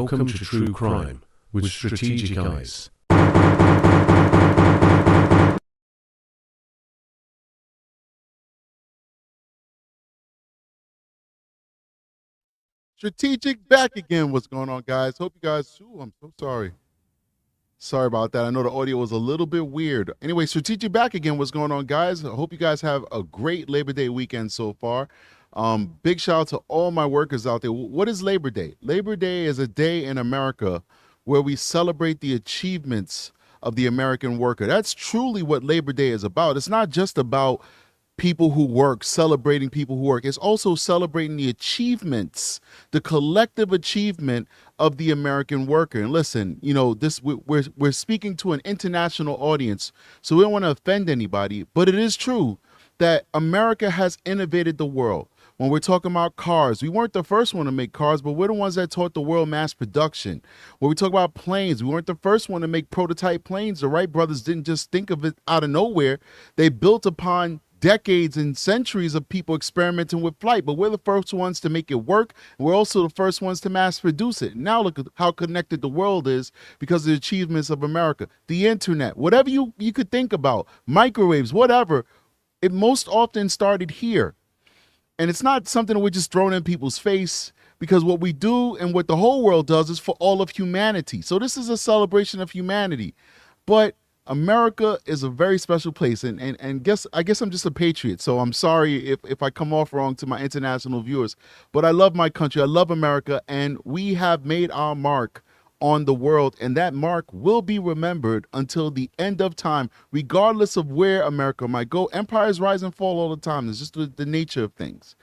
Welcome to True Crime with Strategic Eyes. Strategic back again. What's going on, guys? Hope you guys. I'm so sorry. Sorry about that. I know the audio was a little bit weird. Anyway, Strategic back again. What's going on, guys? I hope you guys have a great Labor Day weekend so far. Big shout out to all my workers out there. What is Labor Day? Labor Day is a day in America where we celebrate the achievements of the American worker. That's truly what Labor Day is about. It's not just about people who work, celebrating people who work. It's also celebrating the achievements, the collective achievement of the American worker. And listen, you know, we're speaking to an international audience, so we don't want to offend anybody, but it is true that America has innovated the world. When we're talking about cars, we weren't the first one to make cars, but we're the ones that taught the world mass production. When we talk about planes, we weren't the first one to make prototype planes. The Wright brothers didn't just think of it out of nowhere. They built upon decades and centuries of people experimenting with flight, but we're the first ones to make it work. And we're also the first ones to mass produce it. Now look at how connected the world is because of the achievements of America. The internet, whatever you could think about, microwaves, whatever, it most often started here. And it's not something that we're just throwing in people's face, because what we do and what the whole world does is for all of humanity. So this is a celebration of humanity. But America is a very special place, and I guess I'm just a patriot, so I'm sorry if I come off wrong to my international viewers, but I love my country, I love America, and we have made our mark on the world, and that mark will be remembered until the end of time, regardless of where America might go. Empires rise and fall all the time. It's just the nature of things.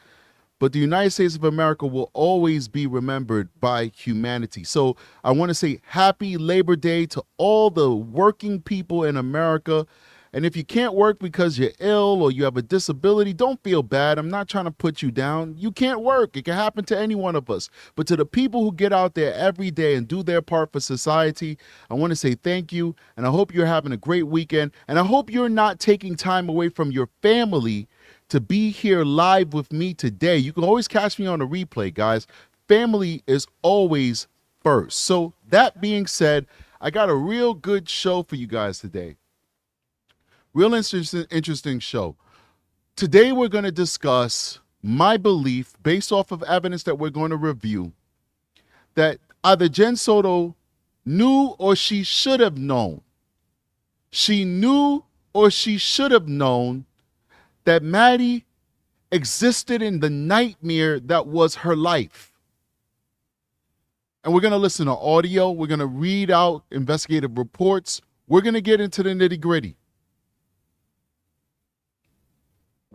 But the United States of America will always be remembered by humanity. So I want to say happy Labor Day to all the working people in America. And if you can't work because you're ill or you have a disability, don't feel bad. I'm not trying to put you down. You can't work. It can happen to any one of us. But to the people who get out there every day and do their part for society, I want to say thank you. And I hope you're having a great weekend. And I hope you're not taking time away from your family to be here live with me today. You can always catch me on a replay, guys. Family is always first. So that being said, I got a real good show for you guys today. Real interesting show. Today we're going to discuss my belief, based off of evidence that we're going to review, that either Jenn Soto knew or she should have known. She knew or she should have known that Maddie existed in the nightmare that was her life. And we're going to listen to audio. We're going to read out investigative reports. We're going to get into the nitty-gritty.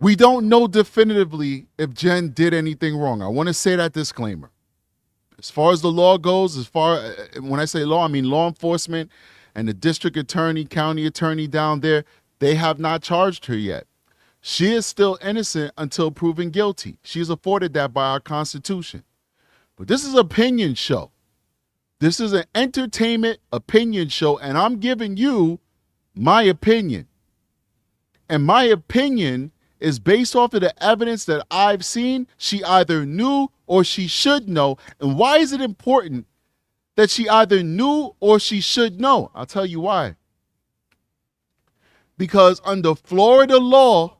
We don't know definitively if Jenn did anything wrong. I want to say that disclaimer. As far as the law goes, when I say law, I mean law enforcement and the district attorney, county attorney down there, they have not charged her yet. She is still innocent until proven guilty. She's afforded that by our Constitution. But this is an opinion show. This is an entertainment opinion show, and I'm giving you my opinion. And my opinion is based off of the evidence that I've seen. She either knew or she should know. And why is it important that she either knew or she should know? I'll tell you why. Because under Florida law,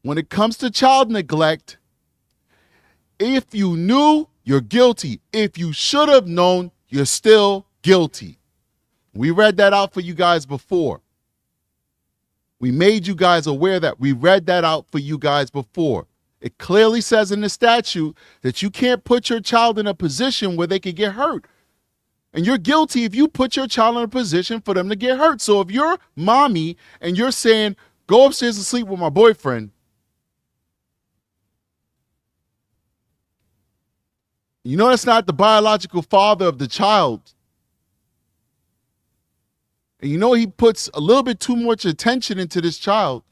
when it comes to child neglect, if you knew, you're guilty. If you should have known, you're still guilty. We read that out for you guys before. We made you guys aware that. We read that out for you guys before. It clearly says in the statute that you can't put your child in a position where they could get hurt. And you're guilty if you put your child in a position for them to get hurt. So if you're mommy and you're saying, go upstairs and sleep with my boyfriend, you know that's not the biological father of the child. And you know he puts a little bit too much attention into this child.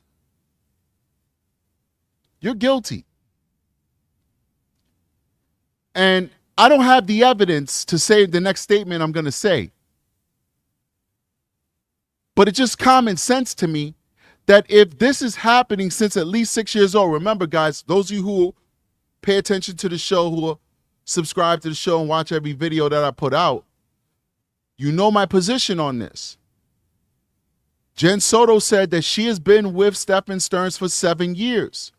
You're guilty. And I don't have the evidence to say the next statement I'm going to say. But it's just common sense to me that if this is happening since at least 6 years old, remember guys, those of you who pay attention to the show, who are subscribe to the show and watch every video that I put out, you know my position on this. Jenn Soto said that she has been with Stephan Stearns for 7 years.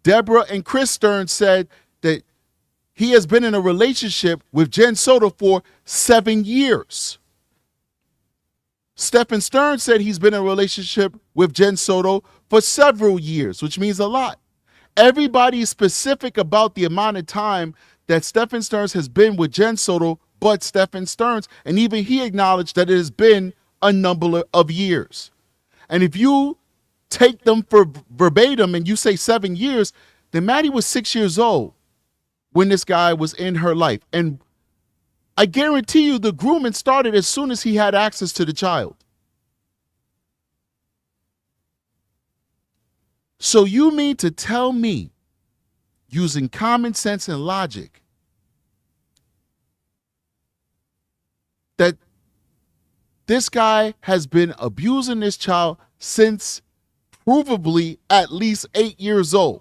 Deborah and Chris Stearns said that he has been in a relationship with Jenn Soto for 7 years. Stephan Stearns said he's been in a relationship with Jenn Soto for several years, which means a lot. Everybody is specific about the amount of time that Stephan Stearns has been with Jenn Soto, but Stephan Stearns, and even he acknowledged that it has been a number of years. And if you take them for verbatim and you say 7 years, then Maddie was 6 years old when this guy was in her life. And I guarantee you the grooming started as soon as he had access to the child. So you mean to tell me, using common sense and logic, that this guy has been abusing this child since provably at least 8 years old?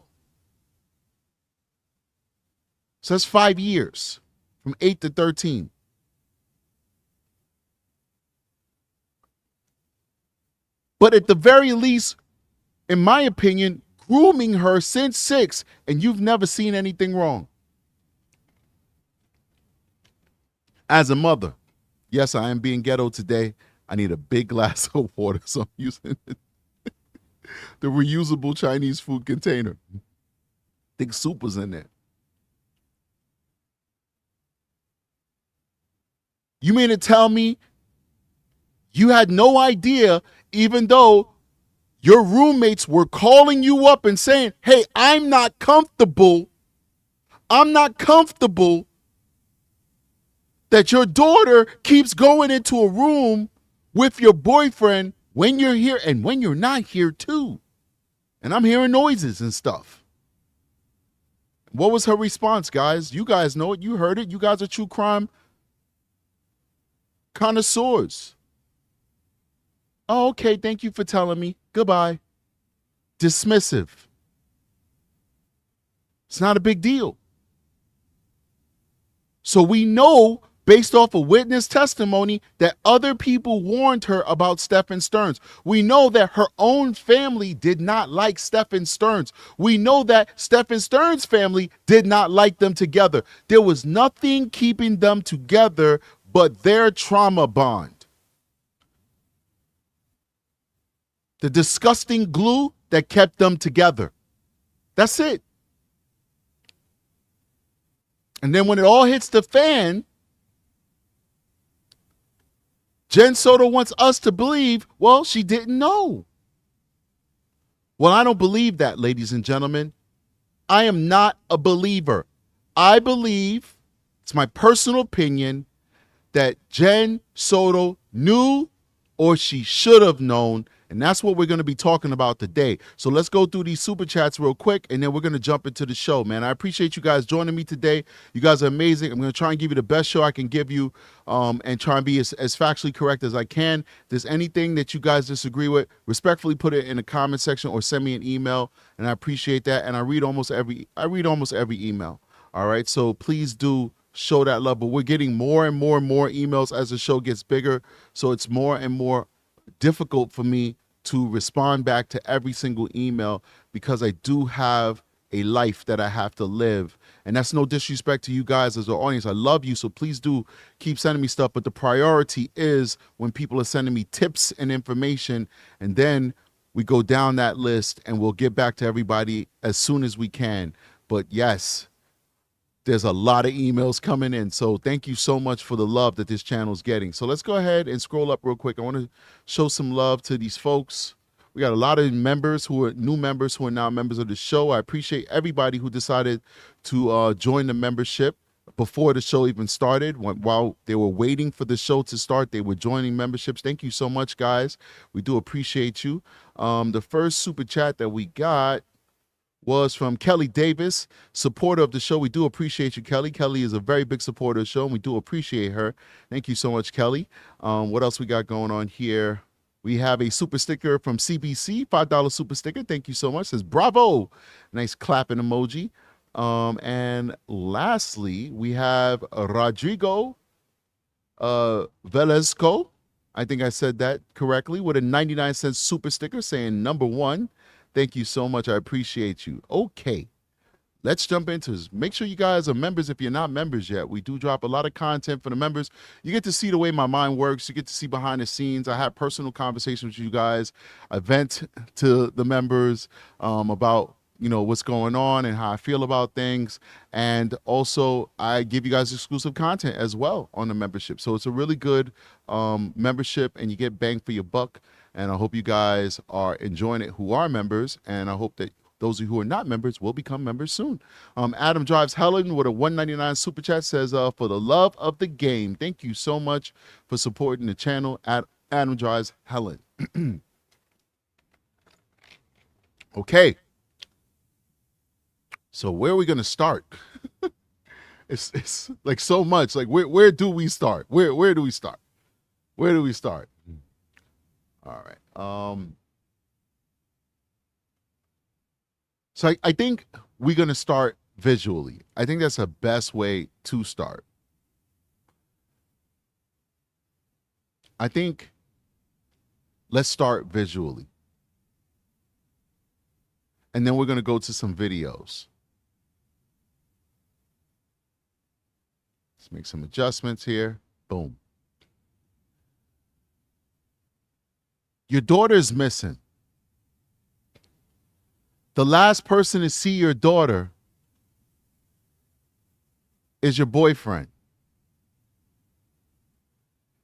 So that's 5 years, from 8 to 13. But at the very least, in my opinion, grooming her since 6, and you've never seen anything wrong. As a mother, yes, I am being ghetto today. I need a big glass of water, so I'm using the reusable Chinese food container. I think soup was in there. You mean to tell me you had no idea, even though your roommates were calling you up and saying, hey, I'm not comfortable that your daughter keeps going into a room with your boyfriend when you're here and when you're not here too. And I'm hearing noises and stuff. What was her response, guys? You guys know it. You heard it. You guys are true crime connoisseurs. Oh, okay. Thank you for telling me. Goodbye. Dismissive. It's not a big deal. So we know, based off of witness testimony, that other people warned her about Stephan Stearns. We know that her own family did not like Stephan Stearns. We know that Stephan Stearns' family did not like them together. There was nothing keeping them together but their trauma bond. The disgusting glue that kept them together. That's it. And then when it all hits the fan, Jenn Soto wants us to believe, well, she didn't know. Well, I don't believe that, ladies and gentlemen. I am not a believer. I believe, it's my personal opinion, that Jenn Soto knew or she should have known. And that's what we're going to be talking about today. So let's go through these super chats real quick, and then we're going to jump into the show, man. I appreciate you guys joining me today. You guys are amazing. I'm going to try and give you the best show I can give you, and try and be as factually correct as I can. If there's anything that you guys disagree with, respectfully put it in the comment section or send me an email, and I appreciate that. And I read almost every email. All right, so please do show that love. But we're getting more and more and more emails as the show gets bigger, so it's more and more difficult for me to respond back to every single email because I do have a life that I have to live. And that's no disrespect to you guys as an audience. I love you, so please do keep sending me stuff. But the priority is when people are sending me tips and information, and then we go down that list and we'll get back to everybody as soon as we can. But yes, there's a lot of emails coming in. So thank you so much for the love that this channel is getting. So let's go ahead and scroll up real quick. I want to show some love to these folks. We got a lot of members who are new members who are now members of the show. I appreciate everybody who decided to join the membership before the show even started. While they were waiting for the show to start, they were joining memberships. Thank you so much, guys. We do appreciate you. The first super chat that we got was from Kelly Davis, supporter of the show. We do appreciate you, Kelly. Kelly is a very big supporter of the show, and we do appreciate her. Thank you so much, Kelly. What else we got going on here? We have a super sticker from CBC, $5 super sticker. Thank you so much. It says, bravo. Nice clapping emoji. And lastly, we have Rodrigo Velesco. I think I said that correctly, with a 99-cent super sticker saying number one. Thank you so much. I appreciate you. Okay. Let's jump into this. Make sure you guys are members if you're not members yet. We do drop a lot of content for the members. You get to see the way my mind works. You get to see behind the scenes. I have personal conversations with you guys. I vent to the members about what's going on and how I feel about things. And also I give you guys exclusive content as well on the membership. So it's a really good membership, and you get bang for your buck. And I hope you guys are enjoying it who are members. And I hope that those of you who are not members will become members soon. Adam Drives Helen with a $1.99 super chat says, for the love of the game, thank you so much for supporting the channel. Adam Drives Helen. Okay. So where are we going to start? It's like so much. Like where do we start? Where do we start? Where do we start? All right. So I think we're going to start visually. I think that's the best way to start. I think let's start visually. And then we're going to go to some videos. Let's make some adjustments here. Boom. Your daughter's missing. The last person to see your daughter is your boyfriend.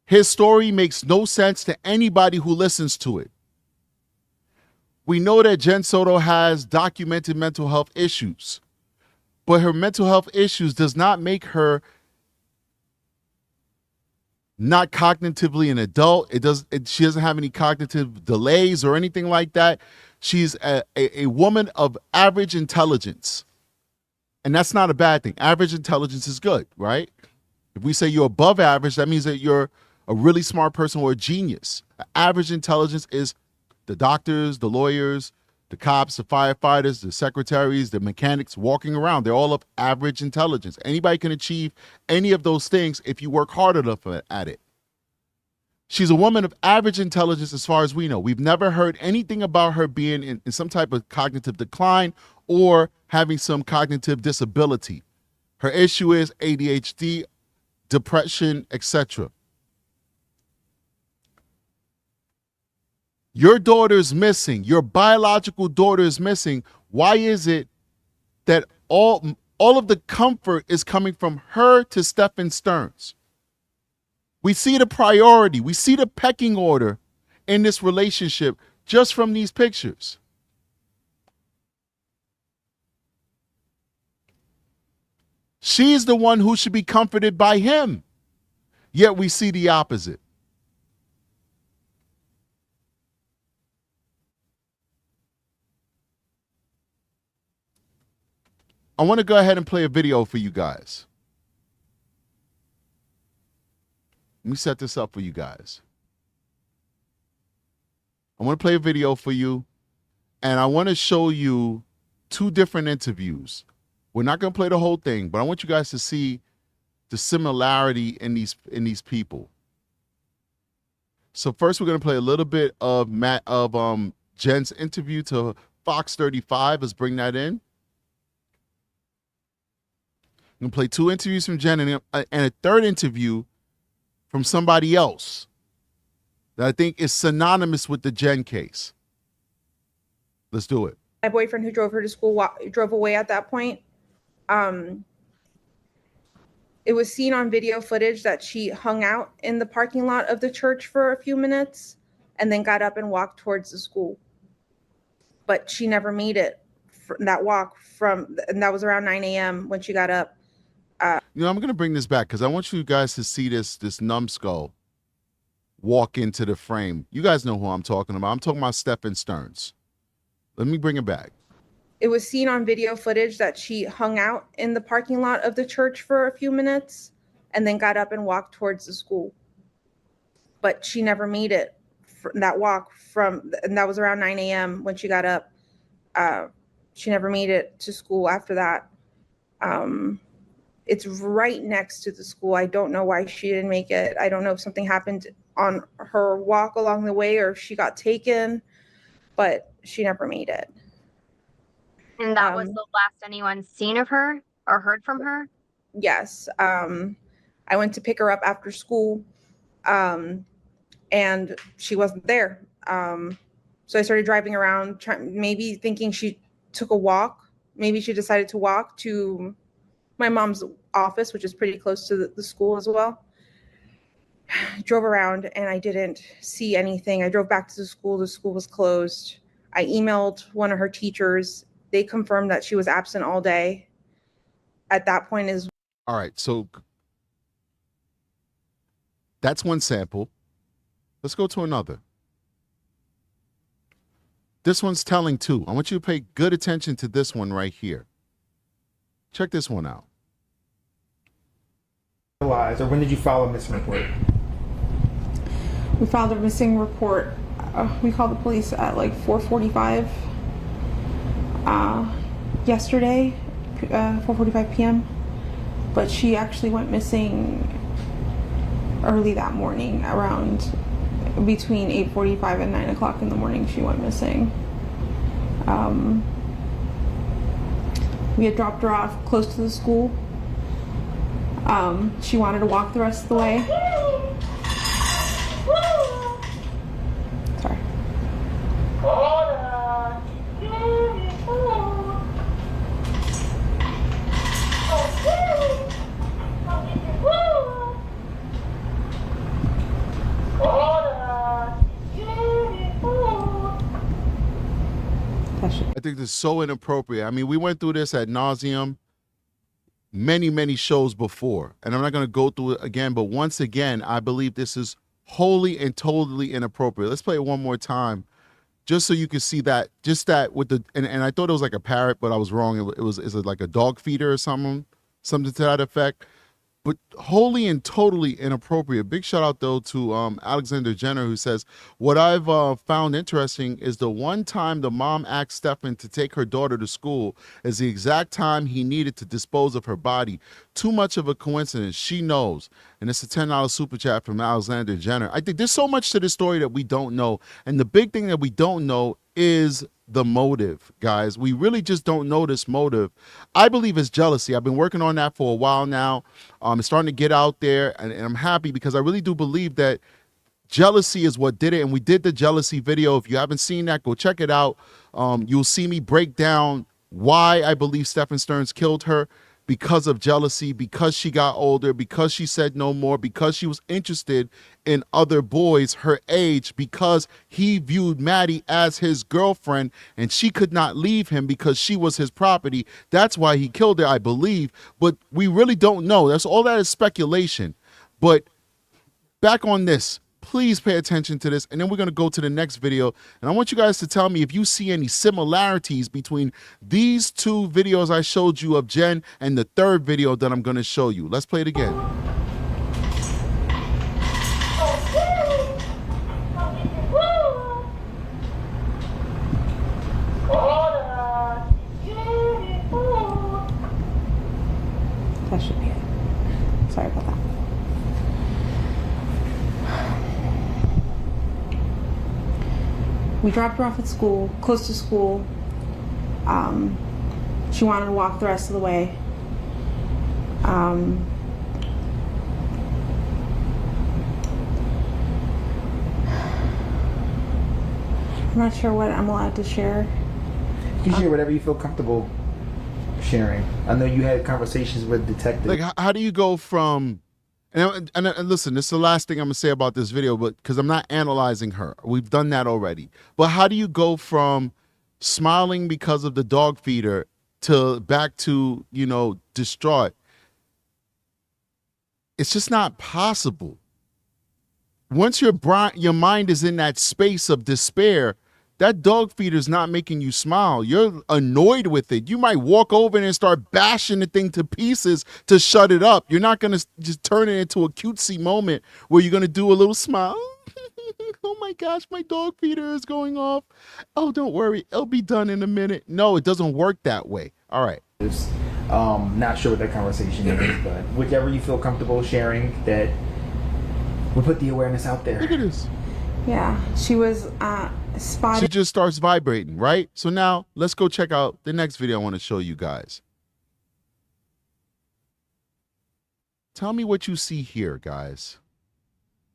His story makes no sense to anybody who listens to it. We know that Jenn Soto has documented mental health issues, but her mental health issues does not make her not cognitively an adult. She doesn't have any cognitive delays or anything like that. She's a woman of average intelligence. And that's not a bad thing. Average intelligence is good, right? If we say you're above average, that means that you're a really smart person or a genius. Average intelligence is the doctors, the lawyers, the cops, the firefighters, the secretaries, the mechanics walking around. They're all of average intelligence. Anybody can achieve any of those things if you work hard enough at it. She's a woman of average intelligence as far as we know. We've never heard anything about her being in some type of cognitive decline or having some cognitive disability. Her issue is ADHD, depression, etc. Your daughter's missing. Your biological daughter is missing. Why is it that all of the comfort is coming from her to Stephan Stearns? We see the priority. We see the pecking order in this relationship just from these pictures. She's the one who should be comforted by him. Yet we see the opposite. I want to go ahead and play a video for you guys. Let me set this up for you guys. I want to play a video for you, and I want to show you two different interviews. We're not going to play the whole thing, but I want you guys to see the similarity in these people. So first, we're going to play a little bit of Jenn's interview to Fox 35. Let's bring that in. I'm going to play two interviews from Jenn and a third interview from somebody else that I think is synonymous with the Jenn case. Let's do it. My boyfriend who drove her to school drove away at that point. It was seen on video footage that she hung out in the parking lot of the church for a few minutes and then got up and walked towards the school. But she never made it that walk and that was around 9 a.m. when she got up. I'm going to bring this back because I want you guys to see this numbskull walk into the frame. You guys know who I'm talking about. I'm talking about Stephan Stearns. Let me bring it back. It was seen on video footage that she hung out in the parking lot of the church for a few minutes and then got up and walked towards the school. But she never made it that walk and that was around 9 a.m. when she got up. She never made it to school after that. It's right next to the school. I don't know why she didn't make it. I don't know if something happened on her walk along the way or if she got taken, but she never made it. And that was the last anyone's seen of her or heard from her? Yes. I went to pick her up after school, and she wasn't there. So I started driving around, maybe thinking she took a walk. Maybe she decided to walk to my mom's office, which is pretty close to the school as well. I drove around and I didn't see anything. I drove back to the school. The school was closed. I emailed one of her teachers. They confirmed that she was absent all day. At that point is all right. So that's one sample. Let's go to another. This one's telling too. I want you to pay good attention to this one right here. Check this one out. Or when did you file a missing report? we filed a missing report. We called the police at like 4:45 yesterday, 4:45 p.m. But she actually went missing early that morning, around between 8:45 and 9 o'clock in the morning. She went missing. We had dropped her off close to the school. She wanted to walk the rest of the way. Sorry. I think this is so inappropriate. I mean, we went through this ad nauseum many shows before, and I'm not going to go through it again, but once again, I believe this is wholly and totally inappropriate. Let's play it one more time, just so you can see that, just that with the, and I thought it was like a parrot, but I was wrong. It was like a dog feeder or something to that effect, but wholly and totally inappropriate. Big shout out though to Alexander Jenner, who says, what I've found interesting is the one time the mom asked Stephan to take her daughter to school is the exact time he needed to dispose of her body. Too much of a coincidence. She knows. And it's a $10 super chat from Alexander Jenner. I think there's so much to this story that we don't know. And the big thing that we don't know is the motive, guys. We really just don't know this motive. I believe it's jealousy. I've been working on that for a while now. It's starting to get out there, and I'm happy because I really do believe that jealousy is what did it. And we did the jealousy video. If you haven't seen that, go check it out. You'll see me break down why I believe Stephan Stearns killed her. Because of jealousy, because she got older, because she said no more, because she was interested in other boys her age, because he viewed Maddie as his girlfriend and she could not leave him because she was his property. That's why he killed her, I believe. But we really don't know. That's all that is speculation. But back on this, please pay attention to this, and then we're going to go to the next video, and I want you guys to tell me if you see any similarities between these two videos I showed you of Jenn and the third video that I'm going to show you. Let's play it again. That should be it. Sorry about that. We dropped her off at school, close to school. She wanted to walk the rest of the way. I'm not sure what I'm allowed to share. You share whatever you feel comfortable sharing. I know you had conversations with detectives. Like, how do you go from... And listen, this is the last thing I'm going to say about this video, but because I'm not analyzing her. We've done that already. But how do you go from smiling because of the dog feeder to back to, you know, distraught? It's just not possible. Once your mind is in that space of despair, that dog feeder is not making you smile. You're annoyed with it. You might walk over and start bashing the thing to pieces to shut it up. You're not going to just turn it into a cutesy moment where you're going to do a little smile. Oh my gosh, my dog feeder is going off. Oh, don't worry. It'll be done in a minute. No, it doesn't work that way. All right. Not sure what that conversation is, but whichever you feel comfortable sharing, that we'll put the awareness out there. Look at this. Yeah, she was spotted. She just starts vibrating, right? So now let's go check out the next video I want to show you guys. Tell me what you see here, guys.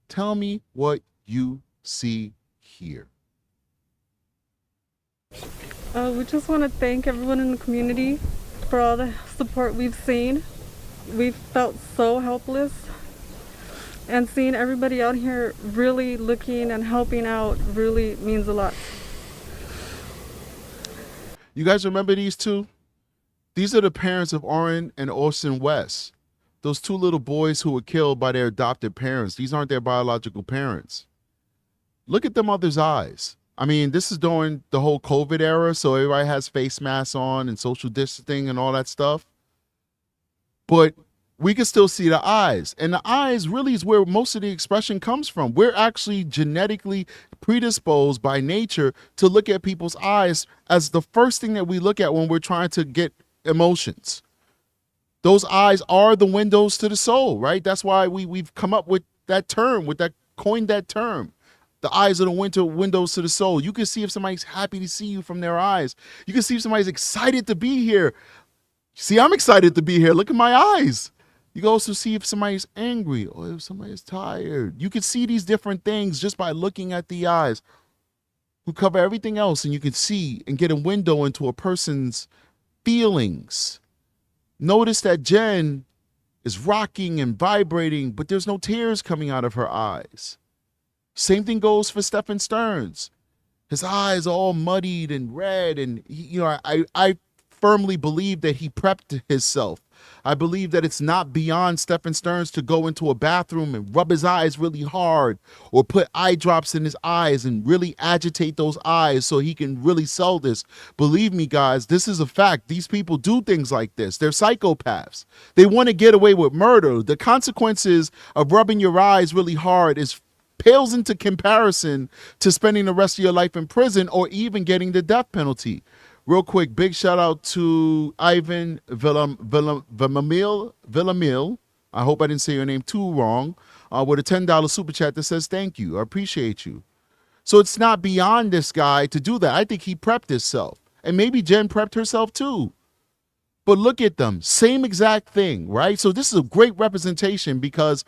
Tell me what you see here. We just want to thank everyone in the community for all the support we've seen. We've felt so helpless, and seeing everybody out here really looking and helping out really means a lot. You guys remember these two? These are the parents of Orrin and Orson West. Those two little boys who were killed by their adopted parents. These aren't their biological parents. Look at the mother's eyes. I mean, this is during the whole COVID era, so everybody has face masks on and social distancing and all that stuff. But we can still see the eyes. And the eyes really is where most of the expression comes from. We're actually genetically predisposed by nature to look at people's eyes as the first thing that we look at when we're trying to get emotions. Those eyes are the windows to the soul, right? That's why we've come up with that term, coined that term. The eyes are the windows to the soul. You can see if somebody's happy to see you from their eyes. You can see if somebody's excited to be here. See, I'm excited to be here. Look at my eyes. You can also see if somebody's angry or if somebody's tired. You can see these different things just by looking at the eyes. We cover everything else, and you can see and get a window into a person's feelings. Notice that Jenn is rocking and vibrating, but there's no tears coming out of her eyes. Same thing goes for Stephan Stearns. His eyes are all muddied and red, and I firmly believe that he prepped himself. I believe that it's not beyond Stephan Stearns to go into a bathroom and rub his eyes really hard or put eye drops in his eyes and really agitate those eyes so he can really sell this. Believe me, guys, this is a fact. These people do things like this. They're psychopaths. They want to get away with murder. The consequences of rubbing your eyes really hard pales into comparison to spending the rest of your life in prison or even getting the death penalty. Real quick, big shout out to Ivan Villamil. I hope I didn't say your name too wrong. With a $10 super chat that says thank you. I appreciate you. So it's not beyond this guy to do that. I think he prepped himself. And maybe Jenn prepped herself too. But look at them. Same exact thing, right? So this is a great representation because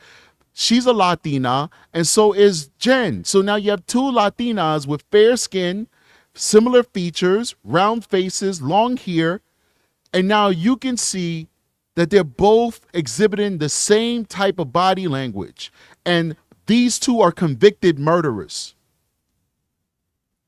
she's a Latina and so is Jenn. So now you have two Latinas with fair skin, similar features, round faces, long hair, and now you can see that they're both exhibiting the same type of body language. And these two are convicted murderers.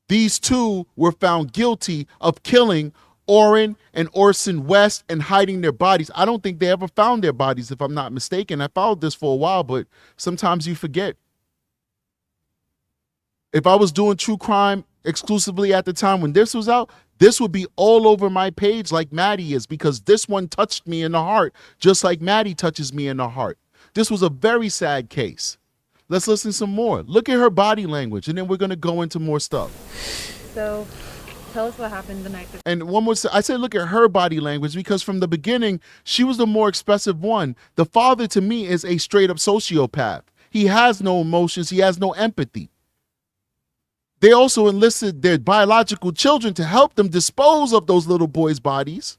These two were found guilty of killing Orrin and Orson West and hiding their bodies. I don't think they ever found their bodies, if I'm not mistaken. I followed this for a while, but sometimes you forget. If I was doing true crime exclusively at the time when this was out, this would be all over my page like Maddie is, because this one touched me in the heart, just like Maddie touches me in the heart. This was a very sad case. Let's listen some more. Look at her body language, and then we're going to go into more stuff. So tell us what happened the night. And one more, I said look at her body language because from the beginning, she was the more expressive one. The father to me is a straight up sociopath. He has no emotions. He has no empathy. They also enlisted their biological children to help them dispose of those little boys' bodies.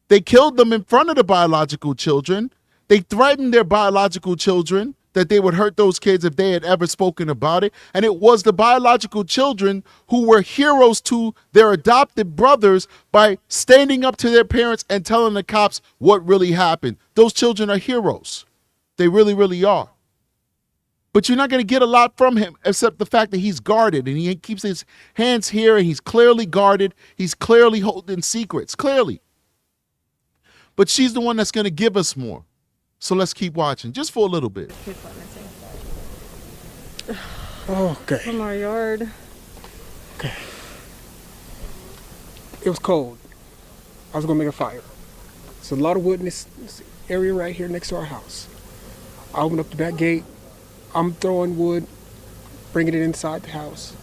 They killed them in front of the biological children. They threatened their biological children that they would hurt those kids if they had ever spoken about it. And it was the biological children who were heroes to their adopted brothers by standing up to their parents and telling the cops what really happened. Those children are heroes. They really, really are. But you're not going to get a lot from him except the fact that he's guarded and he keeps his hands here and he's clearly guarded. He's clearly holding secrets, clearly. But she's the one that's going to give us more. So let's keep watching just for a little bit. Okay. From our yard. Okay. It was cold. I was going to make a fire. There's a lot of wood in this area right here next to our house. I opened up the back gate. I'm throwing wood, bringing it inside the house.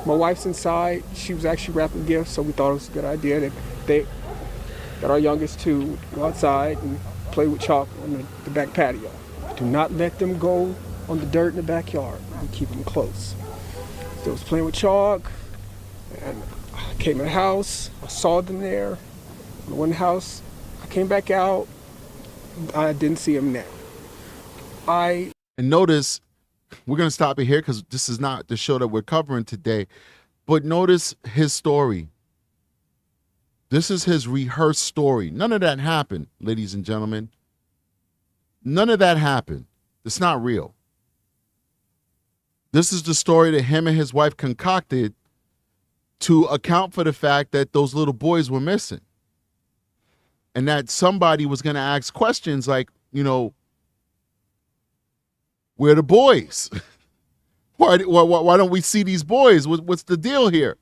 My wife's inside. She was actually wrapping gifts, so we thought it was a good idea that got our youngest to go outside and play with chalk on the back patio. Do not let them go on the dirt in the backyard. We keep them close. So they was playing with chalk, and I came in the house. I saw them there. In one house, I came back out. I didn't see them now. And notice, we're going to stop it here because this is not the show that we're covering today. But notice his story. This is his rehearsed story. None of that happened, ladies and gentlemen. None of that happened. It's not real. This is the story that him and his wife concocted to account for the fact that those little boys were missing. And that somebody was going to ask questions like, you know, where are the boys? Why don't we see these boys? What's the deal here?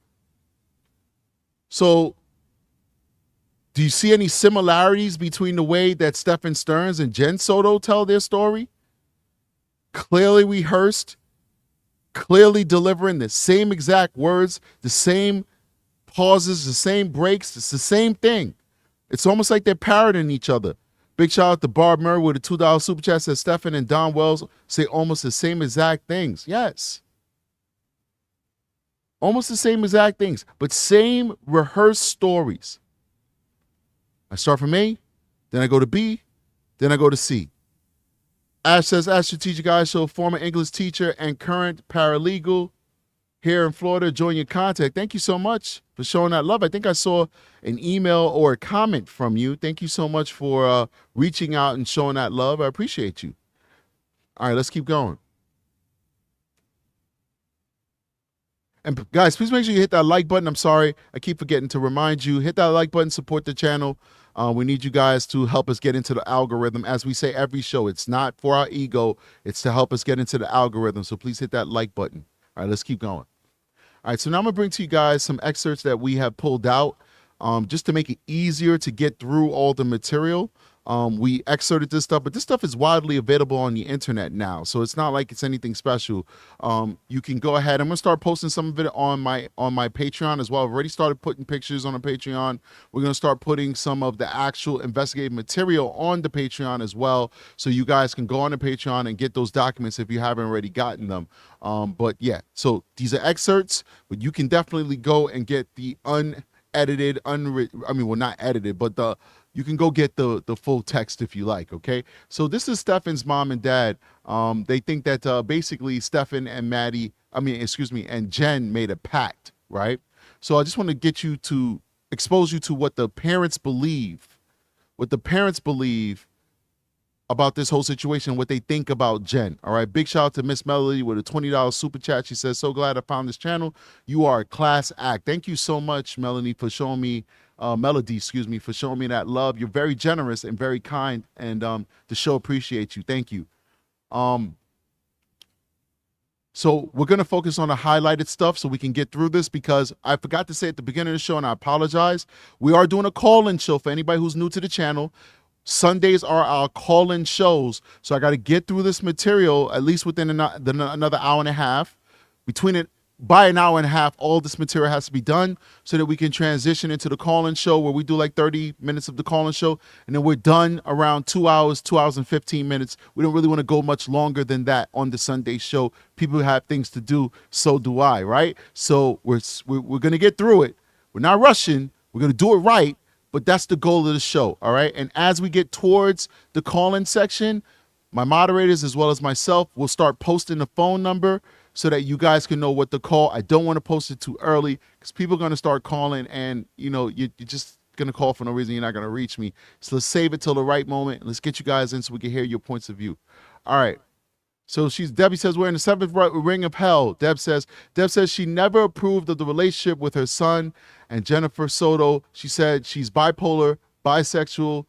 So, do you see any similarities between the way that Stephan Stearns and Jenn Soto tell their story? Clearly rehearsed, clearly delivering the same exact words, the same pauses, the same breaks. It's the same thing. It's almost like they're parroting each other. Big shout out to Barb Murray with a $2 super chat. Says Stephan and Don Wells say almost the same exact things. Yes. Almost the same exact things, but same rehearsed stories. I start from A, then I go to B, then I go to C. Ash says, Strategiceyes Show, former English teacher and current paralegal here in Florida. Join your contact. Thank you so much for showing that love. I think I saw an email or a comment from you. Thank you so much for reaching out and showing that love. I appreciate you. All right, let's keep going. And guys, please make sure you hit that like button. I'm sorry, I keep forgetting to remind you. Hit that like button, support the channel. We need you guys to help us get into the algorithm. As we say every show, it's not for our ego. It's to help us get into the algorithm. So please hit that like button. All right, let's keep going. All right, so now I'm going to bring to you guys some excerpts that we have pulled out just to make it easier to get through all the material. We excerpted this stuff, but this stuff is widely available on the internet now, so it's not like it's anything special. You can go ahead. I'm gonna start posting some of it on my Patreon as well. I've already started putting pictures on the Patreon. We're gonna start putting some of the actual investigative material on the Patreon as well, so you guys can go on the Patreon and get those documents if you haven't already gotten them. But yeah, so these are excerpts, but you can definitely go and get the unedited, not edited, but you can go get the full text if you like, okay? So this is Stephan's mom and dad. They think that basically Stephan and and Jenn made a pact, right? So I just want to get you to expose you to what the parents believe, about this whole situation, what they think about Jenn. All right, big shout out to Miss Melody with a $20 super chat. She says, so glad I found this channel. You are a class act. Thank you so much, Melody, for showing me for showing me that love. You're very generous and very kind, and the show appreciates you. Thank you. So we're going to focus on the highlighted stuff so we can get through this, because I forgot to say at the beginning of the show, and I apologize. We are doing a call-in show for anybody who's new to the channel. Sundays are our call-in shows, so I got to get through this material at least within another hour and a half. By an hour and a half, all this material has to be done so that we can transition into the call-in show, where we do like 30 minutes of the call-in show, and then we're done around 2 hours and 15 minutes. We don't really want to go much longer than that on the Sunday show. People have things to do, so do I, right? So we're going to get through it. We're not rushing. We're going to do it right, but that's the goal of the show, all right? And as we get towards the call-in section, my moderators as well as myself will start posting the phone number so that you guys can know what to call. I don't want to post it too early because people are going to start calling, and you're just going to call for no reason. You're not going to reach me. So let's save it till the right moment. Let's get you guys in so we can hear your points of view. All right. So Debbie says, we're in the seventh ring of hell. Deb says she never approved of the relationship with her son. And Jennifer Soto, she said she's bipolar, bisexual.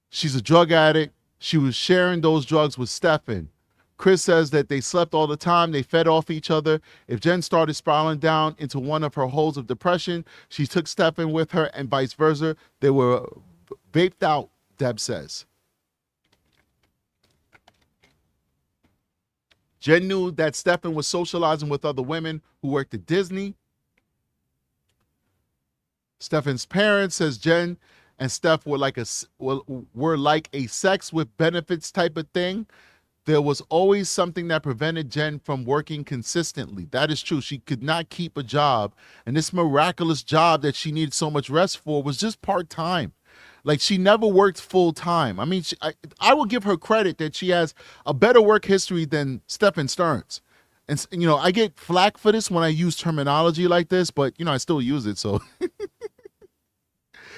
She's a drug addict. She was sharing those drugs with Stephan. Chris says that they slept all the time. They fed off each other. If Jenn started spiraling down into one of her holes of depression, she took Stephan with her and vice versa. They were vaped out, Deb says. Jenn knew that Stephan was socializing with other women who worked at Disney. Stephan's parents, says Jenn, and Steph were like a sex with benefits type of thing, there was always something that prevented Jenn from working consistently. That is true. She could not keep a job, and this miraculous job that she needed so much rest for was just part-time. Like, she never worked full-time. I mean, I will give her credit that she has a better work history than Stephan Stearns. And, you know, I get flack for this when I use terminology like this, but, you know, I still use it, so.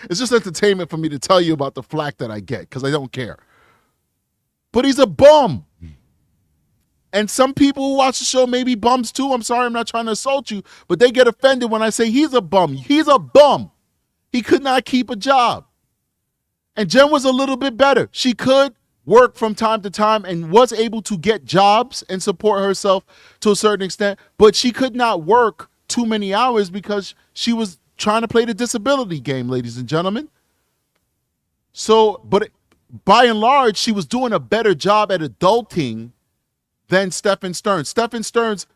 It's just entertainment for me to tell you about the flack that I get, because I don't care. But he's a bum. And some people who watch the show may be bums too. I'm sorry, I'm not trying to assault you, but they get offended when I say he's a bum. He's a bum. He could not keep a job. And Jenn was a little bit better. She could work from time to time and was able to get jobs and support herself to a certain extent, but she could not work too many hours because she was trying to play the disability game, ladies and gentlemen. So, but by and large, she was doing a better job at adulting than Stephan Stearns. Stephan Stearns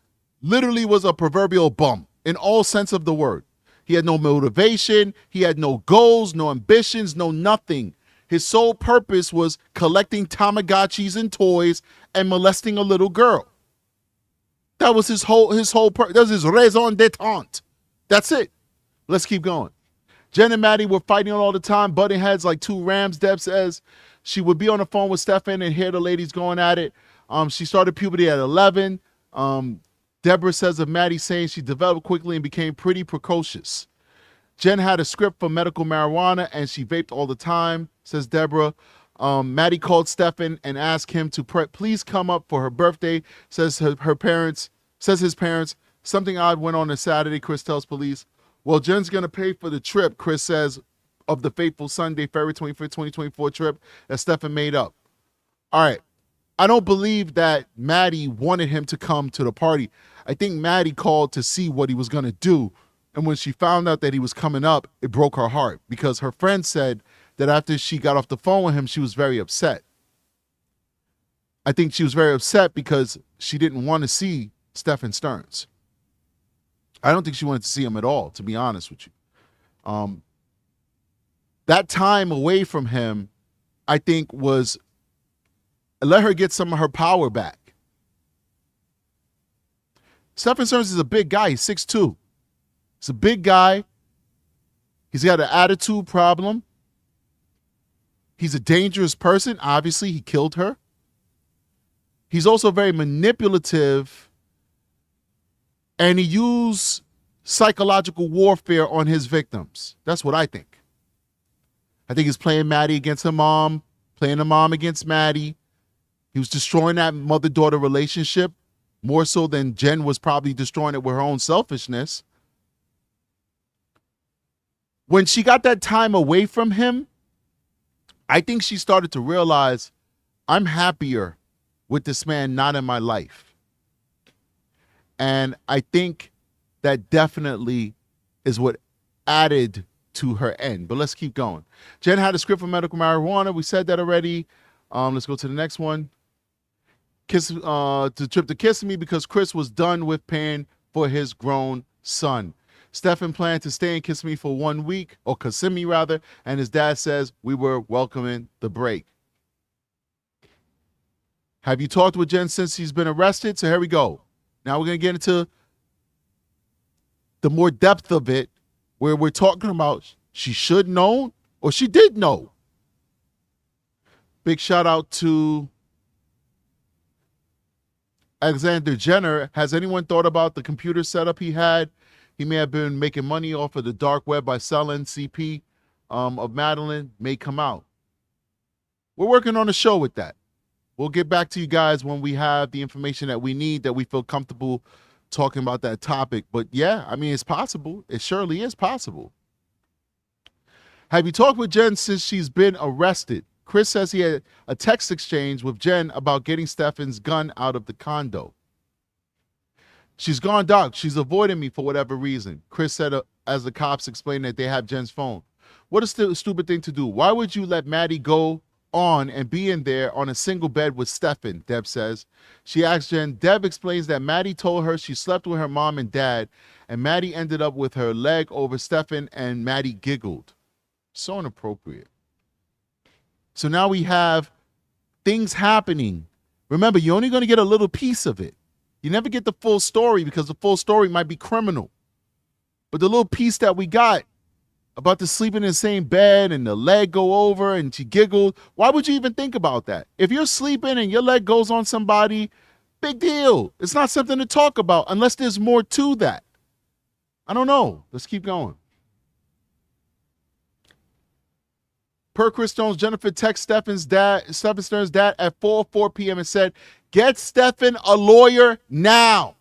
literally was a proverbial bum in all sense of the word. He had no motivation. He had no goals, no ambitions, no nothing. His sole purpose was collecting Tamagotchis and toys and molesting a little girl. That was his whole that was his raison d'etre. That's it. Let's keep going. Jenn and Maddie were fighting all the time, butting heads like two rams. Deb says she would be on the phone with Stephan and hear the ladies going at it. She started puberty at 11. Deborah says of Maddie saying she developed quickly and became pretty precocious. Jenn had a script for medical marijuana and she vaped all the time, says Deborah. Maddie called Stephan and asked him to please come up for her birthday, says his parents. Something odd went on Saturday, Chris tells police. Well, Jenn's going to pay for the trip, Chris says, of the fateful Sunday, February 25th, 2024 trip that Stephan made up. All right. I don't believe that Maddie wanted him to come to the party. I think Maddie called to see what he was going to do. And when she found out that he was coming up, it broke her heart because her friend said that after she got off the phone with him, she was very upset. I think she was very upset because she didn't want to see Stephan Stearns. I don't think she wanted to see him at all, to be honest with you. That time away from him, I think, was let her get some of her power back. Stephan Stearns is a big guy. He's 6'2". He's a big guy. He's got an attitude problem. He's a dangerous person. Obviously, he killed her. He's also very manipulative, and he used psychological warfare on his victims. That's what I think. I think he's playing Maddie against her mom, playing her mom against Maddie. He was destroying that mother-daughter relationship more so than Jenn was probably destroying it with her own selfishness. When she got that time away from him, I think she started to realize, I'm happier with this man not in my life. And I think that definitely is what added to her end. But let's keep going. Jenn had a script for medical marijuana. We said that already. Let's go to the next one. To trip to Kiss Me because Chris was done with paying for his grown son. Stephan planned to stay and Kiss Me for 1 week, or Kissimmee rather, and his dad says we were welcoming the break. Have you talked with Jenn since he's been arrested? So here we go. Now we're going to get into the more depth of it, where we're talking about she should know or she did know. Big shout out to Alexander Jenner. Has anyone thought about the computer setup he had? He may have been making money off of the dark web by selling CP of Madeline. May come out. We're working on a show with that. We'll get back to you guys when we have the information that we need, that we feel comfortable talking about that topic. But yeah, I mean, it's possible. It surely is possible. Have you talked with Jenn since she's been arrested? Chris says he had a text exchange with Jenn about getting Stephan's gun out of the condo. She's gone dark. She's avoiding me for whatever reason, Chris said as the cops explained that they have Jenn's phone. What a stupid thing to do. Why would you let Maddie go on and be in there on a single bed with Stephan, Deb says. She asks Jenn. Deb explains that Maddie told her she slept with her mom and dad, and Maddie ended up with her leg over Stephan, and Maddie giggled. So inappropriate. So now we have things happening. Remember, you're only going to get a little piece of it. You never get the full story because the full story might be criminal. But the little piece that we got about the sleeping in the same bed and the leg go over and she giggled, why would you even think about that? If you're sleeping and your leg goes on somebody, big deal. It's not something to talk about unless there's more to that. I don't know. Let's keep going. Per Chris Jones, Jennifer texted Stephen Stern's dad at 4:04 p.m. and said, "Get Stephan a lawyer now."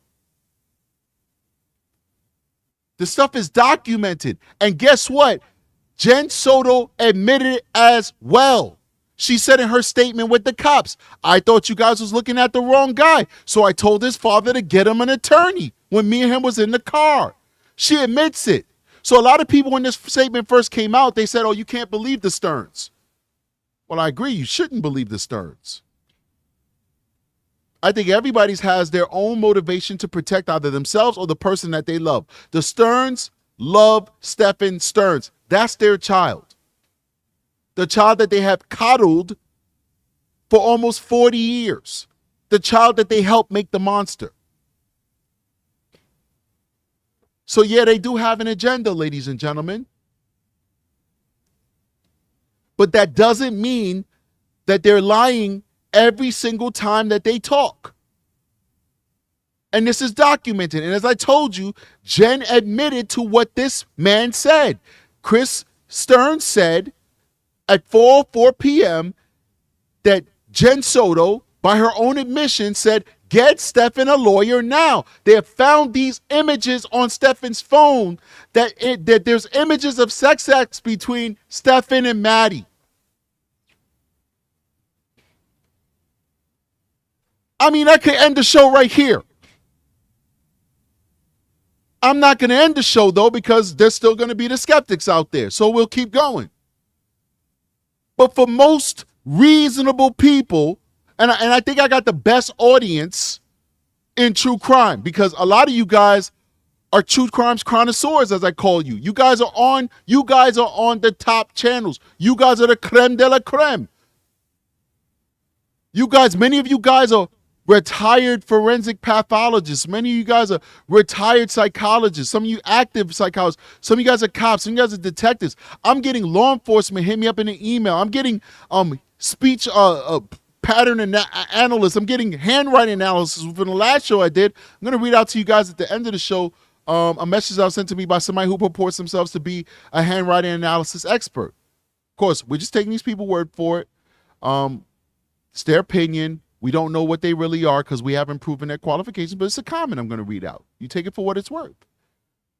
The stuff is documented. And guess what? Jenn Soto admitted it as well. She said in her statement with the cops, "I thought you guys was looking at the wrong guy. So I told his father to get him an attorney when me and him was in the car." She admits it. So a lot of people, when this statement first came out, they said, "Oh, you can't believe the Sterns." Well, I agree. You shouldn't believe the Sterns. I think everybody has their own motivation to protect either themselves or the person that they love. The Sterns love Stephan Stearns. That's their child. The child that they have coddled for almost 40 years. The child that they helped make the monster. So yeah, they do have an agenda, ladies and gentlemen. But that doesn't mean that they're lying every single time that they talk. And this is documented. And as I told you, Jenn admitted to what this man said. Chris Stearns said at 4:04 p.m. that Jenn Soto, by her own admission, said, "Get Stephan a lawyer now." They have found these images on Stephan's phone that there's images of sex acts between Stephan and Maddie. I mean, I could end the show right here. I'm not going to end the show, though, because there's still going to be the skeptics out there. So we'll keep going. But for most reasonable people, and I think I got the best audience in true crime, because a lot of you guys are true crimes connoisseurs, as I call you. You guys are on the top channels. You guys are the creme de la creme. You guys, many of you guys are retired forensic pathologists. Many of you guys are retired psychologists. Some of you active psychologists. Some of you guys are cops. Some of you guys are detectives. I'm getting law enforcement hit me up in an email. I'm getting speech pattern analysts. I'm getting handwriting analysis. From the last show I did, I'm going to read out to you guys at the end of the show a message that was sent to me by somebody who purports themselves to be a handwriting analysis expert. Of course, we're just taking these people's word for it. It's their opinion. We don't know what they really are because we haven't proven their qualifications, but it's a comment I'm going to read out. You take it for what it's worth.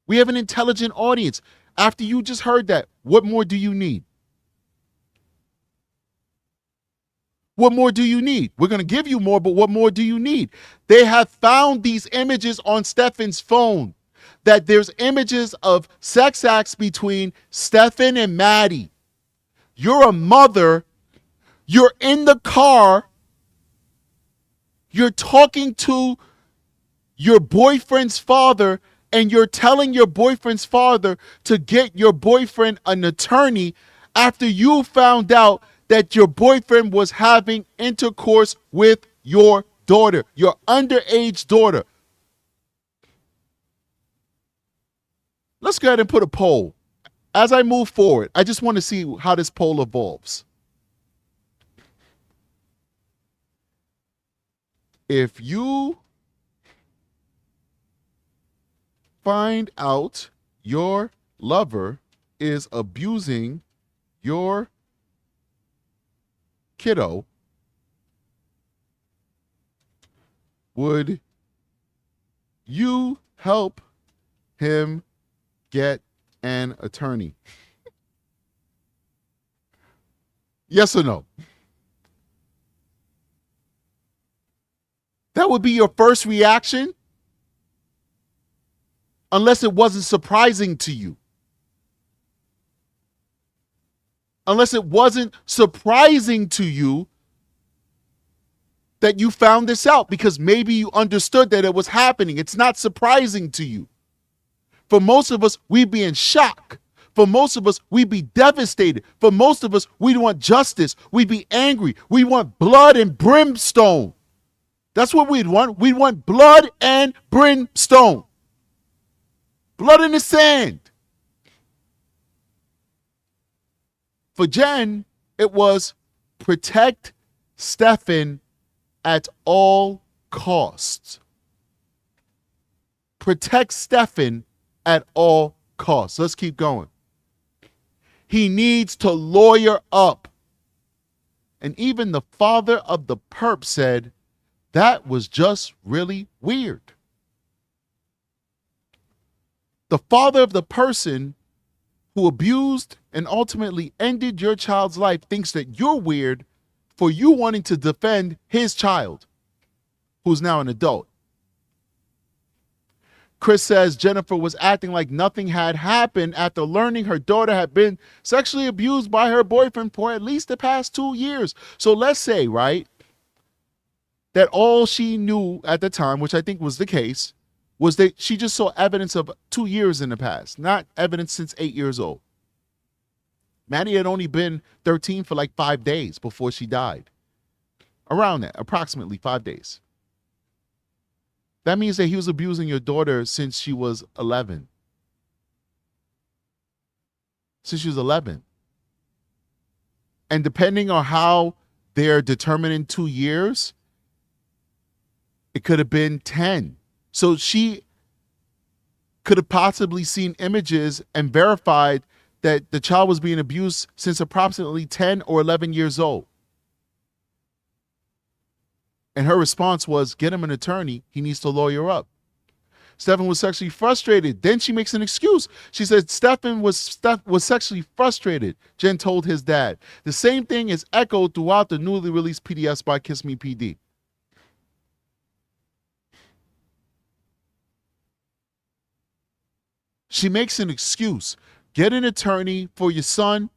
We have an intelligent audience. After you just heard that, what more do you need? What more do you need? We're going to give you more, but what more do you need? They have found these images on Stephan's phone, that there's images of sex acts between Stephan and Maddie. You're a mother. You're in the car. You're talking to your boyfriend's father, and you're telling your boyfriend's father to get your boyfriend an attorney after you found out that your boyfriend was having intercourse with your daughter, your underage daughter. Let's go ahead and put a poll. As I move forward, I just want to see how this poll evolves. If you find out your lover is abusing your kiddo, would you help him get an attorney? Yes or no? That would be your first reaction, unless it wasn't surprising to you. Unless it wasn't surprising to you that you found this out, because maybe you understood that it was happening. It's not surprising to you. For most of us, we'd be in shock. For most of us, we'd be devastated. For most of us, we'd want justice. We'd be angry. We want blood and brimstone. That's what we'd want. We'd want blood and brimstone. Blood in the sand. For Jenn, it was protect Stephan at all costs. Protect Stephan at all costs. Let's keep going. He needs to lawyer up. And even the father of the perp said, that was just really weird. The father of the person who abused and ultimately ended your child's life thinks that you're weird for you wanting to defend his child, who's now an adult. Chris says Jennifer was acting like nothing had happened after learning her daughter had been sexually abused by her boyfriend for at least the past 2 years. So let's say, right, that all she knew at the time, which I think was the case, was that she just saw evidence of 2 years in the past, not evidence since 8 years old. Maddie had only been 13 for like 5 days before she died. Around that, approximately 5 days. That means that he was abusing your daughter since she was 11. Since she was 11. And depending on how they're determining 2 years, it could have been 10. So she could have possibly seen images and verified that the child was being abused since approximately 10 or 11 years old. And her response was, get him an attorney. He needs to lawyer up. Stephan was sexually frustrated. Then she makes an excuse. She said Stephan was sexually frustrated, Jenn told his dad. The same thing is echoed throughout the newly released PDS by Kiss Me PD. She makes an excuse. Get an attorney for your son.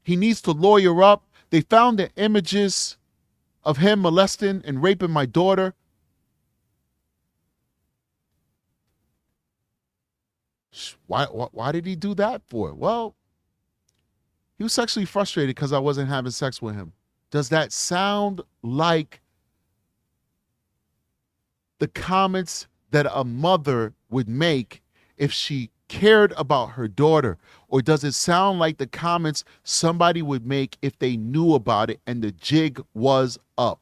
He needs to lawyer up. They found the images of him molesting and raping my daughter. Why did he do that for? Well, he was sexually frustrated because I wasn't having sex with him. Does that sound like the comments that a mother would make if she cared about her daughter? Or does it sound like the comments somebody would make if they knew about it and the jig was up?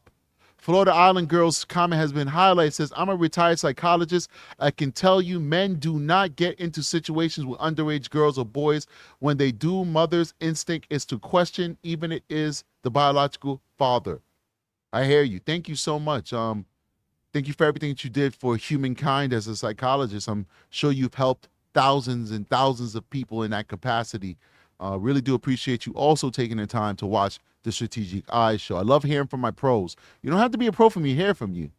Florida Island Girl's comment has been highlighted. It says, I'm a retired psychologist. I can tell you men do not get into situations with underage girls or boys. When they do, mother's instinct is to question, even it is the biological father. I hear you. Thank you so much. Thank you for everything that you did for humankind as a psychologist. I'm sure you've helped thousands and thousands of people in that capacity. Really do appreciate you also taking the time to watch the Strategic Eyes show. I love hearing from my pros. You don't have to be a pro for me to hear from you.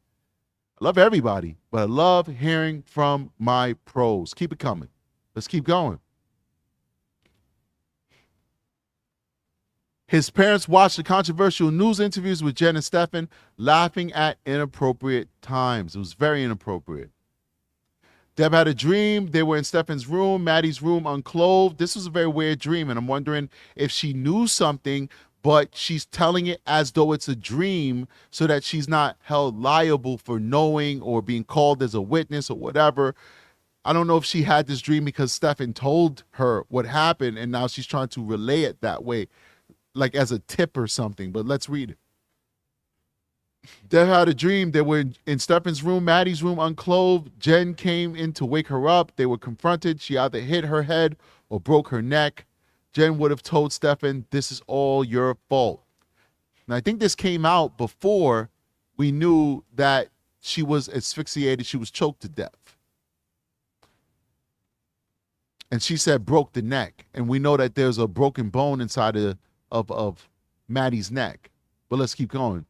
I love everybody, but I love hearing from my pros. Keep it coming. Let's keep going. His parents watched the controversial news interviews with Jenn and Stephan, laughing at inappropriate times. It was very inappropriate. Deb had a dream. They were in Stephan's room, Maddie's room, unclothed. This was a very weird dream, and I'm wondering if she knew something, but she's telling it as though it's a dream so that she's not held liable for knowing or being called as a witness or whatever. I don't know if she had this dream because Stephan told her what happened, and now she's trying to relay it that way, like as a tip or something, but let's read it. Deb had a dream. They were in Stephan's room, Maddie's room, unclothed. Jenn came in to wake her up. They were confronted. She either hit her head or broke her neck. Jenn would have told Stephan, this is all your fault. And I think this came out before we knew that she was asphyxiated. She was choked to death. And she said broke the neck. And we know that there's a broken bone inside of Maddie's neck. But let's keep going.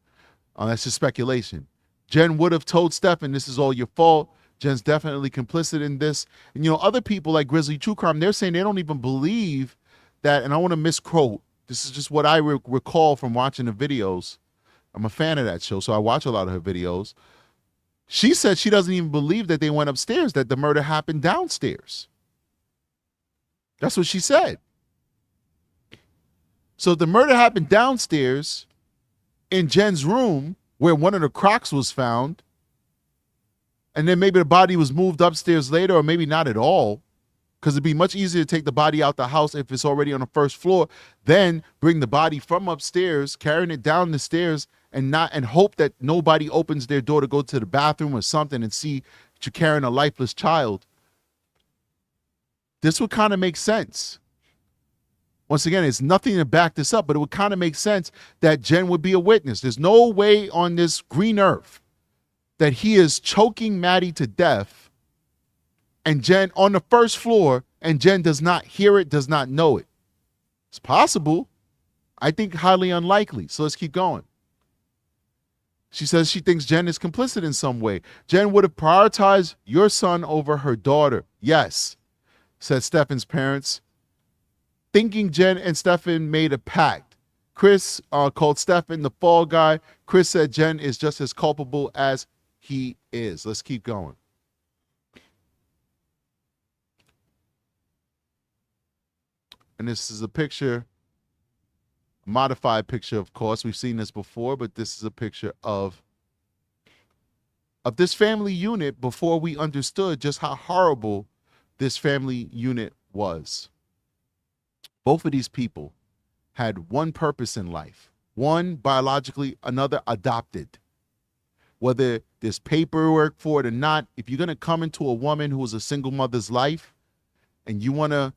That's just speculation. Jenn would have told Stephan, this is all your fault. Jenn's definitely complicit in this. And, other people like Grizzly True Crime, they're saying they don't even believe that, and I want to misquote. This is just what I recall from watching the videos. I'm a fan of that show, so I watch a lot of her videos. She said she doesn't even believe that they went upstairs, that the murder happened downstairs. That's what she said. So if the murder happened downstairs in Jenn's room where one of the Crocs was found, and then maybe the body was moved upstairs later, or maybe not at all, because it'd be much easier to take the body out the house if it's already on the first floor, then bring the body from upstairs, carrying it down the stairs, and hope that nobody opens their door to go to the bathroom or something and see that you're carrying a lifeless child. This would kind of make sense. Once again, it's nothing to back this up, but it would kind of make sense that Jenn would be a witness. There's no way on this green earth that he is choking Maddie to death and Jenn on the first floor, and Jenn does not hear it, does not know it. It's possible. I think highly unlikely. So let's keep going. She says she thinks Jenn is complicit in some way. Jenn would have prioritized your son over her daughter. Yes, said Stephan's parents, thinking Jenn and Stephan made a pact. Chris called Stephan the fall guy. Chris said Jenn is just as culpable as he is. Let's keep going. And this is a picture, a modified picture, of course. We've seen this before, but this is a picture of this family unit before we understood just how horrible this family unit was. Both of these people had one purpose in life. One biologically, another adopted. Whether there's paperwork for it or not, if you're going to come into a woman who is a single mother's life and you want to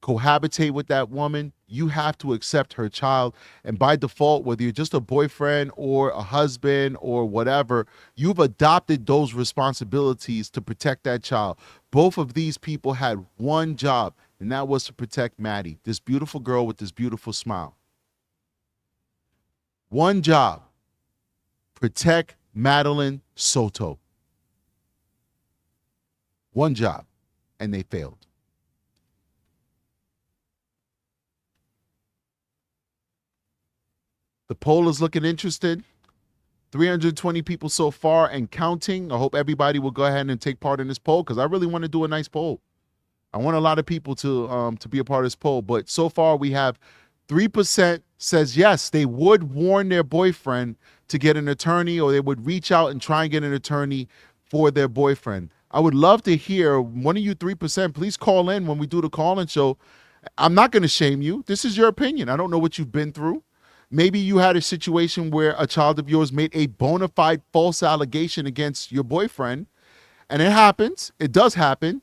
cohabitate with that woman, you have to accept her child. And by default, whether you're just a boyfriend or a husband or whatever, you've adopted those responsibilities to protect that child. Both of these people had one job, and that was to protect Maddie, this beautiful girl with this beautiful smile. One job, protect Madeline Soto. One job, and they failed. The poll is looking interested. 320 people so far and counting. I hope everybody will go ahead and take part in this poll because I really want to do a nice poll. I want a lot of people to be a part of this poll. But so far we have 3% says yes, they would warn their boyfriend to get an attorney, or they would reach out and try and get an attorney for their boyfriend. I would love to hear one of you 3%. Please call in when we do the call-in show. I'm not going to shame you. This is your opinion. I don't know what you've been through. Maybe you had a situation where a child of yours made a bona fide false allegation against your boyfriend, and it happens. It does happen.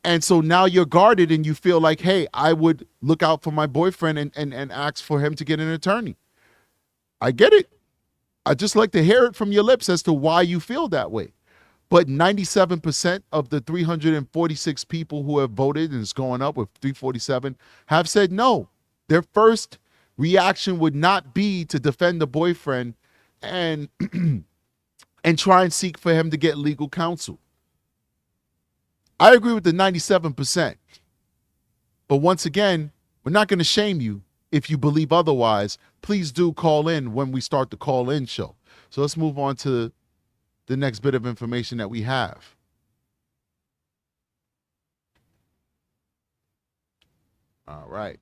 And so now you're guarded and you feel like, hey, I would look out for my boyfriend and ask for him to get an attorney. I get it. I just like to hear it from your lips as to why you feel that way. But 97% of the 346 people who have voted, and it's going up with 347, have said no. Their first reaction would not be to defend the boyfriend and and try and seek for him to get legal counsel. I agree with the 97%. But once again, we're not going to shame you if you believe otherwise. Please do call in when we start the call-in show. So let's move on to the next bit of information that we have. All right.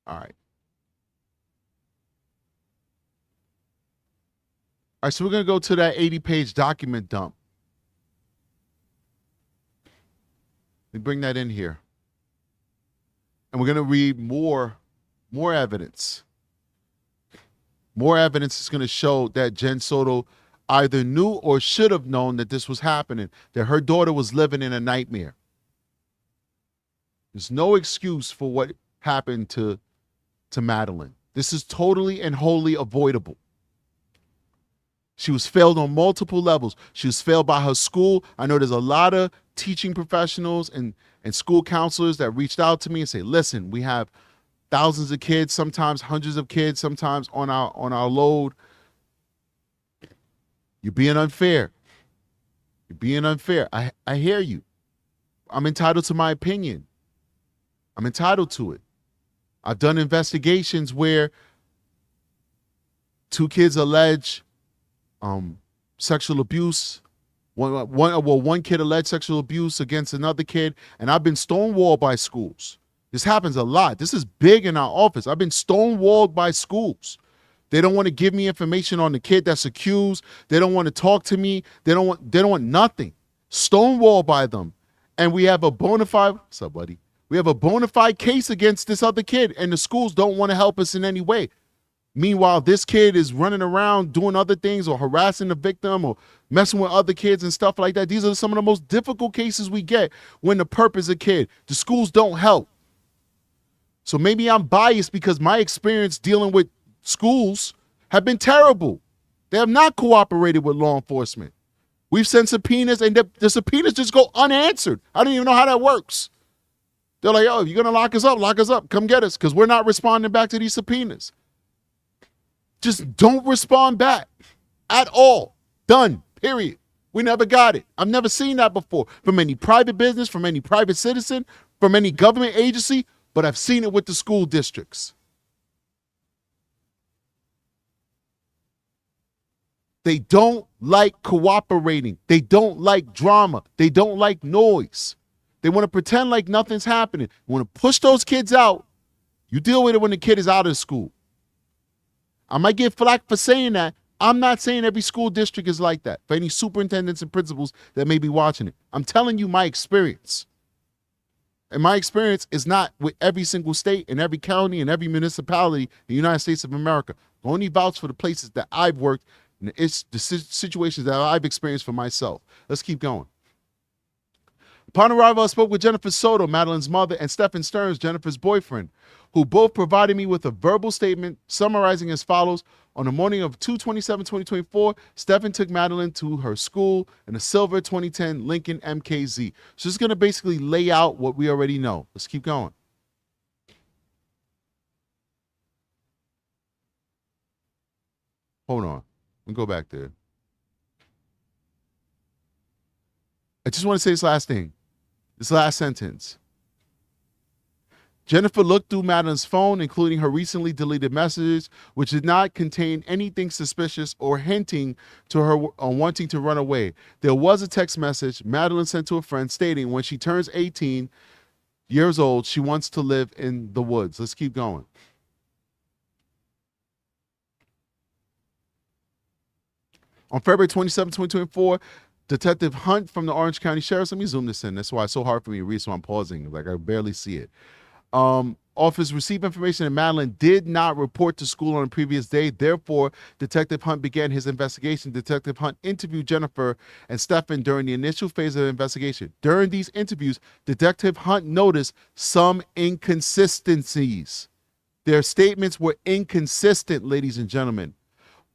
All right. All right, so we're going to go to that 80-page document dump. We bring that in here. And we're going to read more evidence. More evidence is going to show that Jenn Soto either knew or should have known that this was happening, that her daughter was living in a nightmare. There's no excuse for what happened to Madeline. This is totally and wholly avoidable. She was failed on multiple levels. She was failed by her school. I know there's a lot of teaching professionals and school counselors that reached out to me and say, listen, we have thousands of kids, sometimes hundreds of kids, sometimes on our load. You're being unfair. You're being unfair. I hear you. I'm entitled to my opinion. I'm entitled to it. I've done investigations where 2 kids allege sexual abuse. One kid alleged sexual abuse against another kid, and I've been stonewalled by schools. This happens a lot. This is big in our office. I've been stonewalled by schools. They don't want to give me information on the kid that's accused. They don't want to talk to me. They don't want nothing. Stonewalled by them. And we have a bona fide, what's up, buddy? We have a bona fide case against this other kid, and the schools don't want to help us in any way. Meanwhile, this kid is running around doing other things or harassing the victim or messing with other kids and stuff like that. These are some of the most difficult cases we get when the perp is a kid. The schools don't help. So maybe I'm biased because my experience dealing with schools have been terrible. They have not cooperated with law enforcement. We've sent subpoenas and the subpoenas just go unanswered. I don't even know how that works. They're like, oh, if you're going to lock us up, come get us because we're not responding back to these subpoenas. Just don't respond back at all. Done, period. We never got it. I've never seen that before from any private business, from any private citizen, from any government agency, but I've seen it with the school districts. They don't like cooperating. They don't like drama. They don't like noise. They want to pretend like nothing's happening. You want to push those kids out. You deal with it when the kid is out of school. I might get flack for saying that. I'm not saying every school district is like that. For any superintendents and principals that may be watching it, I'm telling you my experience. And my experience is not with every single state and every county and every municipality in the United States of America. I only vouch for the places that I've worked and it's the situations that I've experienced for myself. Let's keep going. Upon arrival, I spoke with Jennifer Soto, Madeline's mother, and Stephan Stearns, Jennifer's boyfriend, who both provided me with a verbal statement summarizing as follows. On the morning of 2/27/2024, Stephan took Madeline to her school in a silver 2010 Lincoln MKZ. So it's going to basically lay out what we already know. Let's keep going. Hold on. Let me go back there. I just want to say this last thing. This last sentence. Jennifer looked through Madeline's phone, including her recently deleted messages, which did not contain anything suspicious or hinting to her on wanting to run away. There was a text message Madeline sent to a friend stating when she turns 18 years old, she wants to live in the woods. Let's keep going. On February 27, 2024, Detective Hunt from the Orange County Sheriff's, let me zoom this in. That's why it's so hard for me to read, so I'm pausing. Like I barely see it. Office received information that Madeline did not report to school on the previous day. Therefore, Detective Hunt began his investigation. Detective Hunt interviewed Jennifer and Stephan during the initial phase of the investigation. During these interviews, Detective Hunt noticed some inconsistencies. Their statements were inconsistent, ladies and gentlemen.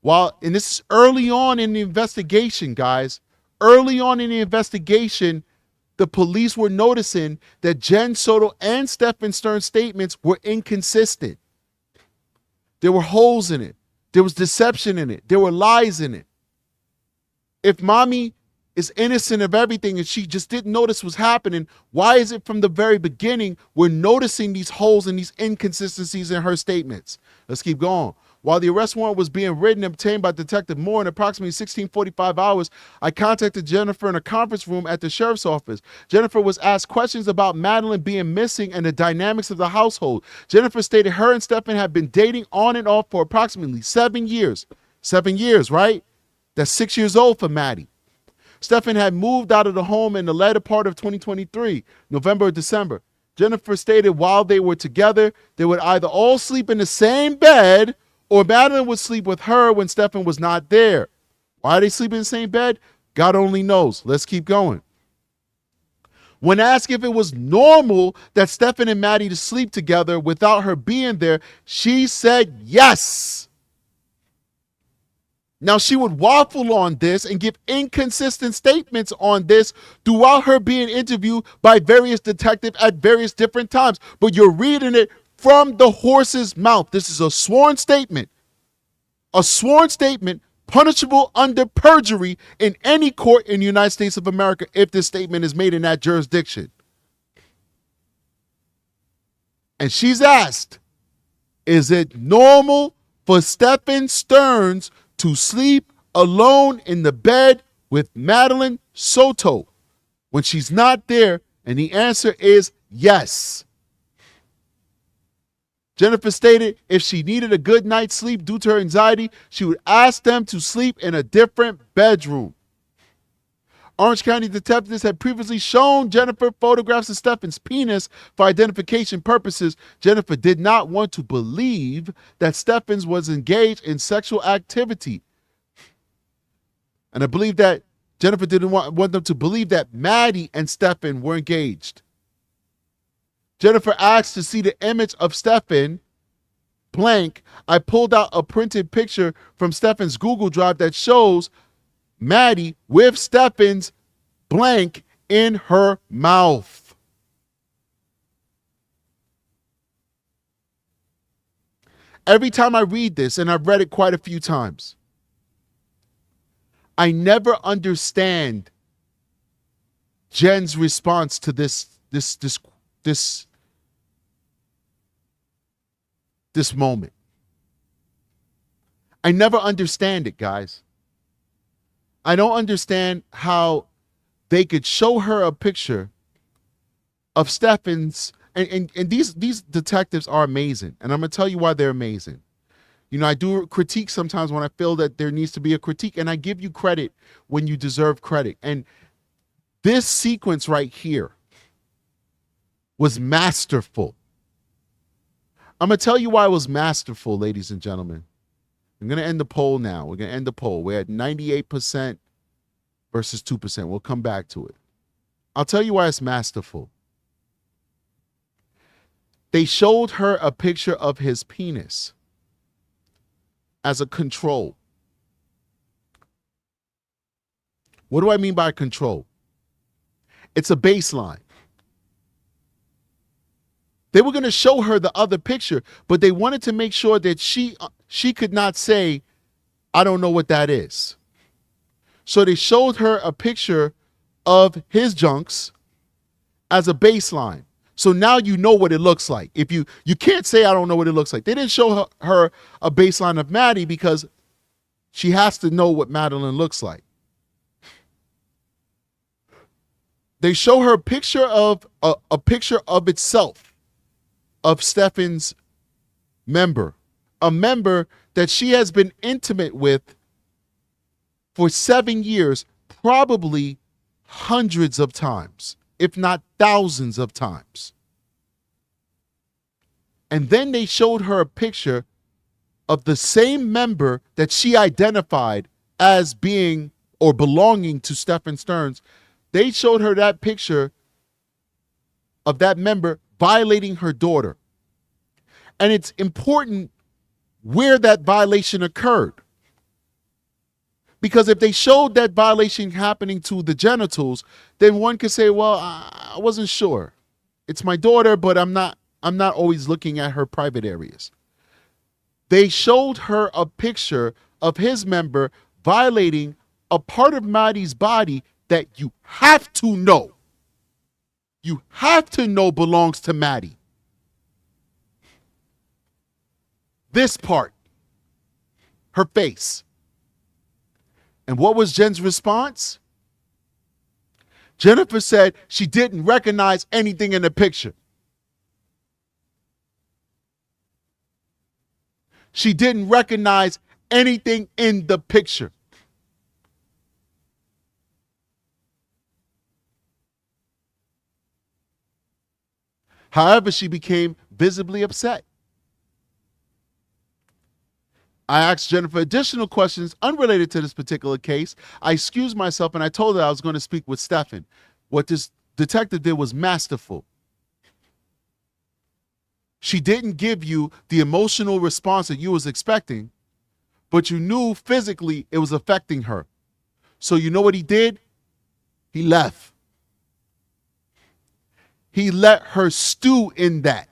And this is early on in the investigation, guys. Early on in the investigation, the police were noticing that Jenn Soto and Stephan Stearns' statements were inconsistent. There were holes in it. There was deception in it. There were lies in it. If mommy is innocent of everything and she just didn't notice what's happening, why is it from the very beginning we're noticing these holes and these inconsistencies in her statements? Let's keep going. While the arrest warrant was being written and obtained by Detective Moore in approximately 16:45 hours, I contacted Jennifer in a conference room at the sheriff's office. Jennifer was asked questions about Madeline being missing and the dynamics of the household. Jennifer stated her and Stephan had been dating on and off for approximately 7 years. 7 years, right? That's 6 years old for Maddie. Stephan had moved out of the home in the latter part of 2023, November or December. Jennifer stated while they were together, they would either all sleep in the same bed or Madeline would sleep with her when Stephan was not there. Why they sleep in the same bed? God only knows. Let's keep going. When asked if it was normal that Stephan and Maddie to sleep together without her being there, she said yes. Now, she would waffle on this and give inconsistent statements on this throughout her being interviewed by various detectives at various different times. But you're reading it from the horse's mouth. This is a sworn statement. A sworn statement punishable under perjury in any court in the United States of America if this statement is made in that jurisdiction. And she's asked, is it normal for Stephan Stearns to sleep alone in the bed with Madeline Soto when she's not there? And the answer is yes. Jennifer stated if she needed a good night's sleep due to her anxiety, she would ask them to sleep in a different bedroom. Orange County detectives had previously shown Jennifer photographs of Stephan's penis for identification purposes. Jennifer did not want to believe that Stephan was engaged in sexual activity. And I believe that Jennifer didn't want them to believe that Maddie and Stephan were engaged. Jennifer asked to see the image of Stephan blank. I pulled out a printed picture from Stephan's Google Drive that shows Maddie with Stephan's blank in her mouth. Every time I read this, and I've read it quite a few times, I never understand Jenn's response to this moment. I never understand it, guys. I don't understand how they could show her a picture of Stephan's, and these detectives are amazing, and I'm gonna tell you why they're amazing. You know, I do critique sometimes when I feel that there needs to be a critique, and I give you credit when you deserve credit. And this sequence right here was masterful. I'm gonna tell you why it was masterful, ladies and gentlemen. I'm going to end the poll now. We're going to end the poll. We're at 98% versus 2%. We'll come back to it. I'll tell you why it's masterful. They showed her a picture of his penis as a control. What do I mean by control? It's a baseline. They were going to show her the other picture, but they wanted to make sure that she could not say, I don't know what that is. So they showed her a picture of his junks as a baseline. So now you know what it looks like. If you can't say, I don't know what it looks like. They didn't show her a baseline of Maddie because she has to know what Madeline looks like. They show her a picture of itself, of Stephan's member, a member that she has been intimate with for 7 years, probably hundreds of times, if not thousands of times. And then they showed her a picture of the same member that she identified as being or belonging to Stephan Stearns. They showed her that picture of that member violating her daughter. And it's important where that violation occurred. Because if they showed that violation happening to the genitals, then one could say, well, I wasn't sure. It's my daughter, but I'm not always looking at her private areas. They showed her a picture of his member violating a part of Maddie's body that you have to know. You have to know belongs to Maddie. This part, her face. And what was Jenn's response? Jennifer said she didn't recognize anything in the picture. She didn't recognize anything in the picture. However, she became visibly upset. I asked Jennifer additional questions unrelated to this particular case. I excused myself and I told her I was going to speak with Stephan. What this detective did was masterful. She didn't give you the emotional response that you was expecting, but you knew physically it was affecting her. So you know what he did? He left. He let her stew in that.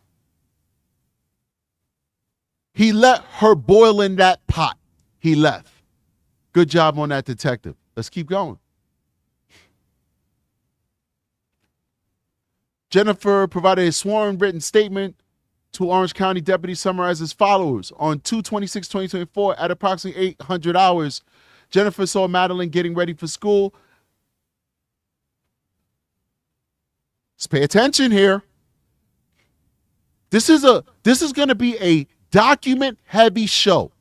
He let her boil in that pot. He left. Good job on that detective. Let's keep going. Jennifer provided a sworn written statement Two Orange County deputies summarized as follows. On 2/26/2024, at approximately 800 hours, Jennifer saw Madeline getting ready for school. Let's pay attention here. This is going to be a document-heavy show.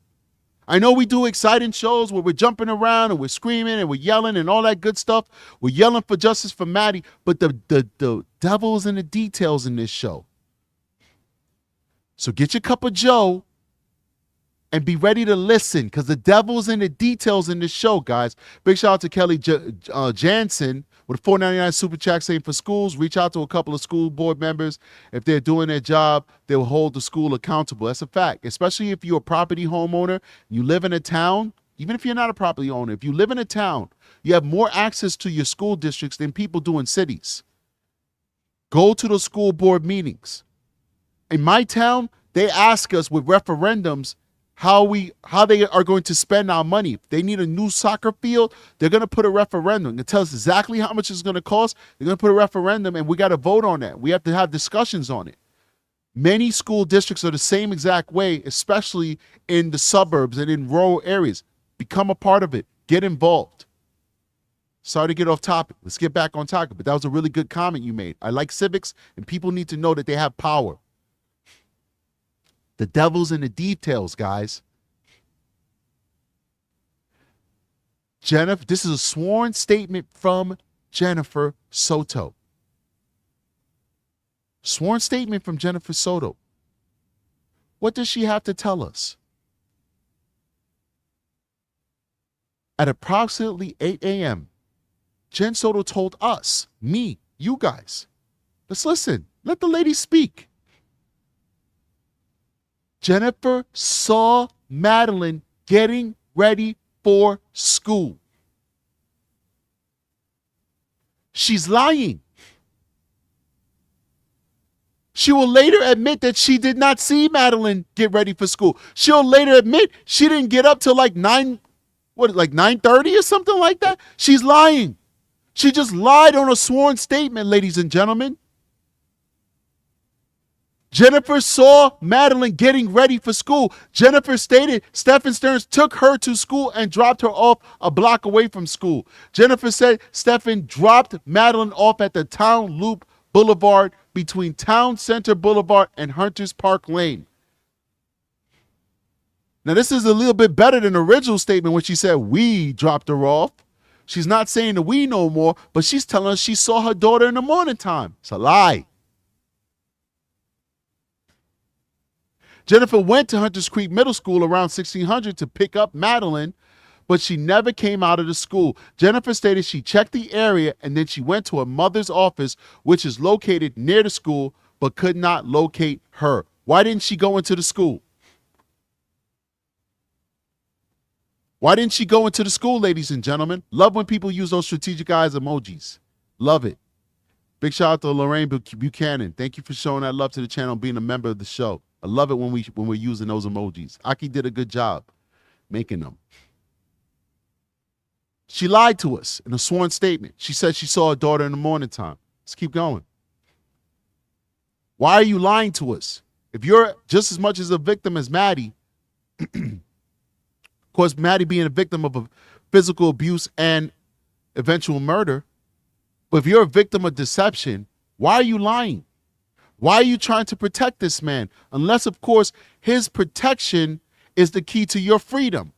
I know we do exciting shows where we're jumping around and we're screaming and we're yelling and all that good stuff. We're yelling for justice for Maddie, but the devil's in the details in this show. So get your cup of Joe and be ready to listen, because the devil's in the details in this show, guys. Big shout out to Kelly Jansen with a $4.99 super chat saying, for schools, reach out to a couple of school board members. If they're doing their job, they will hold the school accountable. That's a fact, especially if you're a property homeowner, you live in a town. Even if you're not a property owner, if you live in a town, you have more access to your school districts than people do in cities. Go to the school board meetings. In my town, they ask us with referendums how they are going to spend our money. If they need a new soccer field, they're going to put a referendum. It tells us exactly how much it's going to cost. They're going to put a referendum, and we got to vote on that. We have to have discussions on it. Many school districts are the same exact way, especially in the suburbs and in rural areas. Become a part of it. Get involved. Sorry to get off topic. Let's get back on topic. But that was a really good comment you made. I like civics, and people need to know that they have power. The devil's in the details, guys. Jennifer, this is a sworn statement from Jennifer Soto. Sworn statement from Jennifer Soto. What does she have to tell us? At approximately 8 a.m., Jenn Soto told us, me, you guys, let's listen. Let the lady speak. Jennifer saw Madeline getting ready for school. She's lying. She will later admit that she did not see Madeline get ready for school. She'll later admit she didn't get up till like 9:30 or something like that. She's lying. She just lied on a sworn statement, ladies and gentlemen. Jennifer saw Madeline getting ready for school. Jennifer stated Stephan Stearns took her to school and dropped her off a block away from school. Jennifer said Stephan dropped Madeline off at the Town Loop Boulevard between Town Center Boulevard and Hunters Park Lane. Now, this is a little bit better than the original statement when she said we dropped her off. She's not saying the we no more, but she's telling us she saw her daughter in the morning time. It's a lie. Jennifer went to Hunters Creek Middle School around 1600 to pick up Madeline, but she never came out of the school. Jennifer stated she checked the area and then she went to her mother's office, which is located near the school, but could not locate her. Why didn't she go into the school? Why didn't she go into the school, ladies and gentlemen? Love when people use those strategic eyes emojis. Love it. Big shout out to Lorraine Buchanan. Thank you for showing that love to the channel and being a member of the show. I love it when we're using those emojis. Aki did a good job making them. She lied to us in a sworn statement. She said she saw her daughter in the morning time. Let's keep going. Why are you lying to us? If you're just as much as a victim as Maddie, of course, Maddie being a victim of a physical abuse and eventual murder, but if you're a victim of deception, why are you lying? Why are you trying to protect this man? Unless, of course, his protection is the key to your freedom.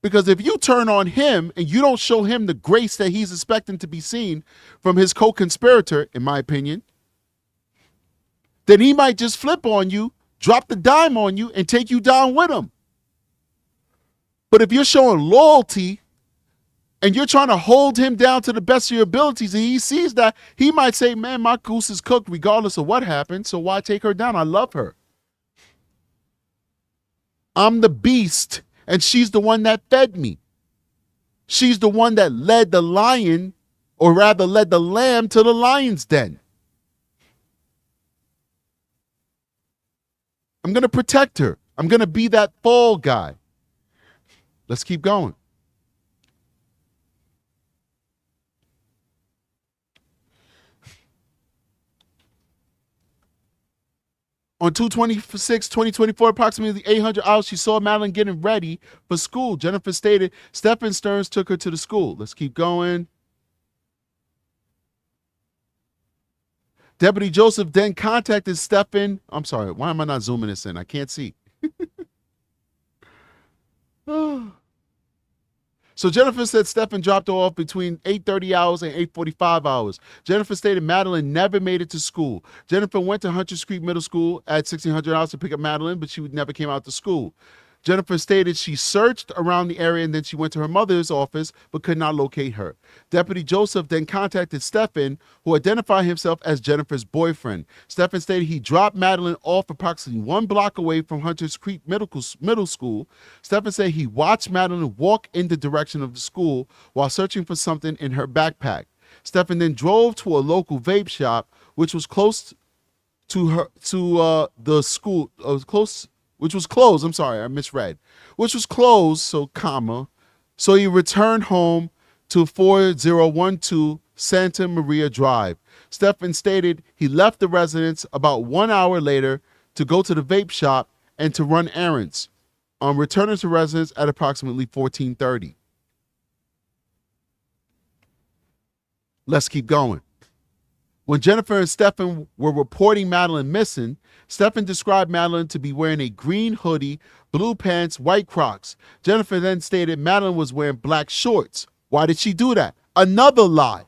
Because if you turn on him and you don't show him the grace that he's expecting to be seen from his co-conspirator, in my opinion, then he might just flip on you, drop the dime on you, and take you down with him. But if you're showing loyalty and you're trying to hold him down to the best of your abilities, and he sees that, he might say, man, my goose is cooked regardless of what happened, so why take her down? I love her. I'm the beast, and she's the one that fed me. She's the one that led the lion, or rather led the lamb to the lion's den. I'm going to protect her. I'm going to be that fall guy. Let's keep going. On 2/26/2024, approximately 800 hours, she saw Madeline getting ready for school. Jennifer stated Stephan Stearns took her to the school. Let's keep going. Deputy Joseph then contacted Stephan. I'm sorry, why am I not zooming this in? I can't see. So Jennifer said Stephan dropped her off between 8:30 hours and 8:45 hours. Jennifer stated Madeline never made it to school. Jennifer went to Hunter's Creek Middle School at 1,600 hours to pick up Madeline, but she never came out to school. Jennifer stated she searched around the area and then she went to her mother's office but could not locate her. Deputy Joseph then contacted Stephan, who identified himself as Jennifer's boyfriend. Stephan stated he dropped Madeline off approximately 1 block away from Hunter's Creek Middle School. Stephan said he watched Madeline walk in the direction of the school while searching for something in her backpack. Stephan then drove to a local vape shop, which was close to the school. Which was closed. I'm sorry, I misread. Which was closed, so he returned home to 4012 Santa Maria Drive. Stephan stated he left the residence about 1 hour later to go to the vape shop and to run errands, returning to residence at approximately 14:30. Let's keep going. When Jennifer and Stephan were reporting Madeline missing, Stephan described Madeline to be wearing a green hoodie, blue pants, white Crocs. Jennifer then stated Madeline was wearing black shorts. Why did she do that? Another lie.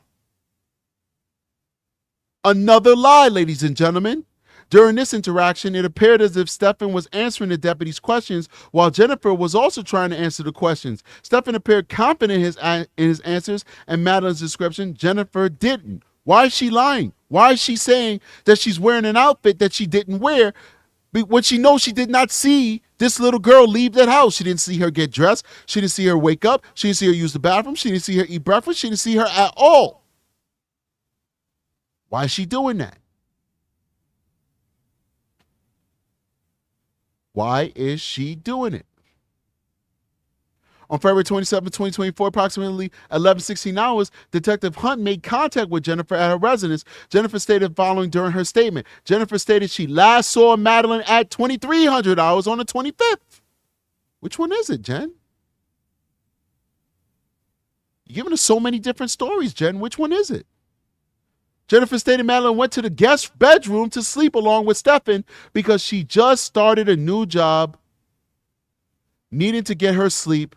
Another lie, ladies and gentlemen. During this interaction, it appeared as if Stephan was answering the deputy's questions while Jennifer was also trying to answer the questions. Stephan appeared confident in his answers and Madeline's description. Jennifer didn't. Why is she lying? Why is she saying that she's wearing an outfit that she didn't wear when she knows she did not see this little girl leave that house? She didn't see her get dressed. She didn't see her wake up. She didn't see her use the bathroom. She didn't see her eat breakfast. She didn't see her at all. Why is she doing that? Why is she doing it? On February 27, 2024, approximately 11:16 hours, Detective Hunt made contact with Jennifer at her residence. Jennifer stated following during her statement. Jennifer stated she last saw Madeline at 2,300 hours on the 25th. Which one is it, Jen? You're giving us so many different stories, Jen. Which one is it? Jennifer stated Madeline went to the guest bedroom to sleep along with Stephan because she just started a new job, needing to get her sleep,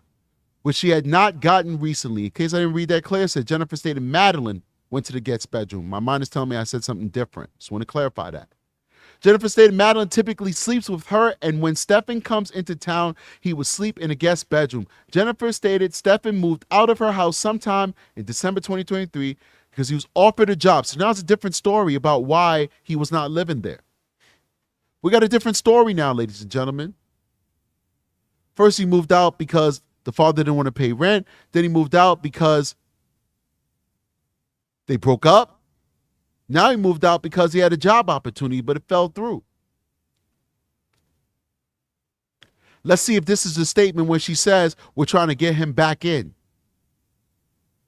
which she had not gotten recently. In case I didn't read that clear, said Jennifer stated Madeline went to the guest bedroom. My mind is telling me I said something different. Just want to clarify that. Jennifer stated Madeline typically sleeps with her, and when Stephan comes into town, he would sleep in a guest bedroom. Jennifer stated Stephan moved out of her house sometime in December 2023 because he was offered a job. So now it's a different story about why he was not living there. We got a different story now, ladies and gentlemen. First, he moved out because the father didn't want to pay rent. Then he moved out because they broke up. Now he moved out because he had a job opportunity, but it fell through. Let's see if this is the statement where she says, we're trying to get him back in.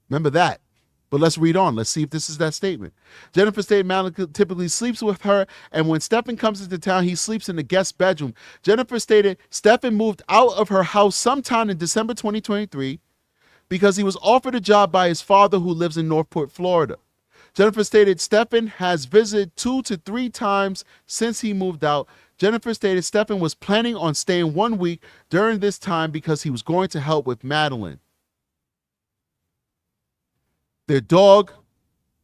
Remember that. But let's read on. Let's see if this is that statement. Jennifer stated Madeline typically sleeps with her, and when Stephan comes into town, he sleeps in the guest bedroom. Jennifer stated Stephan moved out of her house sometime in December 2023 because he was offered a job by his father who lives in Northport, Florida. Jennifer stated Stephan has visited 2 to 3 times since he moved out. Jennifer stated Stephan was planning on staying 1 week during this time because he was going to help with Madeline, their dog,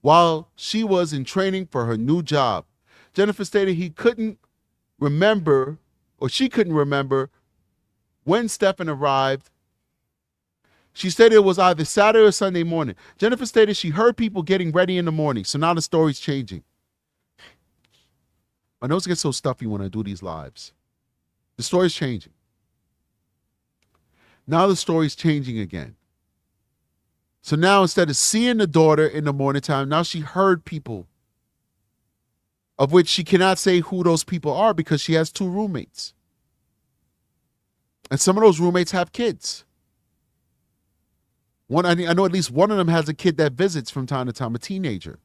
while she was in training for her new job. Jennifer stated she couldn't remember when Stephan arrived. She stated it was either Saturday or Sunday morning. Jennifer stated she heard people getting ready in the morning. So now the story's changing. My nose gets so stuffy when I do these lives. The story's changing. Now the story's changing again. So now instead of seeing the daughter in the morning time, now she heard people, of which she cannot say who those people are because she has 2 roommates. And some of those roommates have kids. I know at least one of them has a kid that visits from time to time, a teenager.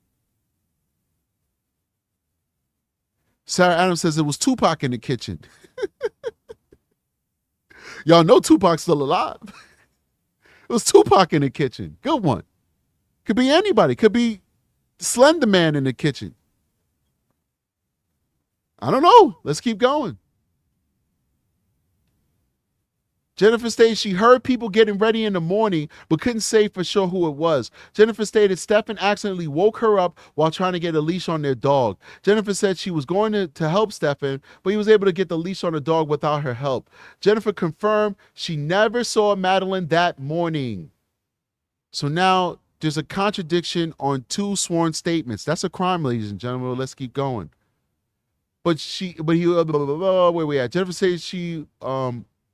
Sarah Adams says it was Tupac in the kitchen. Y'all know Tupac's still alive. It was Tupac in the kitchen. Good one. Could be anybody. Could be Slender Man in the kitchen. I don't know. Let's keep going. Jennifer stated she heard people getting ready in the morning, but couldn't say for sure who it was. Jennifer stated Stephan accidentally woke her up while trying to get a leash on their dog. Jennifer said she was going to help Stephan, but he was able to get the leash on the dog without her help. Jennifer confirmed she never saw Madeline that morning. So now there's a contradiction on two sworn statements. That's a crime, ladies and gentlemen. Let's keep going. Where we at? Jennifer says she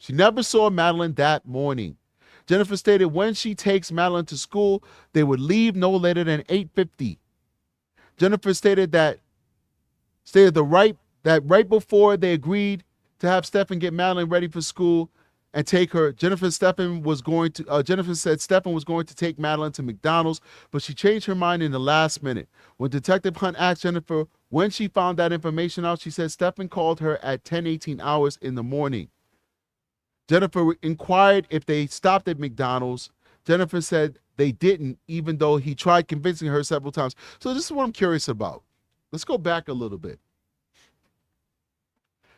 never saw Madeline that morning. Jennifer stated when she takes Madeline to school, they would leave no later than 8:50. Jennifer stated that right before they agreed to have Stephan get Madeline ready for school and take her, Jennifer said Stephan was going to take Madeline to McDonald's, but she changed her mind in the last minute. When Detective Hunt asked Jennifer when she found that information out, she said Stephan called her at 10:18 hours in the morning. Jennifer inquired if they stopped at McDonald's. Jennifer said they didn't, even though he tried convincing her several times. So this is what I'm curious about. Let's go back a little bit.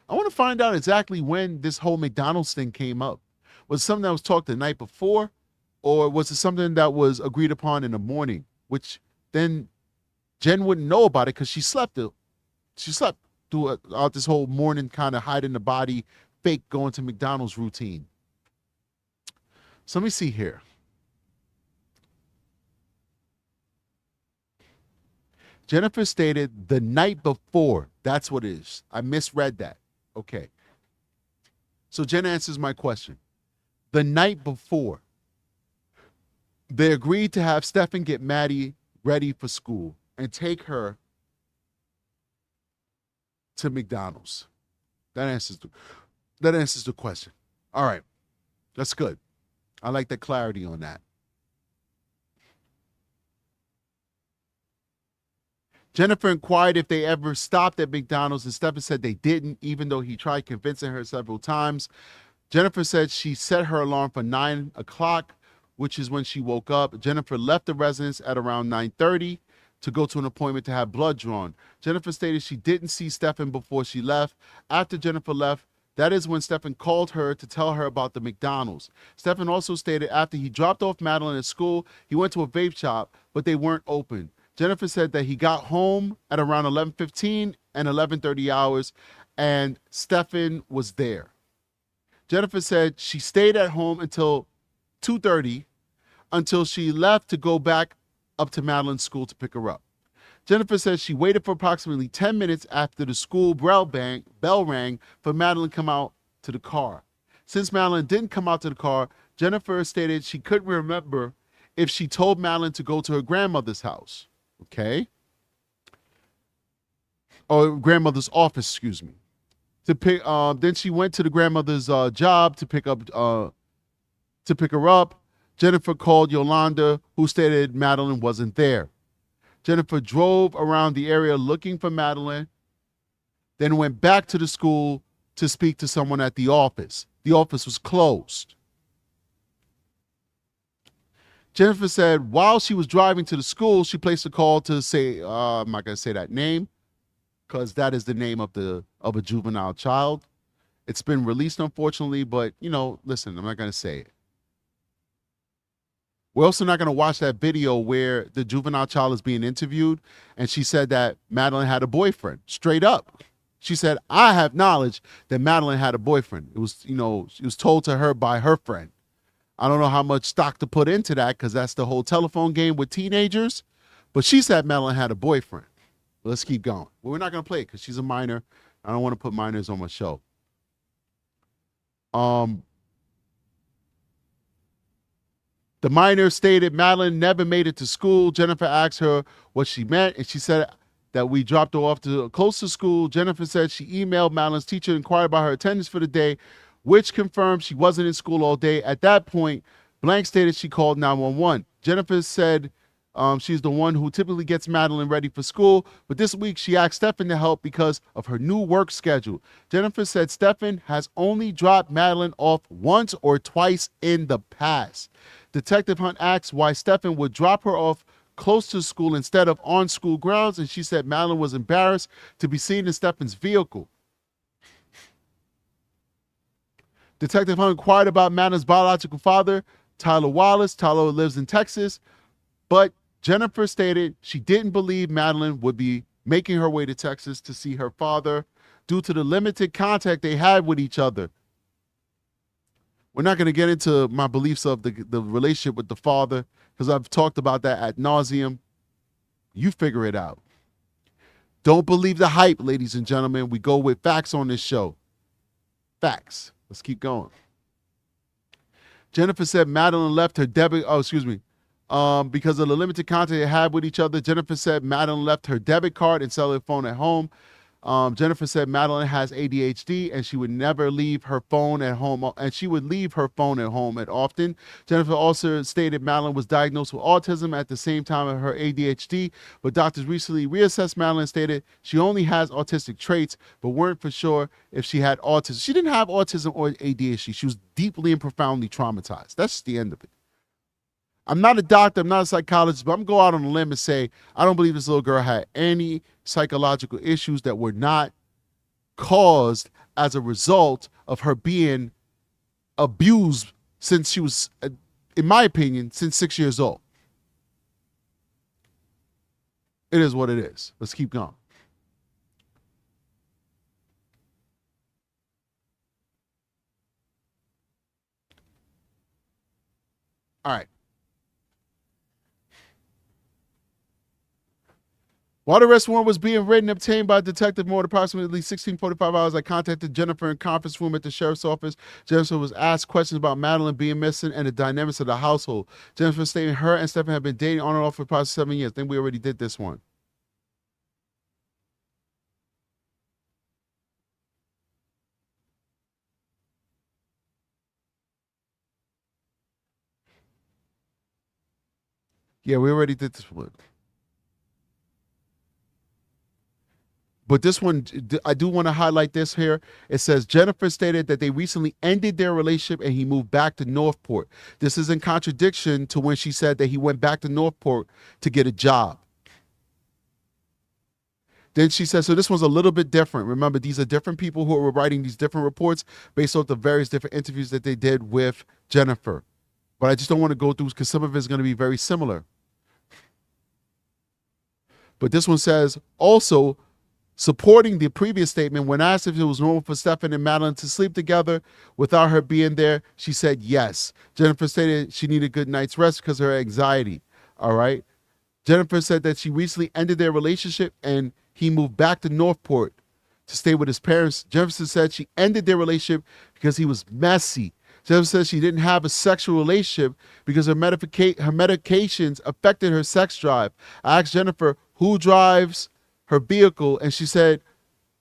I want to find out exactly when this whole McDonald's thing came up. Was it something that was talked the night before, or was it something that was agreed upon in the morning, which then Jen wouldn't know about it because she slept throughout this whole morning, kind of hiding the body, fake going to McDonald's routine. So let me see here. Jennifer stated the night before. That's what it is. I misread that. Okay. So Jen answers my question. The night before, they agreed to have Stephan get Maddie ready for school and take her to McDonald's. That answers the question. All right. That's good. I like the clarity on that. Jennifer inquired if they ever stopped at McDonald's, and Stephan said they didn't, even though he tried convincing her several times. Jennifer said she set her alarm for 9 o'clock, which is when she woke up. Jennifer left the residence at around 9:30 to go to an appointment to have blood drawn. Jennifer stated she didn't see Stephan before she left. After Jennifer left, that is when Stephan called her to tell her about the McDonald's. Stephan also stated after he dropped off Madeline at school, he went to a vape shop, but they weren't open. Jennifer said that he got home at around 11:15 and 11:30 hours, and Stephan was there. Jennifer said she stayed at home until 2:30, until she left to go back up to Madeline's school to pick her up. Jennifer says she waited for approximately 10 minutes after the school bell rang for Madeline to come out to the car. Since Madeline didn't come out to the car, Jennifer stated she couldn't remember if she told Madeline to go to her grandmother's house. Okay. Or grandmother's office, excuse me. Then she went to the grandmother's job to pick her up. Jennifer called Yolanda, who stated Madeline wasn't there. Jennifer drove around the area looking for Madeline, then went back to the school to speak to someone at the office. The office was closed. Jennifer said while she was driving to the school, she placed a call to say, I'm not going to say that name because that is the name of a juvenile child. It's been released, unfortunately, but, listen, I'm not going to say it. We're also not going to watch that video where the juvenile child is being interviewed, and she said that Madeline had a boyfriend, straight up. She said, I have knowledge that Madeline had a boyfriend. It was, it was told to her by her friend. I don't know how much stock to put into that because that's the whole telephone game with teenagers. But she said Madeline had a boyfriend. Let's keep going. Well, we're not going to play it because she's a minor. I don't want to put minors on my show. The minor stated Madeline never made it to school. Jennifer asked her what she meant, and she said that we dropped her off close to school. Jennifer said she emailed Madeline's teacher, inquired about her attendance for the day, which confirmed she wasn't in school all day. At that point, Blank stated she called 911. Jennifer said She's the one who typically gets Madeline ready for school, but this week she asked Stephan to help because of her new work schedule. Jennifer said Stephan has only dropped Madeline off once or twice in the past. Detective Hunt asked why Stephan would drop her off close to school instead of on school grounds, and she said Madeline was embarrassed to be seen in Stephan's vehicle. Detective Hunt inquired about Madeline's biological father, Tyler Wallace. Tyler lives in Texas, but Jennifer stated she didn't believe Madeline would be making her way to Texas to see her father due to the limited contact they had with each other. We're not going to get into my beliefs of the relationship with the father because I've talked about that ad nauseum. You figure it out. Don't believe the hype, ladies and gentlemen. We go with facts on this show. Facts. Let's keep going. Jennifer said Madeline left her debit, because of the limited contact they had with each other. Jennifer said Madeline left her debit card and cellular phone at home. Jennifer said Madeline has ADHD and she would never leave her phone at home, and she would leave her phone at home often. Jennifer also stated Madeline was diagnosed with autism at the same time of her ADHD, but doctors recently reassessed Madeline and stated she only has autistic traits, but weren't for sure if she had autism. She didn't have autism or ADHD. She was deeply and profoundly traumatized. That's the end of it. I'm not a doctor, I'm not a psychologist, but I'm going to go out on a limb and say I don't believe this little girl had any psychological issues that were not caused as a result of her being abused since she was, in my opinion, since 6 years old. It is what it is. Let's keep going. All right. While the arrest warrant was being written and obtained by Detective Moore at approximately 16:45 hours, I contacted Jennifer in conference room at the sheriff's office. Jennifer was asked questions about Madeline being missing and the dynamics of the household. Jennifer stated her and Stephan have been dating on and off for approximately 7 years. I think we already did this one. Yeah, we already did this one. But this one, I do want to highlight this here. It says, Jennifer stated that they recently ended their relationship and he moved back to Northport. This is in contradiction to when she said that he went back to Northport to get a job. Then she said, so this one's a little bit different. Remember, these are different people who are writing these different reports based off the various different interviews that they did with Jennifer. But I just don't want to go through because some of it is going to be very similar. But this one says, also, supporting the previous statement, when asked if it was normal for Stephan and Madeline to sleep together without her being there, she said yes. Jennifer stated she needed a good night's rest because of her anxiety. All right. Jennifer said that she recently ended their relationship and he moved back to Northport to stay with his parents. Jennifer said she ended their relationship because he was messy. Jennifer said she didn't have a sexual relationship because her medications affected her sex drive. I asked Jennifer who drives her vehicle, and she said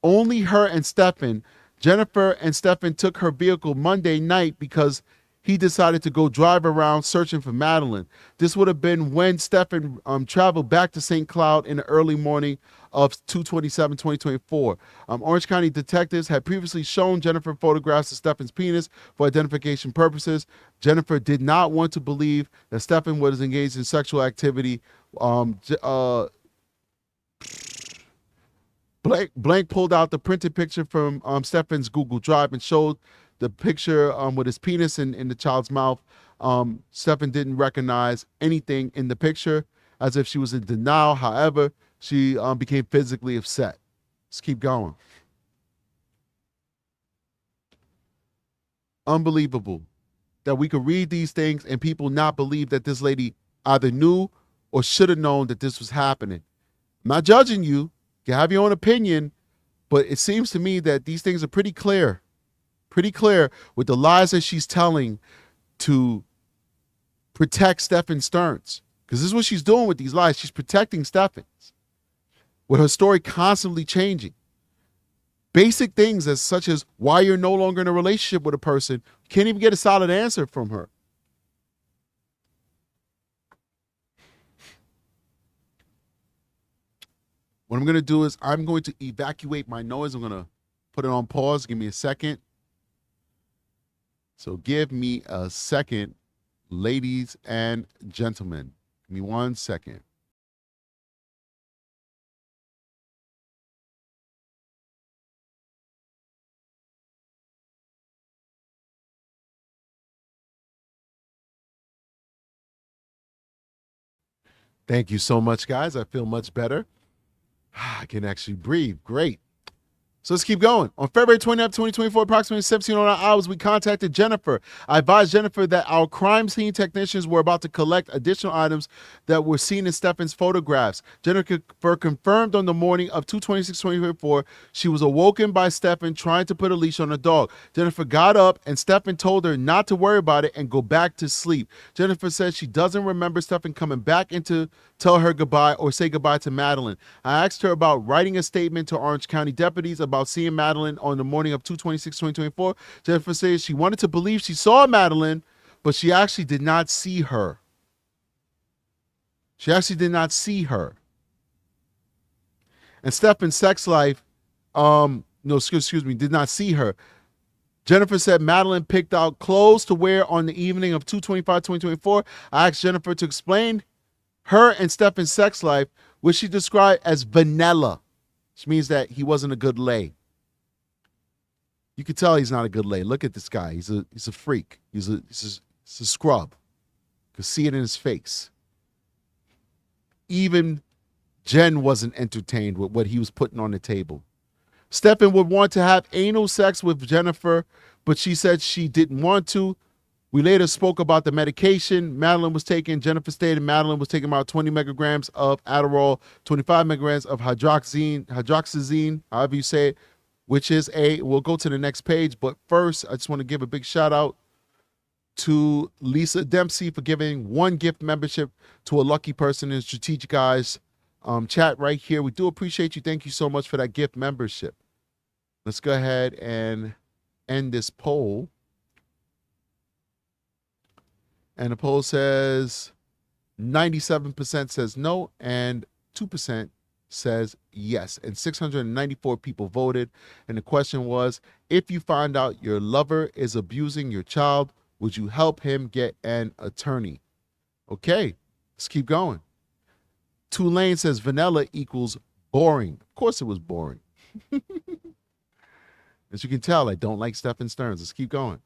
only her and Stephan. Jennifer and Stephan took her vehicle Monday night because he decided to go drive around searching for Madeline. This would have been when Stephan traveled back to St. Cloud in the early morning of 2/27/2024. Orange County detectives had previously shown Jennifer photographs of Stephan's penis for identification purposes. Jennifer did not want to believe that Stephan was engaged in sexual activity. Blank pulled out the printed picture from Stephan's Google Drive and showed the picture with his penis in the child's mouth. Stephan didn't recognize anything in the picture, as if she was in denial. However, she became physically upset. Let's keep going. Unbelievable that we could read these things and people not believe that this lady either knew or should have known that this was happening. I'm not judging you. You have your own opinion, but it seems to me that these things are pretty clear with the lies that she's telling to protect Stephan Stearns. Because this is what she's doing with these lies. She's protecting Stephan with her story constantly changing. Basic things as such as why you're no longer in a relationship with a person. You can't even get a solid answer from her. What I'm going to do is I'm going to evacuate my noise. I'm going to put it on pause. Give me a second. So give me a second, ladies and gentlemen. Give me 1 second. Thank you so much, guys. I feel much better. I can actually breathe. Great. So let's keep going. On February 29th, 2024, approximately 17:09 hours, we contacted Jennifer. I advised Jennifer that our crime scene technicians were about to collect additional items that were seen in Stephan's photographs. Jennifer confirmed on the morning of 2/26/2024 she was awoken by Stephan trying to put a leash on a dog. Jennifer got up and Stephan told her not to worry about it and go back to sleep. Jennifer said she doesn't remember Stephan coming back in to tell her goodbye or say goodbye to Madeline. I asked her about writing a statement to Orange County deputies about seeing Madeline on the morning of 2/26/2024. Jennifer says she wanted to believe she saw Madeline, but she actually did not see her. She actually did not see her. And Stephan's sex life, did not see her. Jennifer said Madeline picked out clothes to wear on the evening of 2/25/2024. I asked Jennifer to explain her and Stephan's sex life, which she described as vanilla, which means that he wasn't a good lay. You could tell he's not a good lay. Look at this guy. He's a freak. He's a scrub. You could see it in his face. Even Jen wasn't entertained with what he was putting on the table. Stephan would want to have anal sex with Jennifer, but she said she didn't want to. We later spoke about the medication Madeline was taking. Jennifer stated Madeline was taking about 20 megagrams of Adderall, 25 megagrams of hydroxyzine, however you say it, which is we'll go to the next page. But first, I just want to give a big shout out to Lisa Dempsey for giving 1 gift membership to a lucky person in Strategiceyes chat right here. We do appreciate you. Thank you so much for that gift membership. Let's go ahead and end this poll. And the poll says 97% says no and 2% says yes. And 694 people voted. And the question was, if you find out your lover is abusing your child, would you help him get an attorney? Okay, let's keep going. Tulane says vanilla equals boring. Of course it was boring. As you can tell, I don't like Stephan Stearns. Let's keep going.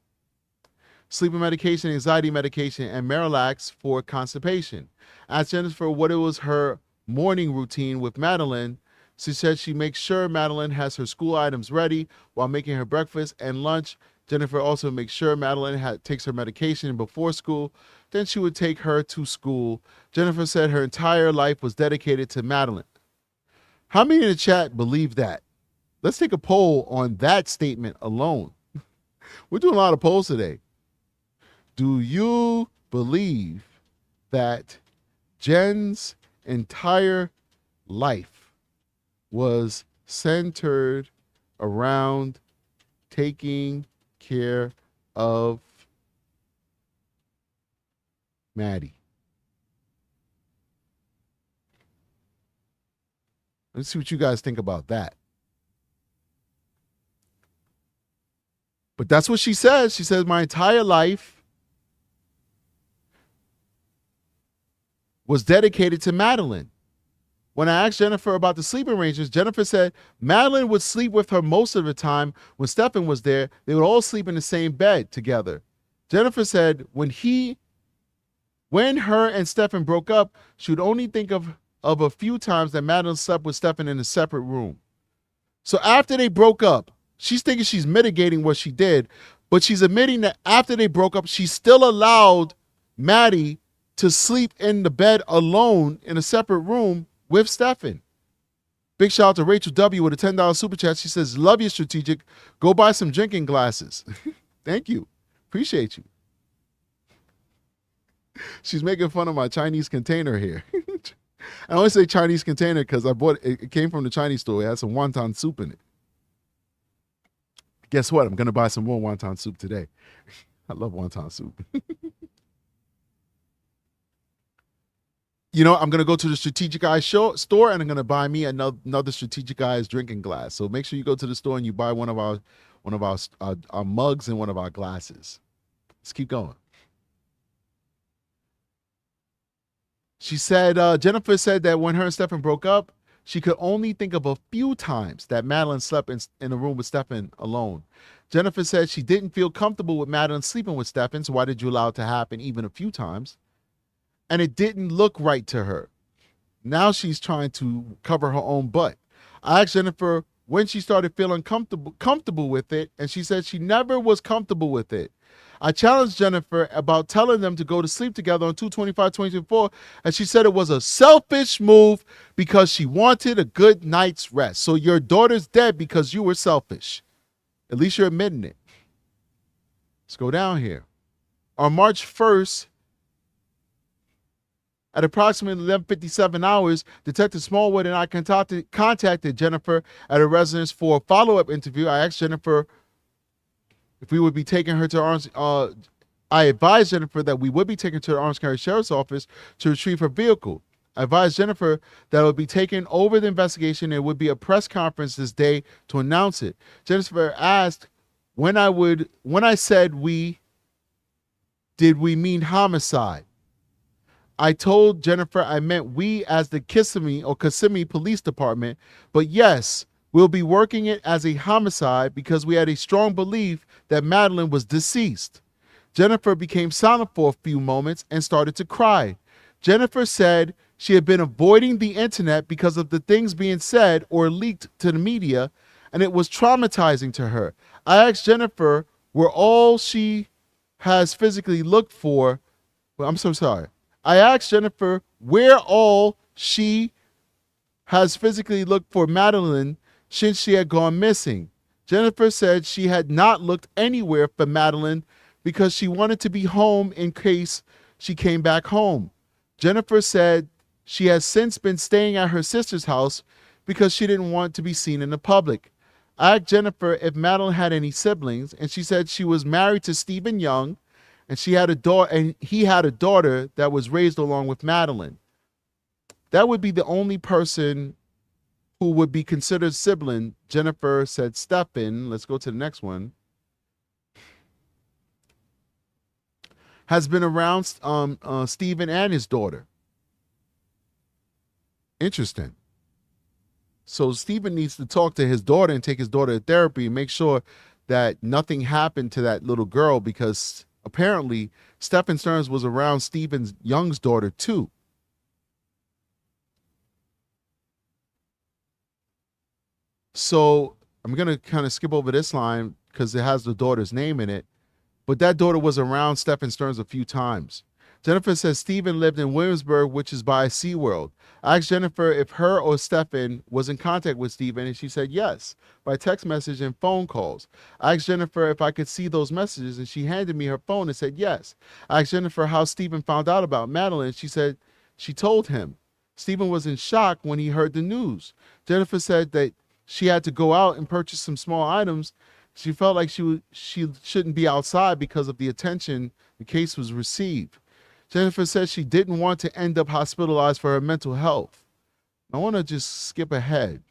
Sleeping medication, anxiety medication, and Marilax for constipation. Asked Jennifer what it was her morning routine with Madeline. She said she makes sure Madeline has her school items ready while making her breakfast and lunch. Jennifer also makes sure Madeline takes her medication before school. Then she would take her to school. Jennifer said her entire life was dedicated to Madeline. How many in the chat believe that? Let's take a poll on that statement alone. We're doing a lot of polls today. Do you believe that Jen's entire life was centered around taking care of Maddie? Let's see what you guys think about that. But that's what she says. She says, my entire life was dedicated to Madeline. When I asked Jennifer about the sleeping arrangements, Jennifer said Madeline would sleep with her most of the time. When Stephan was there, they would all sleep in the same bed together. Jennifer said when her and Stephan broke up, she would only think of a few times that Madeline slept with Stephan in a separate room. So after they broke up, she's thinking she's mitigating what she did, but she's admitting that after they broke up, she still allowed Maddie to sleep in the bed alone in a separate room with Stephan. Big shout out to Rachel W. with a $10 super chat. She says, love you, Strategic. Go buy some drinking glasses. Thank you. Appreciate you. She's making fun of my Chinese container here. I only say Chinese container because I bought it. It came from the Chinese store. It had some wonton soup in it. Guess what? I'm going to buy some more wonton soup today. I love wonton soup. you know, I'm gonna go to the Strategiceyes store and I'm gonna buy me another Strategiceyes drinking glass. So make sure you go to the store and you buy one of our mugs and one of our glasses. Let's keep going. She said, Jennifer said that when her and Stephan broke up, she could only think of a few times that Madeline slept in a room with Stephan alone. Jennifer said she didn't feel comfortable with Madeline sleeping with Stephan, so why did you allow it to happen even a few times? And it didn't look right to her. Now she's trying to cover her own butt. I asked Jennifer when she started feeling comfortable with it, and she said she never was comfortable with it. I challenged Jennifer about telling them to go to sleep together on 2/25/2024, and she said it was a selfish move because she wanted a good night's rest. So your daughter's dead because you were selfish. At least you're admitting it. Let's go down here. On March 1st, at approximately 11:57 hours, Detective Smallwood and I contacted Jennifer at her residence for a follow-up interview. I asked Jennifer if we would be taking her to I advised Jennifer that we would be taking her to the Orange County Sheriff's Office to retrieve her vehicle. I advised Jennifer that it would be taken over the investigation and it would be a press conference this day to announce it. Jennifer asked when I said did we mean homicide? I told Jennifer I meant we as the Kissimmee Police Department, but yes, we'll be working it as a homicide because we had a strong belief that Madeline was deceased. Jennifer became silent for a few moments and started to cry. Jennifer said she had been avoiding the internet because of the things being said or leaked to the media, and it was traumatizing to her. I asked Jennifer where all she has physically looked for. Well, I'm so sorry. I asked Jennifer where all she has physically looked for Madeline since she had gone missing. Jennifer said she had not looked anywhere for Madeline because she wanted to be home in case she came back home. Jennifer said she has since been staying at her sister's house because she didn't want to be seen in the public. I asked Jennifer if Madeline had any siblings, and she said she was married to Stephen Young, and he had a daughter that was raised along with Madeline. That would be the only person who would be considered sibling. Jennifer said Stephan, let's go to the next one, has been around Stephen and his daughter. Interesting. So Stephen needs to talk to his daughter and take his daughter to therapy and make sure that nothing happened to that little girl, because apparently Stephan Stearns was around Stephen Young's daughter too. So I'm going to kind of skip over this line because it has the daughter's name in it. But that daughter was around Stephan Stearns a few times. Jennifer says Stephen lived in Williamsburg, which is by SeaWorld. I asked Jennifer if her or Stephan was in contact with Stephen, and she said yes, by text message and phone calls. I asked Jennifer if I could see those messages, and she handed me her phone and said yes. I asked Jennifer how Stephen found out about Madeline. She said she told him. Stephen was in shock when he heard the news. Jennifer said that she had to go out and purchase some small items. She felt like she shouldn't be outside because of the attention the case was received. Jennifer said she didn't want to end up hospitalized for her mental health. I want to just skip ahead.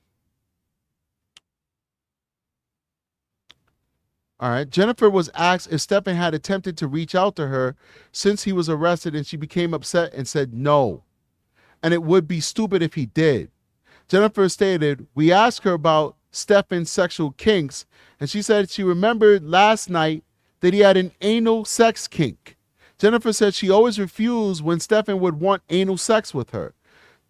All right. Jennifer was asked if Stephan had attempted to reach out to her since he was arrested, and she became upset and said no. And it would be stupid if he did. Jennifer stated, we asked her about Stephan's sexual kinks, and she said she remembered last night that he had an anal sex kink. Jennifer said she always refused when Stephan would want anal sex with her.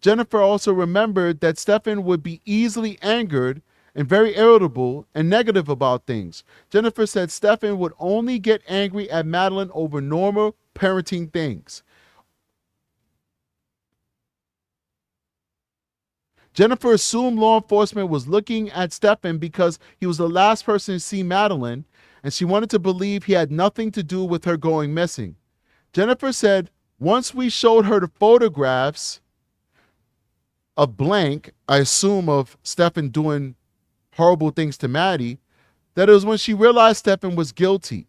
Jennifer also remembered that Stephan would be easily angered and very irritable and negative about things. Jennifer said Stephan would only get angry at Madeline over normal parenting things. Jennifer assumed law enforcement was looking at Stephan because he was the last person to see Madeline, and she wanted to believe he had nothing to do with her going missing. Jennifer said once we showed her the photographs of blank, I assume of Stephan doing horrible things to Maddie, that it was when she realized Stephan was guilty.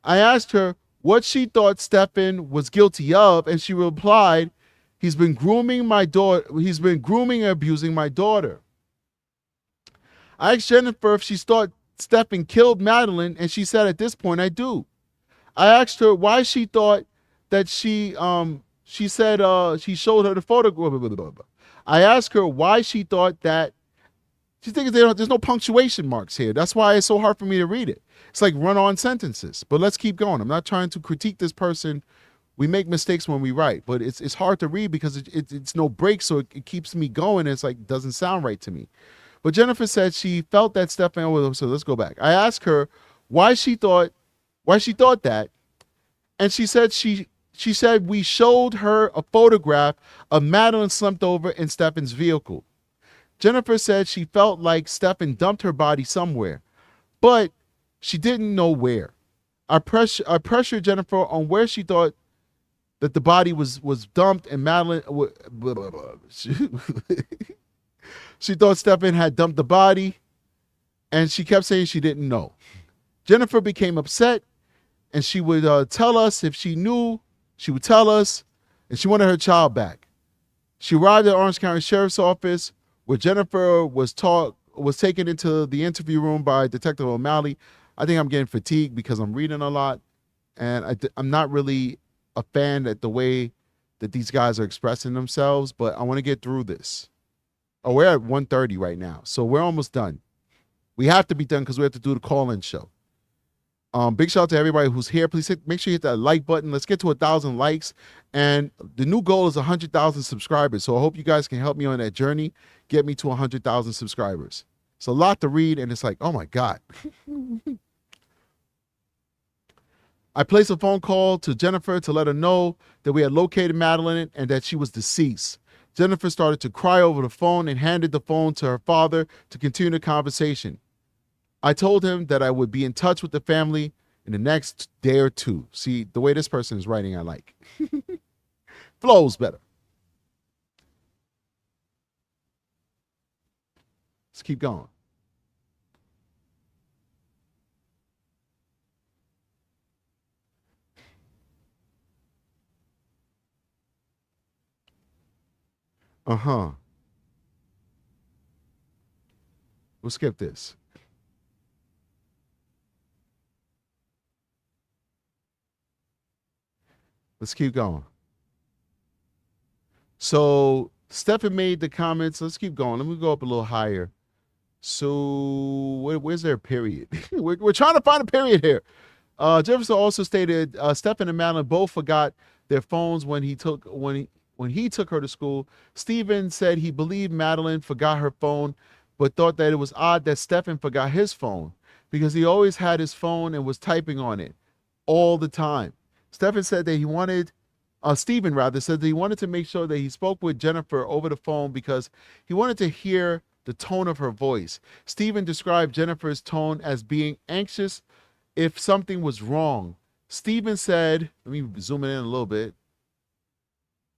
I asked her what she thought Stephan was guilty of, and she replied He's been grooming my daughter. He's been grooming and abusing my daughter. I asked Jennifer if she thought Stephan killed Madeline, and she said at this point, I do. I asked her why she thought that she said she showed her the photograph. I asked her why she thought that. She thinks there's no punctuation marks here. That's why it's so hard for me to read it. It's like run-on sentences. But let's keep going. I'm not trying to critique this person. We make mistakes when we write, but it's hard to read because it's no break, so it keeps me going. It's like doesn't sound right to me. But Jennifer said she felt that Stephan was. So let's go back. I asked her why she thought that, and she said she said we showed her a photograph of Madeline slumped over in Stephan's vehicle. Jennifer said she felt like Stephan dumped her body somewhere, but she didn't know where. I pressured Jennifer on where she thought that the body was dumped, and Madeline. She thought Stephan had dumped the body, and she kept saying she didn't know. Jennifer became upset, and she would tell us if she knew, she would tell us, and she wanted her child back. She arrived at Orange County Sheriff's Office, where Jennifer was taken into the interview room by Detective O'Malley. I think I'm getting fatigued because I'm reading a lot, and I'm not really a fan at the way that these guys are expressing themselves, but I want to get through this. Oh, we're at 1:30 right now, so we're almost done. We have to be done because we have to do the call-in show. Big shout out to everybody who's here. Please make sure you hit that like button. Let's get to 1,000 likes. And the new goal is 100,000 subscribers. So I hope you guys can help me on that journey. Get me to 100,000 subscribers. It's a lot to read, and it's like, oh my God. I placed a phone call to Jennifer to let her know that we had located Madeline and that she was deceased. Jennifer started to cry over the phone and handed the phone to her father to continue the conversation. I told him that I would be in touch with the family in the next day or two. See, the way this person is writing, I like. Flows better. Let's keep going. We'll skip this. Let's keep going. So Stephan made the comments. Let's keep going. Let me go up a little higher. So where's their period? we're trying to find a period here. Jefferson also stated Stephan and Madeline both forgot their phones when he took her to school. Stephen said he believed Madeline forgot her phone, but thought that it was odd that Stephan forgot his phone because he always had his phone and was typing on it all the time. Stephan said that Stephen said that he wanted to make sure that he spoke with Jennifer over the phone because he wanted to hear the tone of her voice. Stephen described Jennifer's tone as being anxious if something was wrong. Stephen said, let me zoom in a little bit.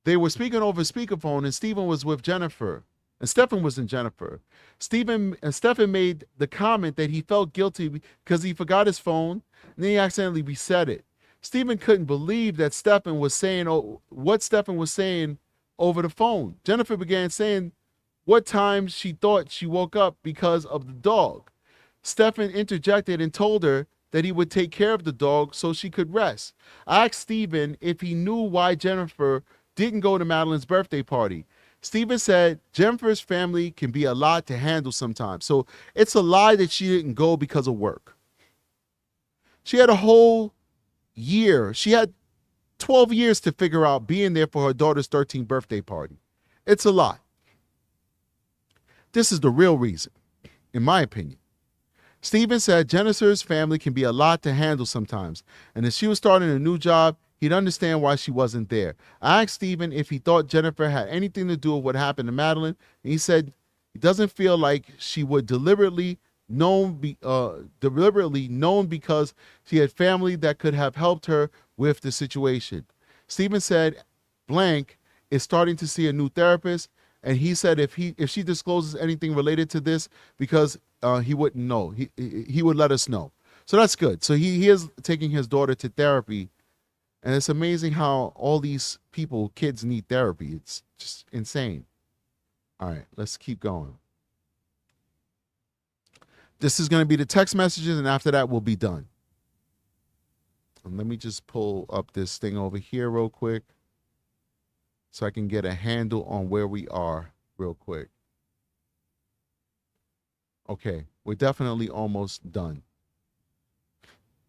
They were speaking over speakerphone, and Stephen was with Jennifer, and Stephan was in Jennifer. Stephan made the comment that he felt guilty because he forgot his phone, and then he accidentally reset it. Stephen couldn't believe that Stephan was saying what Stephan was saying over the phone. Jennifer began saying what time she thought she woke up because of the dog. Stephan interjected and told her that he would take care of the dog so she could rest. I asked Stephan if he knew why Jennifer didn't go to Madeline's birthday party. Stephen said Jennifer's family can be a lot to handle sometimes. So it's a lie that she didn't go because of work. She had a whole year. She had 12 years to figure out being there for her daughter's 13th birthday party. It's a lie. This is the real reason, in my opinion. Stephen said Jennifer's family can be a lot to handle sometimes, and if she was starting a new job, he'd understand why she wasn't there. I asked Stephen if he thought Jennifer had anything to do with what happened to Madeline, and he said he doesn't feel like she would deliberately known because she had family that could have helped her with the situation. Stephen said blank is starting to see a new therapist, and he said if she discloses anything related to this, because he wouldn't know, he would let us know. So that's good. So he is taking his daughter to therapy And it's amazing how all these people, kids, need therapy. It's just insane. All right, let's keep going. This is going to be the text messages, and after that, we'll be done. And let me just pull up this thing over here real quick so I can get a handle on where we are real quick. Okay, we're definitely almost done.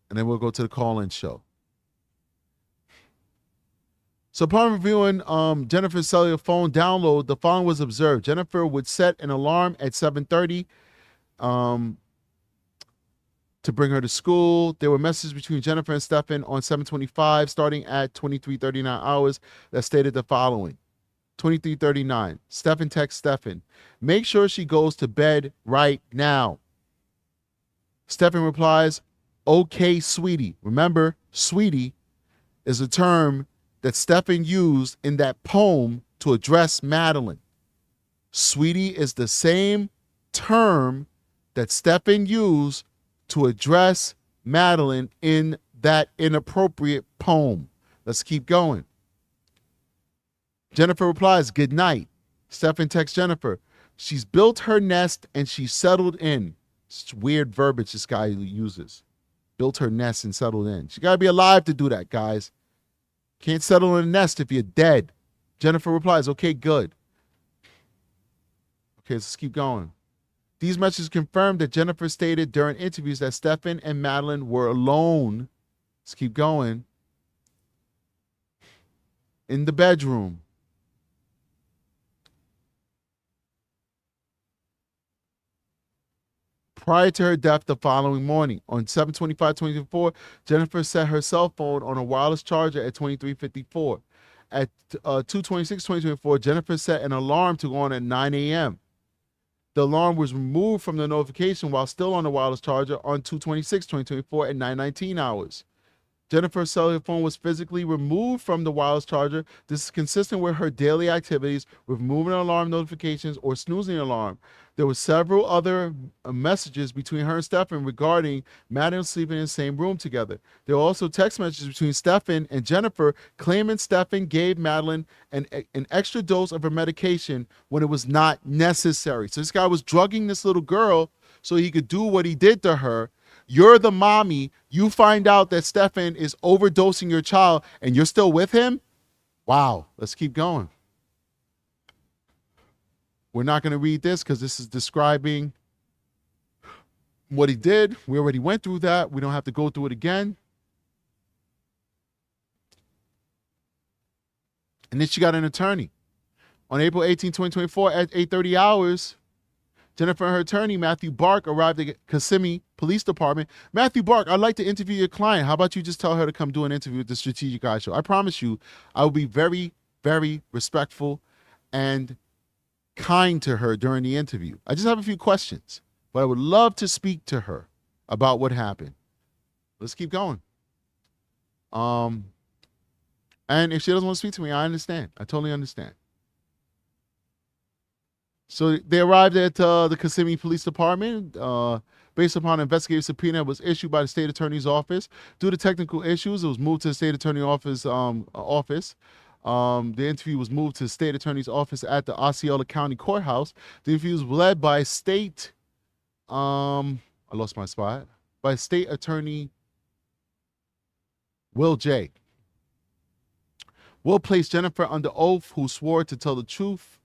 And then we'll go to the call-in show. So upon reviewing Jennifer's cellular phone download, the following was observed. Jennifer would set an alarm at 7:30 to bring her to school. There were messages between Jennifer and Stephan on 7:25, starting at 23:39 hours, that stated the following. 23:39, Stephan texts Stephan, make sure she goes to bed right now. Stephan replies, okay, sweetie. Remember, sweetie is a term that Stephan used in that poem to address Madeline. Sweetie is the same term that Stephan used to address Madeline in that inappropriate poem. Let's keep going. Jennifer replies, good night. Stephan texts Jennifer, she's built her nest and she's settled in. It's weird verbiage this guy uses. Built her nest and settled in. She got to be alive to do that, guys. Can't settle in a nest if you're dead. Jennifer replies, okay, good. Okay, let's keep going. These messages confirmed that Jennifer stated during interviews that Stephan and Madeline were alone. Let's keep going. In the bedroom. Prior to her death the following morning, on 7/25/2024, Jennifer set her cell phone on a wireless charger at 23:54. At 2/26/2024, Jennifer set an alarm to go on at 9 a.m. The alarm was removed from the notification while still on the wireless charger on 2/26/2024 at 9:19 hours. Jennifer's cellular phone was physically removed from the wireless charger. This is consistent with her daily activities, with removing alarm notifications or snoozing alarm. There were several other messages between her and Stephan regarding Madeline sleeping in the same room together. There were also text messages between Stephan and Jennifer claiming Stephan gave Madeline an extra dose of her medication when it was not necessary. So this guy was drugging this little girl so he could do what he did to her. You're the mommy. You find out that Stephan is overdosing your child and you're still with him? Wow. Let's keep going. We're not going to read this because this is describing what he did. We already went through that. We don't have to go through it again. And then she got an attorney. On April 18, 2024 at 8:30 hours, Jennifer and her attorney, Matthew Bark, arrived at Kissimmee Police Department. Matthew Bark, I'd like to interview your client. How about you just tell her to come do an interview with the Strategiceyes Show? I promise you, I will be very, very respectful and kind to her during the interview. I just have a few questions, but I would love to speak to her about what happened. Let's keep going. And if she doesn't want to speak to me, I understand. I totally understand. So they arrived at the Kissimmee Police Department based upon an investigative subpoena that was issued by the state attorney's office. Due to technical issues, it was moved to the state attorney's office. The interview was moved to the state attorney's office at the Osceola County Courthouse. The interview was led by state, I lost my spot, by state attorney Will J. Will placed Jennifer under oath, who swore to tell the truth.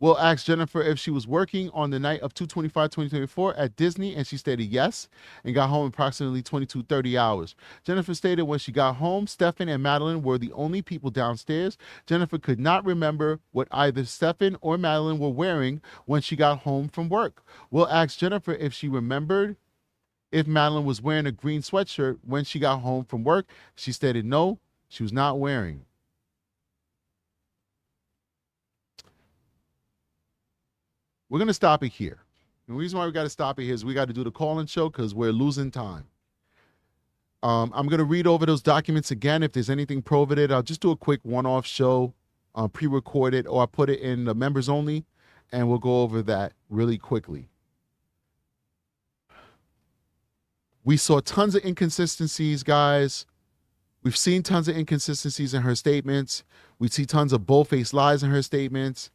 Will asked Jennifer if she was working on the night of 2/25/2024 at Disney, and she stated yes, and got home approximately 22:30 hours. Jennifer stated when she got home, Stephan and Madeline were the only people downstairs. Jennifer could not remember what either Stephan or Madeline were wearing when she got home from work. Will asked Jennifer if she remembered if Madeline was wearing a green sweatshirt when she got home from work. She stated no, she was not wearing. We're going to stop it here. The reason why we got to stop it here is we got to do the call-in show because we're losing time. I'm going to read over those documents again. If there's anything prohibited, I'll just do a quick one-off show, pre-recorded, or I'll put it in the members only, and we'll go over that really quickly. We saw tons of inconsistencies, guys. We've seen tons of inconsistencies in her statements. We see tons of bold-faced lies in her statements.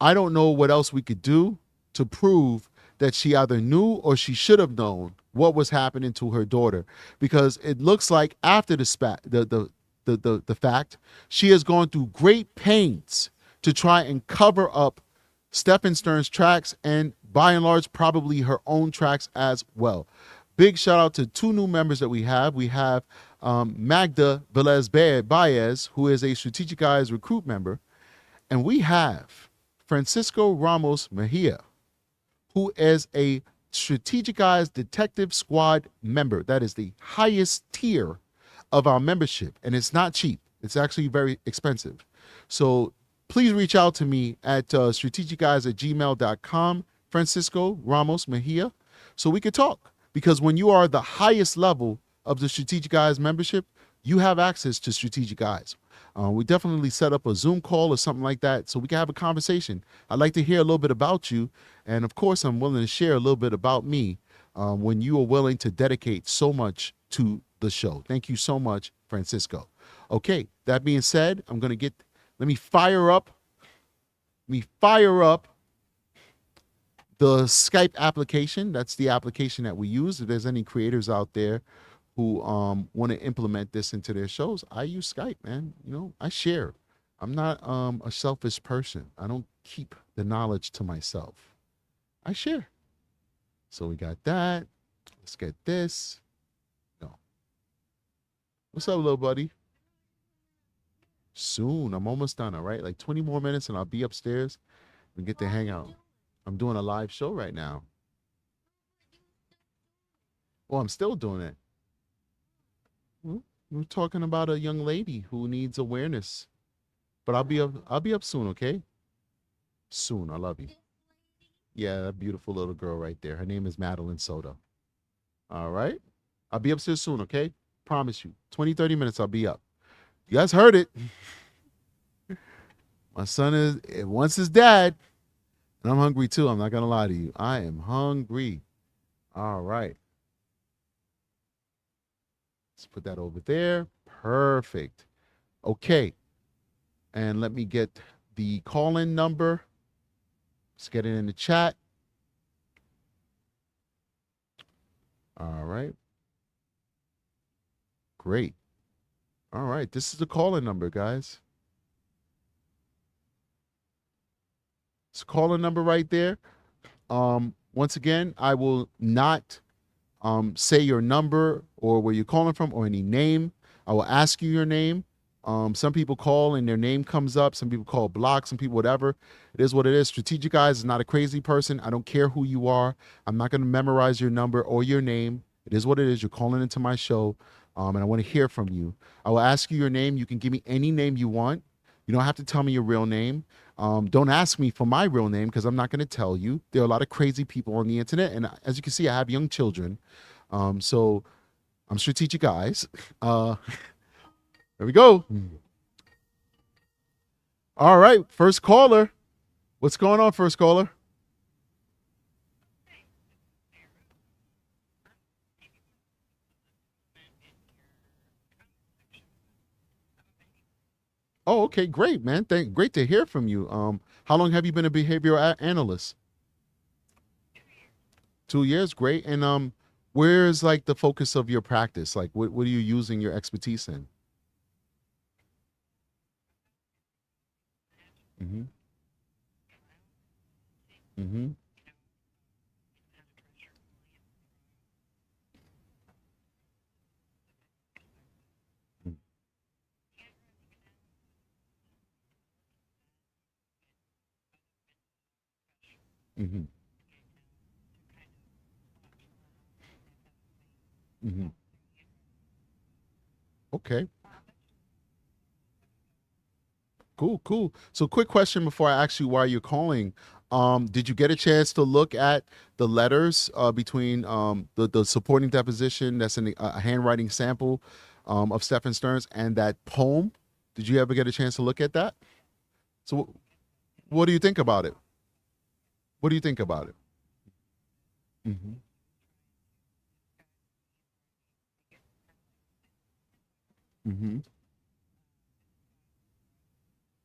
I don't know what else we could do to prove that she either knew or she should have known what was happening to her daughter, because it looks like after the fact, she has gone through great pains to try and cover up Stephen Stern's tracks, and by and large, probably her own tracks as well. Big shout out to 2 new members that we have. We have Magda Velez-Baez, who is a Strategiceyes recruit member, and we have Francisco Ramos Mejia, who is a Strategiceyes Detective Squad member. That is the highest tier of our membership, and it's not cheap. It's actually very expensive. So please reach out to me at strategiceyes@gmail.com, Francisco Ramos Mejia, so we could talk. Because when you are the highest level of the Strategiceyes membership, you have access to Strategiceyes. We definitely set up a Zoom call or something like that so we can have a conversation. I'd like to hear a little bit about you. And of course, I'm willing to share a little bit about me when you are willing to dedicate so much to the show. Thank you so much, Francisco. Okay, that being said, let me fire up the Skype application. That's the application that we use. If there's any creators out there who want to implement this into their shows, I use Skype, man. You know, I share. I'm not a selfish person. I don't keep the knowledge to myself. I share. So we got that. Let's get this. No. What's up, little buddy? Soon. I'm almost done, all right? Like 20 more minutes and I'll be upstairs and get to hang out. I'm doing a live show right now. Well, I'm still doing it. We're talking about a young lady who needs awareness. But I'll be up soon, okay? Soon. I love you. Yeah, that beautiful little girl right there. Her name is Madeline Soto. All right? I'll be upstairs soon, okay? Promise you. 20, 30 minutes, I'll be up. You guys heard it. My son wants his dad. And I'm hungry too. I'm not going to lie to you. I am hungry. All right. Let's put that over there. Perfect. Okay. And let me get the call-in number. Let's get it in the chat. All right. Great. All right. This is the call-in number, guys. It's a call-in number right there. Once again, I will not say your number or where you're calling from or any name. I will ask you your name. Some people call and their name comes up. Some people call block. Some people whatever. It is what it is. Strategiceyes is not a crazy person. I don't care who you are. I'm not going to memorize your number or your name. It is what it is. You're calling into my show, and I want to hear from you. I will ask you your name. You can give me any name you want. You don't have to tell me your real name. Don't ask me for my real name because I'm not going to tell you. There are a lot of crazy people on the internet. And as you can see, I have young children. So I'm Strategiceyes. There we go. All right. First caller. What's going on, first caller? Oh, okay, great, man. Great to hear from you. How long have you been a behavioral analyst? 2 years, great. And where is like the focus of your practice? Like, what are you using your expertise in? Mm-hmm. Mm-hmm. Mm-hmm. Mm-hmm. Okay. Cool. So quick question before I ask you why you're calling. Did you get a chance to look at the letters between the supporting deposition that's in a handwriting sample of Stephen Stern's and that poem? Did you ever get a chance to look at that? So what do you think about it? What do you think about it? Mm-hmm. Mm-hmm.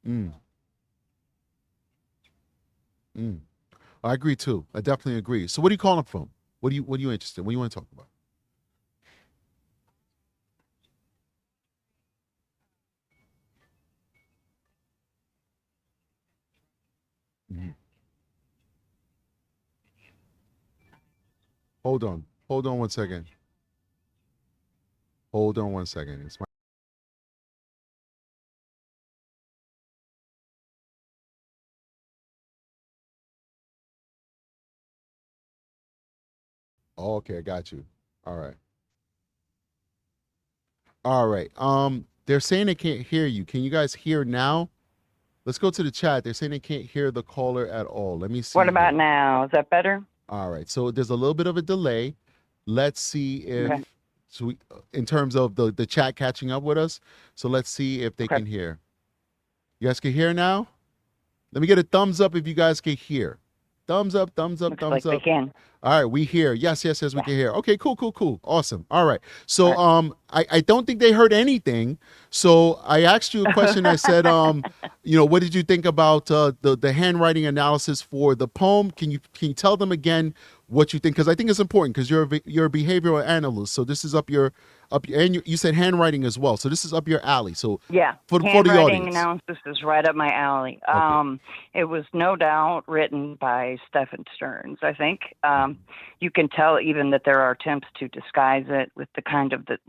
Mm. Mm. I agree too. I definitely agree. So what are you calling from? What are you interested in? What do you want to talk about? Mhm. Hold on. Hold on one second. Hold on one second. It's my Oh, okay, I got you. All right. All right. They're saying they can't hear you. Can you guys hear now? Let's go to the chat. They're saying they can't hear the caller at all. Let me see. What about here. now? Is that better? All right. So there's a little bit of a delay. Let's see if Okay. so we, in terms of the chat catching up with us. So let's see if they Okay. can hear. You guys can hear now? Let me get a thumbs up if you guys can hear. Thumbs up, thumbs up, Looks thumbs like up. we can. All right, we hear. Yes, we Yeah. can hear. Okay, cool. Awesome. All right. So All right. I don't think they heard anything. So I asked you a question. I said, what did you think about the handwriting analysis for the poem? Can you tell them again what you think? Because I think it's important because you're a behavioral analyst. So this is up your and you said handwriting as well. So this is up your alley. So Yeah. for the Handwriting audience. analysis is right up my alley. Okay. It was no doubt written by Stephan Stearns, I think. You can tell even that there are attempts to disguise it with the kind of the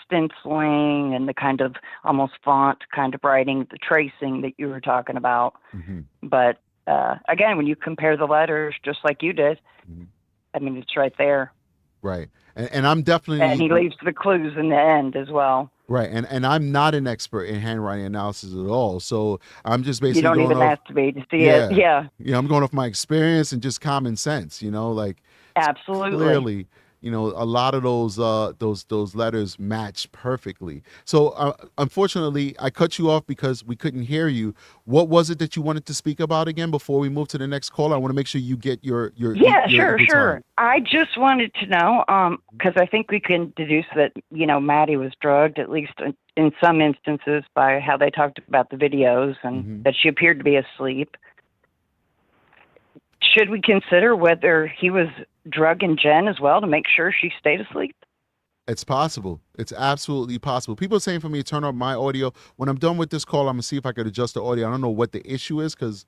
stenciling and the kind of almost font kind of writing, the tracing that you were talking about. Mm-hmm. But again, when you compare the letters, just like you did, Mm-hmm. I mean, it's right there. Right. And I'm definitely And he leaves the clues in the end as well. right. And I'm not an expert in handwriting analysis at all. So I'm just basically You don't going even off, have to be to see it. Yeah, I'm going off my experience and just common sense, like absolutely. clearly, a lot of those letters match perfectly. So unfortunately, I cut you off because we couldn't hear you. What was it that you wanted to speak about again before we move to the next call? I want to make sure you get your Yeah, your sure. time. I just wanted to know, because I think we can deduce that, Maddie was drugged, at least in some instances, by how they talked about the videos and Mhm. that she appeared to be asleep. Should we consider whether he was drugging Jenn as well to make sure she stayed asleep? It's possible. It's absolutely possible. People are saying for me to turn up my audio. When I'm done with this call, I'm gonna see if I could adjust the audio. I don't know what the issue is because,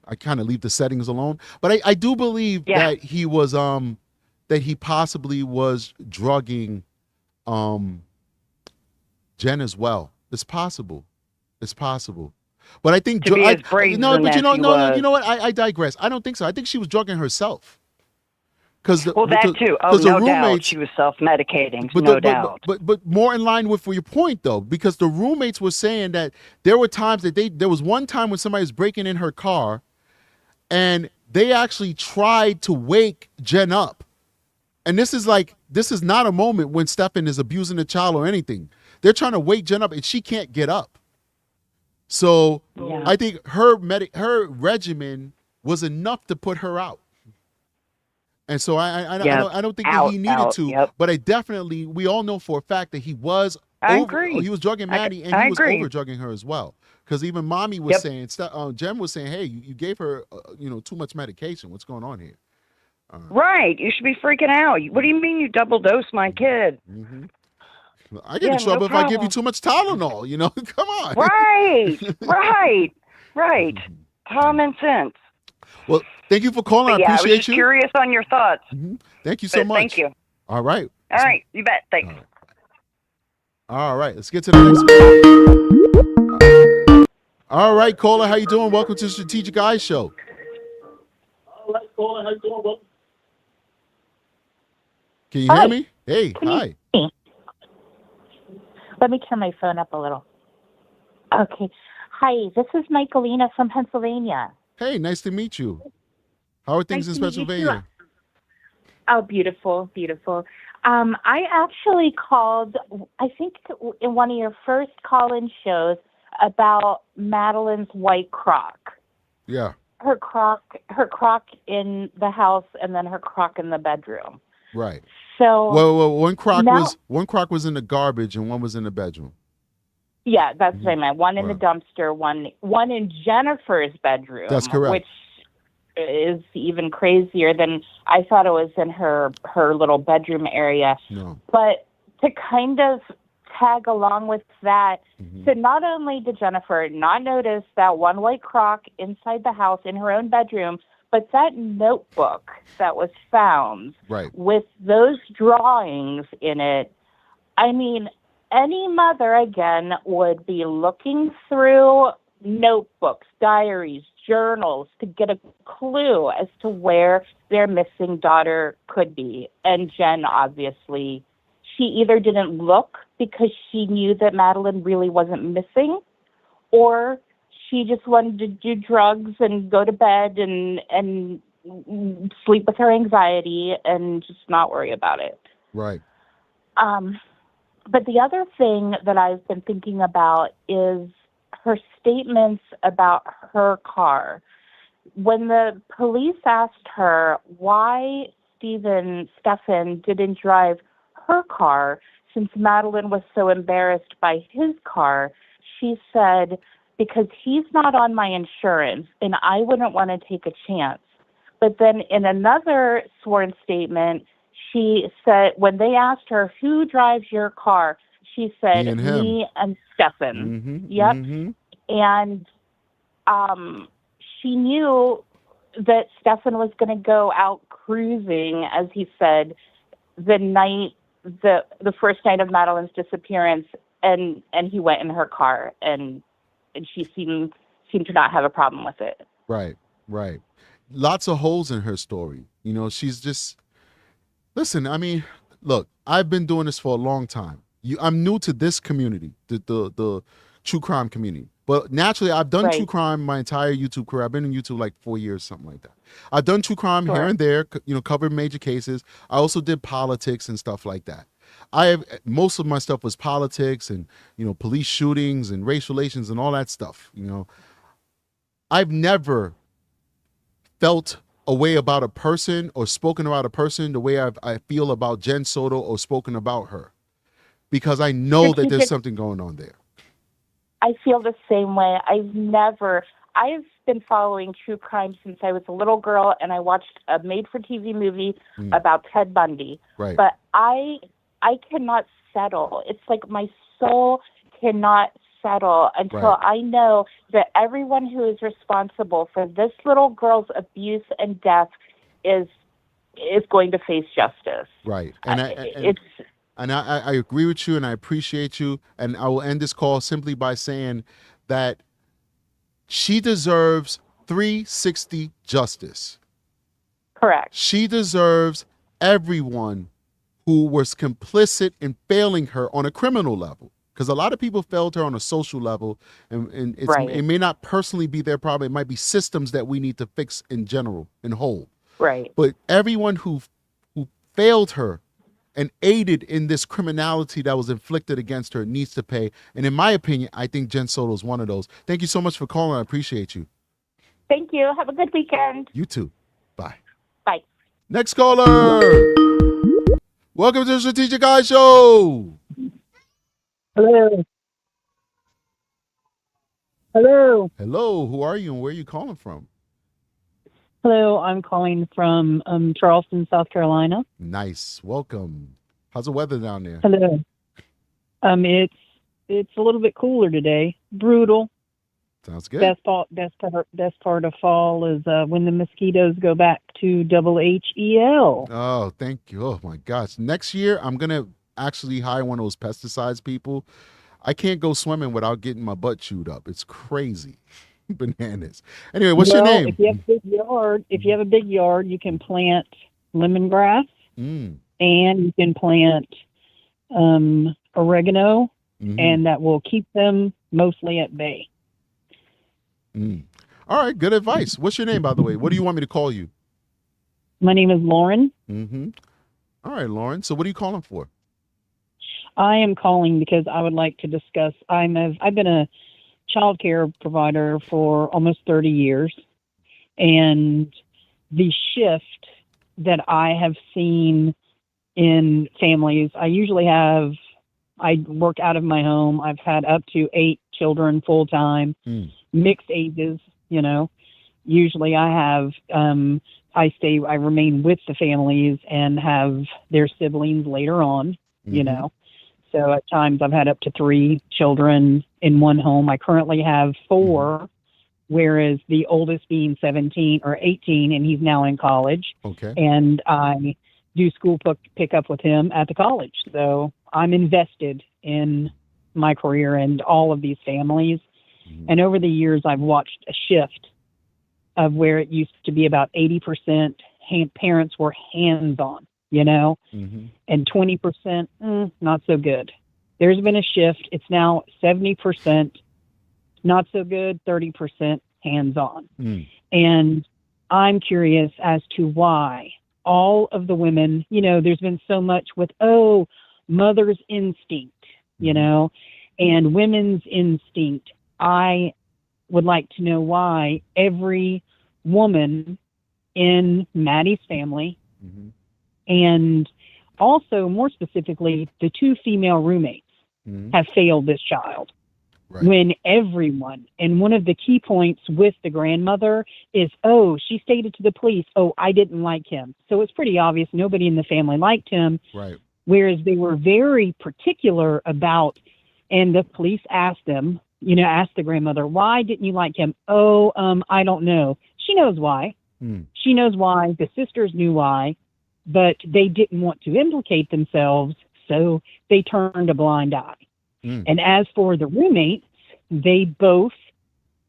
I kind of leave the settings alone. But I do believe that he was that he possibly was drugging Jenn as well. It's possible. It's possible. But I think To be as brazen no, but as he no, was. you know what? I digress. I don't think so. I think she was drugging herself. Well, that too. Oh, no doubt. She was self-medicating, no doubt. But more in line with your point though, because the roommates were saying that there were times that there was one time when somebody was breaking in her car, and they actually tried to wake Jenn up. And this is not a moment when Stephan is abusing a child or anything. They're trying to wake Jenn up, and she can't get up. So I think her regimen was enough to put her out. And so I don't think that he needed to, but we all know for a fact that he was agree. He was drugging Maddie, and he was over drugging her as well. Because even mommy was saying, Jenn was saying, hey, you gave her too much medication. What's going on here? Right. You should be freaking out. What do you mean you double dose my kid? Mm-hmm. I get in trouble if I give you too much Tylenol. Come on. Right. Common sense. Well, thank you for calling. I appreciate I was just you. curious on your thoughts. Mm-hmm. Thank you so much. Thank you. All right. All right. You bet. Thanks. All right. Let's get to the next one. All right, caller. How you doing? Welcome to the Strategic Eyes Show. All right, caller. How you doing? Can you hear me? Hey, hi. Let me turn my phone up a little. Okay. Hi, this is Michaelina from Pennsylvania. Hey, nice to meet you. How are things in Pennsylvania? Oh, beautiful. I actually called, I think, in one of your first call-in shows about Madeline's white crock. Yeah. Her crock in the house and then her crock in the bedroom. Right. So Well, one crock now- was in the garbage and one was in the bedroom. Yeah, that's what I meant. One in the Right. dumpster, one in Jennifer's bedroom. That's correct. Which is even crazier than I thought it was in her little bedroom area. No. But to kind of tag along with that, Mm-hmm. so not only did Jennifer not notice that one white crock inside the house in her own bedroom, but that notebook that was found Right. with those drawings in it, I mean, any mother, again, would be looking through notebooks, diaries, journals to get a clue as to where their missing daughter could be. And Jenn, obviously, she either didn't look because she knew that Madeline really wasn't missing, or she just wanted to do drugs and go to bed and sleep with her anxiety and just not worry about it. Right. But the other thing that I've been thinking about is her statements about her car. When the police asked her why Stephan didn't drive her car since Madeline was so embarrassed by his car, she said, because he's not on my insurance and I wouldn't want to take a chance. But then in another sworn statement, she said, when they asked her, who drives your car? She said, me and Stephan. Mm-hmm. Yep. Mm-hmm. And she knew that Stephan was going to go out cruising, as he said, the first night of Madeline's disappearance, and he went in her car, and she seemed to not have a problem with it. Right. Right. Lots of holes in her story. You know, she's just... Listen, I mean, look, I've been doing this for a long time. I'm new to this community, the true crime community. But naturally, I've done true crime my entire YouTube career. I've been in YouTube like 4 years, something like that. I've done true crime here and there, covered major cases. I also did politics and stuff like that. Most of my stuff was politics and, police shootings and race relations and all that stuff. I've never felt a way about a person or spoken about a person the way I feel about Jenn Soto or spoken about her, because I know that there's something going on there. I feel the same way. I've been following true crime since I was a little girl, and I watched a made-for-TV movie about Ted Bundy. Right. But I cannot settle. It's like my soul cannot settle until I know that everyone who is responsible for this little girl's abuse and death is going to face justice. Right. And I agree with you, and I appreciate you. And I will end this call simply by saying that she deserves 360 justice. Correct. She deserves everyone who was complicit in failing her on a criminal level. Because a lot of people failed her on a social level, and it may not personally be their problem. It might be systems that we need to fix in general, in whole. Right. But everyone who failed her and aided in this criminality that was inflicted against her needs to pay. And in my opinion, I think Jenn Soto is one of those. Thank you so much for calling. I appreciate you. Thank you. Have a good weekend. You too. Bye. Bye. Next caller. Welcome to the Strategiceyes Show. Hello. Hello. Hello. Who are you and where are you calling from? Hello. I'm calling from Charleston, South Carolina. Nice. Welcome. How's the weather down there? Hello. It's a little bit cooler today. Brutal. Sounds good. Best part of fall is when the mosquitoes go back to HEL. Oh, thank you. Oh my gosh. Next year I'm gonna actually hire one of those pesticides people. I can't go swimming without getting my butt chewed up. It's crazy. Bananas. Anyway, what's your name? If you have a big yard, you can plant lemongrass and you can plant oregano, and that will keep them mostly at bay. All right, good advice. What's your name, by the way? What do you want me to call you? My name is Lauren. All right, Lauren. So what are you calling for? I am calling because I would like to discuss. I've been a child care provider for almost 30 years, and the shift that I have seen in families. I work out of my home. I've had up to 8 children full time, mixed ages, Usually I have, I remain with the families and have their siblings later on, So at times I've had up to 3 children in one home. I currently have 4, whereas the oldest being 17 or 18, and he's now in college. Okay. And I do school pick up with him at the college. So I'm invested in my career and all of these families. And over the years, I've watched a shift of where it used to be about 80% parents were hands-on, and 20%, not so good. There's been a shift. It's now 70% not so good, 30% hands-on. And I'm curious as to why all of the women, there's been so much with, mother's instinct, and women's instinct. I would like to know why every woman in Maddie's family, and also more specifically, the 2 female roommates have failed this child. Right. When everyone, and one of the key points with the grandmother is, she stated to the police, I didn't like him. So it's pretty obvious nobody in the family liked him. Right. Whereas they were very particular about, and the police asked them, asked the grandmother, why didn't you like him? I don't know. She knows why. She knows why. The sisters knew why, but they didn't want to implicate themselves, so they turned a blind eye. And as for the roommates, they both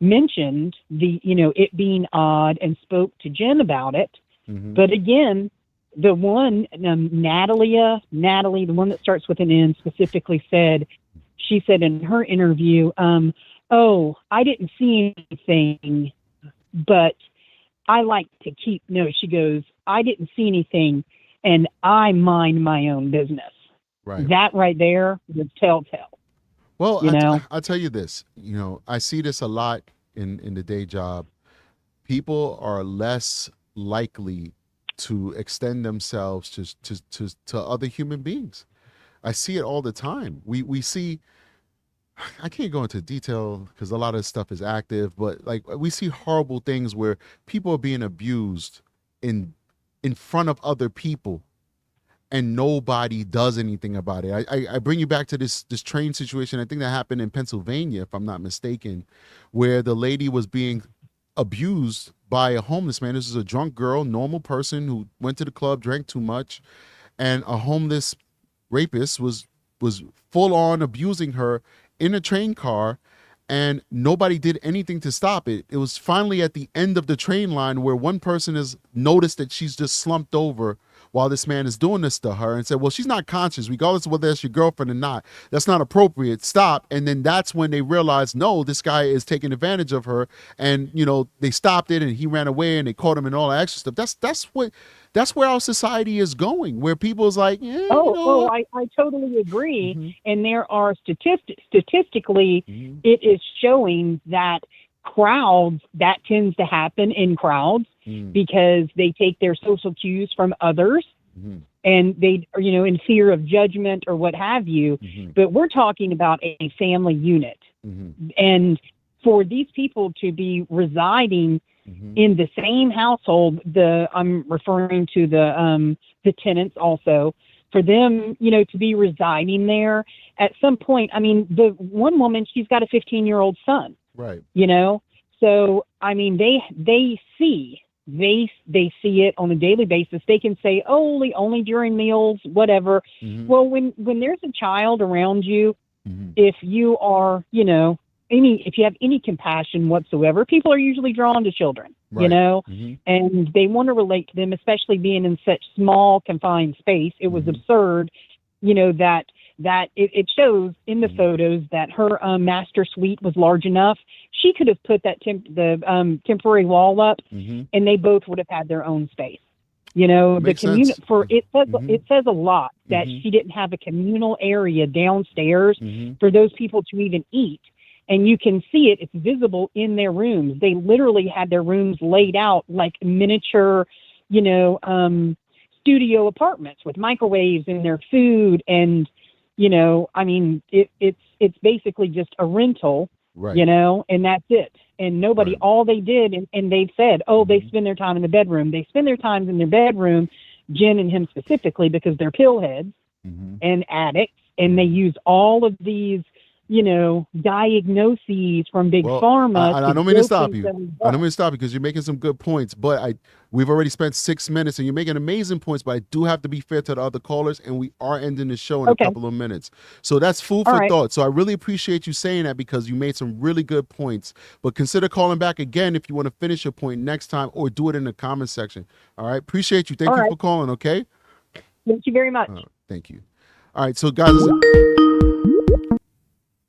mentioned it being odd and spoke to Jen about it. But again, the one, Natalie, the one that starts with an N, specifically said, she said in her interview, I didn't see anything, but I like to she goes, I didn't see anything and I mind my own business. Right. That right there was telltale. Well, I'll tell you this, I see this a lot in the day job. People are less likely to extend themselves to other human beings. I see it all the time. We see, I can't go into detail because a lot of stuff is active, but like we see horrible things where people are being abused in front of other people and nobody does anything about it. I bring you back to this train situation. I think that happened in Pennsylvania, if I'm not mistaken, where the lady was being abused by a homeless man. This is a drunk girl, normal person who went to the club, drank too much, and a homeless rapist was full on abusing her in a train car, and nobody did anything to stop it. It was finally at the end of the train line where one person has noticed that she's just slumped over while this man is doing this to her and said, well, she's not conscious, regardless of whether that's your girlfriend or not. That's not appropriate. Stop. And then that's when they realized, no, this guy is taking advantage of her. And, they stopped it and he ran away and they caught him and all that extra stuff. That's where our society is going, where people's like, I totally agree. And there are statistically, it is showing that crowds, that tends to happen in crowds because they take their social cues from others and they are, in fear of judgment or what have you. But we're talking about a family unit. And for these people to be residing in the same household, I'm referring to the tenants also, for them, to be residing there at some point. I mean, the one woman, she's got a 15-year-old son. Right. So, I mean, they see it on a daily basis. They can say, only during meals, whatever. Well, when there's a child around you, if you are, if you have any compassion whatsoever, people are usually drawn to children, and they want to relate to them, especially being in such small, confined space. It was absurd, that it shows in the photos that her master suite was large enough. She could have put that temporary wall up, and they both would have had their own space. The community it says a lot that she didn't have a communal area downstairs for those people to even eat. And you can see it; it's visible in their rooms. They literally had their rooms laid out like miniature, studio apartments with microwaves in their food, and I mean, it's basically just a rental, Right. And that's it. And nobody, Right. all they did, and they've said, they spend their time in the bedroom. They spend their time in their bedroom, Jen and him specifically, because they're pillheads and addicts, and they use all of these, diagnoses from big pharma. I don't mean to stop you. I don't mean to stop you because you're making some good points, but we've already spent 6 minutes and you're making amazing points, but I do have to be fair to the other callers, and we are ending the show in a couple of minutes. So that's food for thought. So I really appreciate you saying that because you made some really good points, but consider calling back again if you want to finish your point next time, or do it in the comment section. All right. Appreciate you. Thank you for calling. Okay. Thank you very much. Thank you. All right. So guys,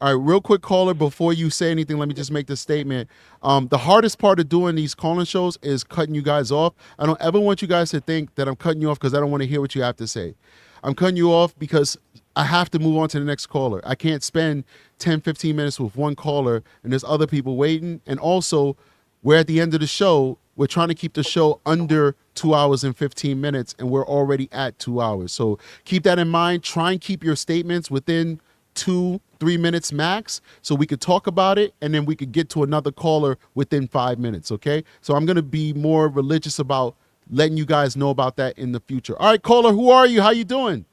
all right, real quick, caller, before you say anything, let me just make this statement. The hardest part of doing these calling shows is cutting you guys off. I don't ever want you guys to think that I'm cutting you off because I don't want to hear what you have to say. I'm cutting you off because I have to move on to the next caller. I can't spend 10, 15 minutes with one caller and there's other people waiting. And also, we're at the end of the show. We're trying to keep the show under 2 hours and 15 minutes, and we're already at 2 hours. So keep that in mind. Try and keep your statements within 2-3 minutes max so we could talk about it, and then we could get to another caller within 5 minutes. Okay, so I'm going to be more religious about letting you guys know about that in the future. All right, caller, who are you? How you doing?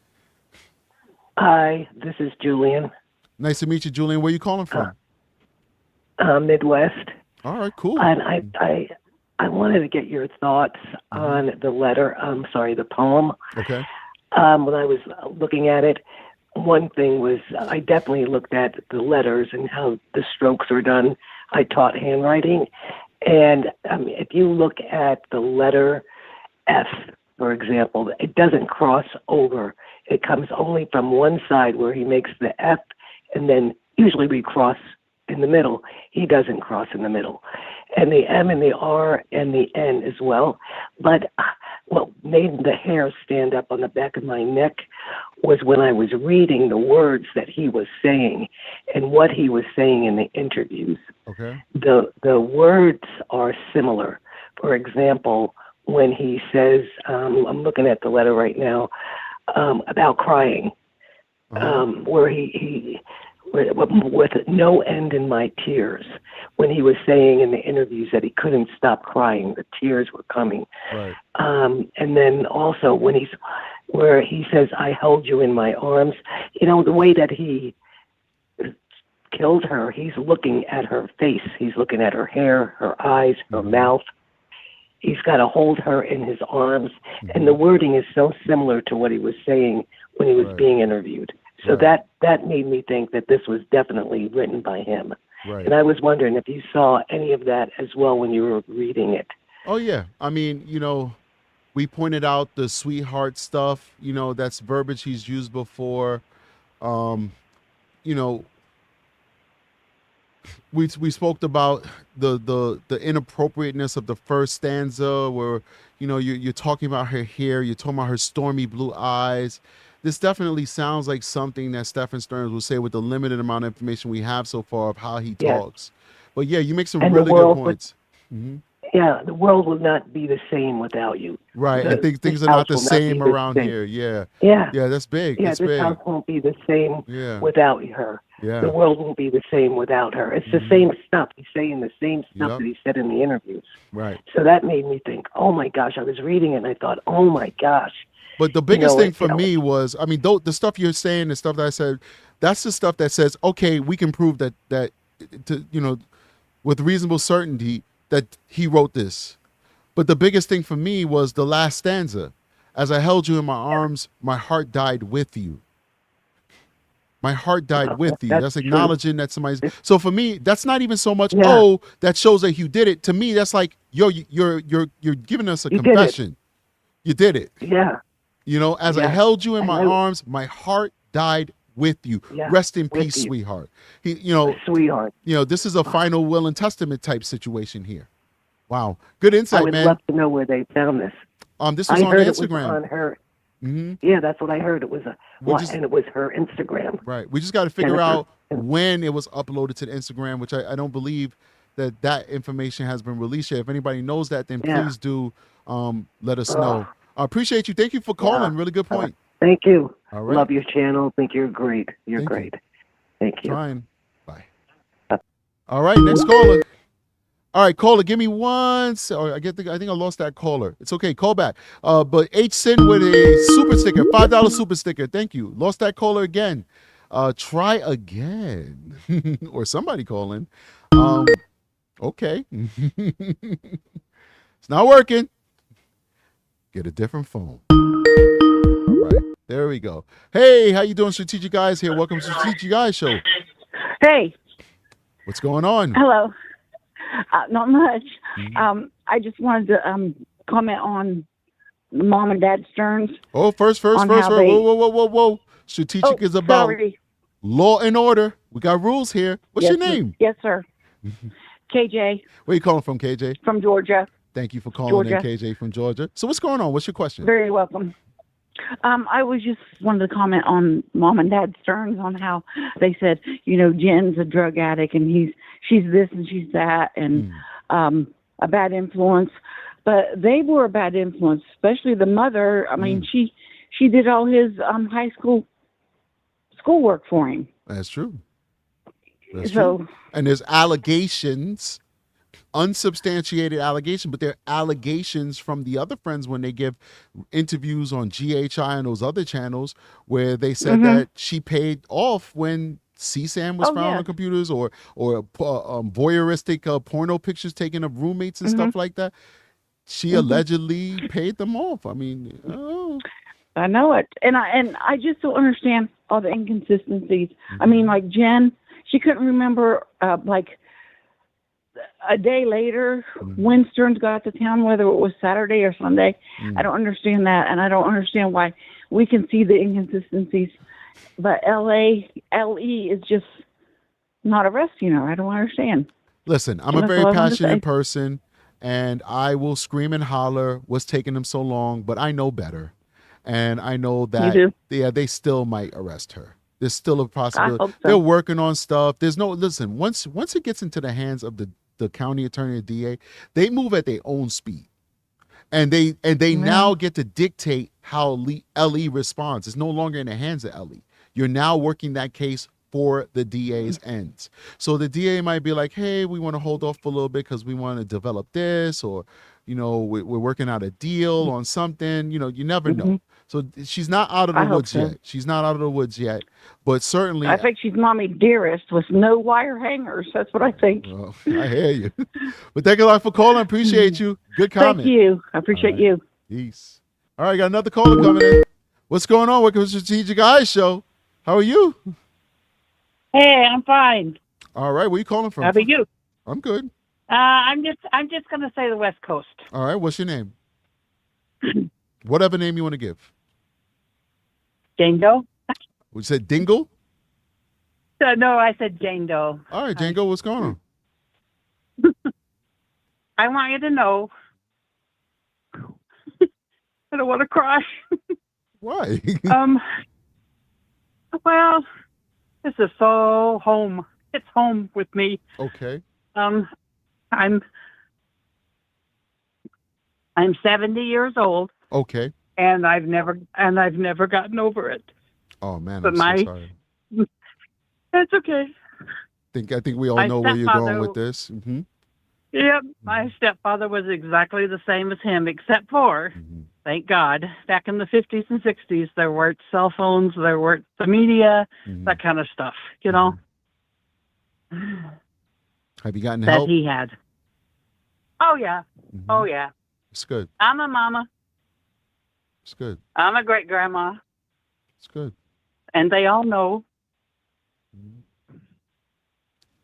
Hi, this is Julian. Nice to meet you, Julian. Where you calling from? Midwest. All right, cool. And I wanted to get your thoughts on the letter, the poem. Okay. When I was looking at it, one thing was I definitely looked at the letters and how the strokes were done. I taught handwriting. And if you look at the letter F, for example, it doesn't cross over. It comes only from one side where he makes the F, and then usually we cross in the middle. He doesn't cross in the middle. And the M and the R and the N as well. But what made the hair stand up on the back of my neck was when I was reading the words that he was saying and what he was saying in the interviews. Okay. The words are similar. For example, when he says, I'm looking at the letter right now, about crying, where he with no end in my tears, when he was saying in the interviews that he couldn't stop crying, the tears were coming. Right. And then also where he says, I held you in my arms, the way that he killed her, he's looking at her face, he's looking at her hair, her eyes, her mouth. He's got to hold her in his arms. And the wording is so similar to what he was saying when he was being interviewed. So that made me think that this was definitely written by him. Right. And I was wondering if you saw any of that as well when you were reading it. Oh, yeah. I mean, we pointed out the sweetheart stuff, that's verbiage he's used before. We spoke about the inappropriateness of the first stanza where, you're talking about her hair, you're talking about her stormy blue eyes. This definitely sounds like something that Stephan Stearns would say with the limited amount of information we have so far of how he talks. But yeah, you make some really good points. Yeah, the world will not be the same without you. Right, I think things are not the same around here. Yeah, that's big. Yeah, it's this big. house won't be the same without her. Yeah. The world won't be the same without her. It's the same stuff. He's saying the same stuff that he said in the interviews. Right. So that made me think, oh my gosh, I was reading it and I thought, oh my goch. But the biggest thing for me was, the stuff you're saying, the stuff that I said, that's the stuff that says, okay, we can prove that with reasonable certainty that he wrote this. But the biggest thing for me was the last stanza. As I held you in my arms, my heart died with you. My heart died with you. That's acknowledging that somebody's. So for me, that's not even so much. That shows that you did it. To me, that's like, you're giving us a confession. You did it. Yeah. As I held you in my arms, my heart died with you. Yeah, Rest in peace, sweetheart. Sweetheart. This is a final will and testament type situation here. Wow. Good insight, man. I would love to know where they found this. This was on Instagram. It was on her. Yeah, that's what I heard. It was and it was her Instagram. Right. We just got to figure out when it was uploaded to the Instagram, which I don't believe that information has been released yet. If anybody knows that, then please do let us know. I appreciate you. Thank you for calling. Really good point. Thank you. All right. Love your channel. Think you're great. You're Thank you. great. Thank you. Trying. Bye. All right, next caller. All right, caller, give me one. I think I lost that caller. It's okay, call back. But H Sin with a super sticker, $5 super sticker. Thank you. Lost that caller again. Try again, or somebody calling. Okay, it's not working. Get a different phone. All right, there we go. Hey, how you doing, Strategic Guys here? Welcome to Strategic Guys Show. Hey. What's going on? Hello. Not much. I just wanted to comment on Mom and Dad Stearns. Oh, first. Whoa. Strategic is about law and order. We got rules here. What's your name? Yes, sir. KJ. Where you calling from, KJ? From Georgia. Thank you for calling in, KJ from Georgia. So what's going on? What's your question? Very welcome. I was just wanted to comment on Mom and Dad Stearns on how they said, Jenn's a drug addict and she's this and she's that and a bad influence. But they were a bad influence, especially the mother. I mean, she did all his high schoolwork for him. That's true. True. And there's allegations, unsubstantiated allegations, but they're allegations from the other friends when they give interviews on GHI and those other channels where they said that she paid off when CSAM was found on computers or voyeuristic porno pictures taken of roommates and stuff like that. She allegedly paid them off. I mean, I know it. And I just don't understand all the inconsistencies. I mean, like Jenn, she couldn't remember like a day later when Stearns got to town, whether it was Saturday or Sunday. I don't understand that, and I don't understand why we can see the inconsistencies, but LE is just not a rescue. I don't understand. Listen, I'm a very passionate person, and I will scream and holler what's taking them so long, but I know better, and I know that they still might arrest her. There's still a possibility. I hope so. They're working on stuff. There's no once it gets into the hands of the county attorney or DA, they move at their own speed. And they now get to dictate how LE responds. It's no longer in the hands of LE. You're now working that case for the DA's ends. So the DA might be like, hey, we want to hold off for a little bit because we want to develop this, or, we're working out a deal on something. You never know. So she's not out of the woods yet. She's not out of the woods yet, but certainly. I think she's mommy dearest with no wire hangers. That's what I think. Well, I hear you. But thank you a lot for calling. Appreciate you. Good comment. Thank you. I appreciate you. Peace. All right, got another caller coming in. What's going on? Welcome to Strategic Eyes Show. How are you? Hey, I'm fine. All right, where you calling from? How about you? I'm good. I'm just gonna say the West Coast. All right, what's your name? Whatever name you want to give. Jandoe. You said Dingle? No, I said Jandoe. All right, Jandoe, what's going on? I want you to know. I don't want to cry. Why? Well, this is so home. It's home with me. Okay. I'm 70 years old. Okay. And I've never gotten over it. Oh man, but I'm so sorry. It's okay. I think we all know where you're going with this. Yep, my stepfather was exactly the same as him, except for, thank God, back in the 50s and 60s, there weren't cell phones, there weren't the media, that kind of stuff, Have you gotten that help? he had. Oh yeah, oh yeah. It's good. I'm a mama. It's good. I'm a great grandma. It's good. And they all know.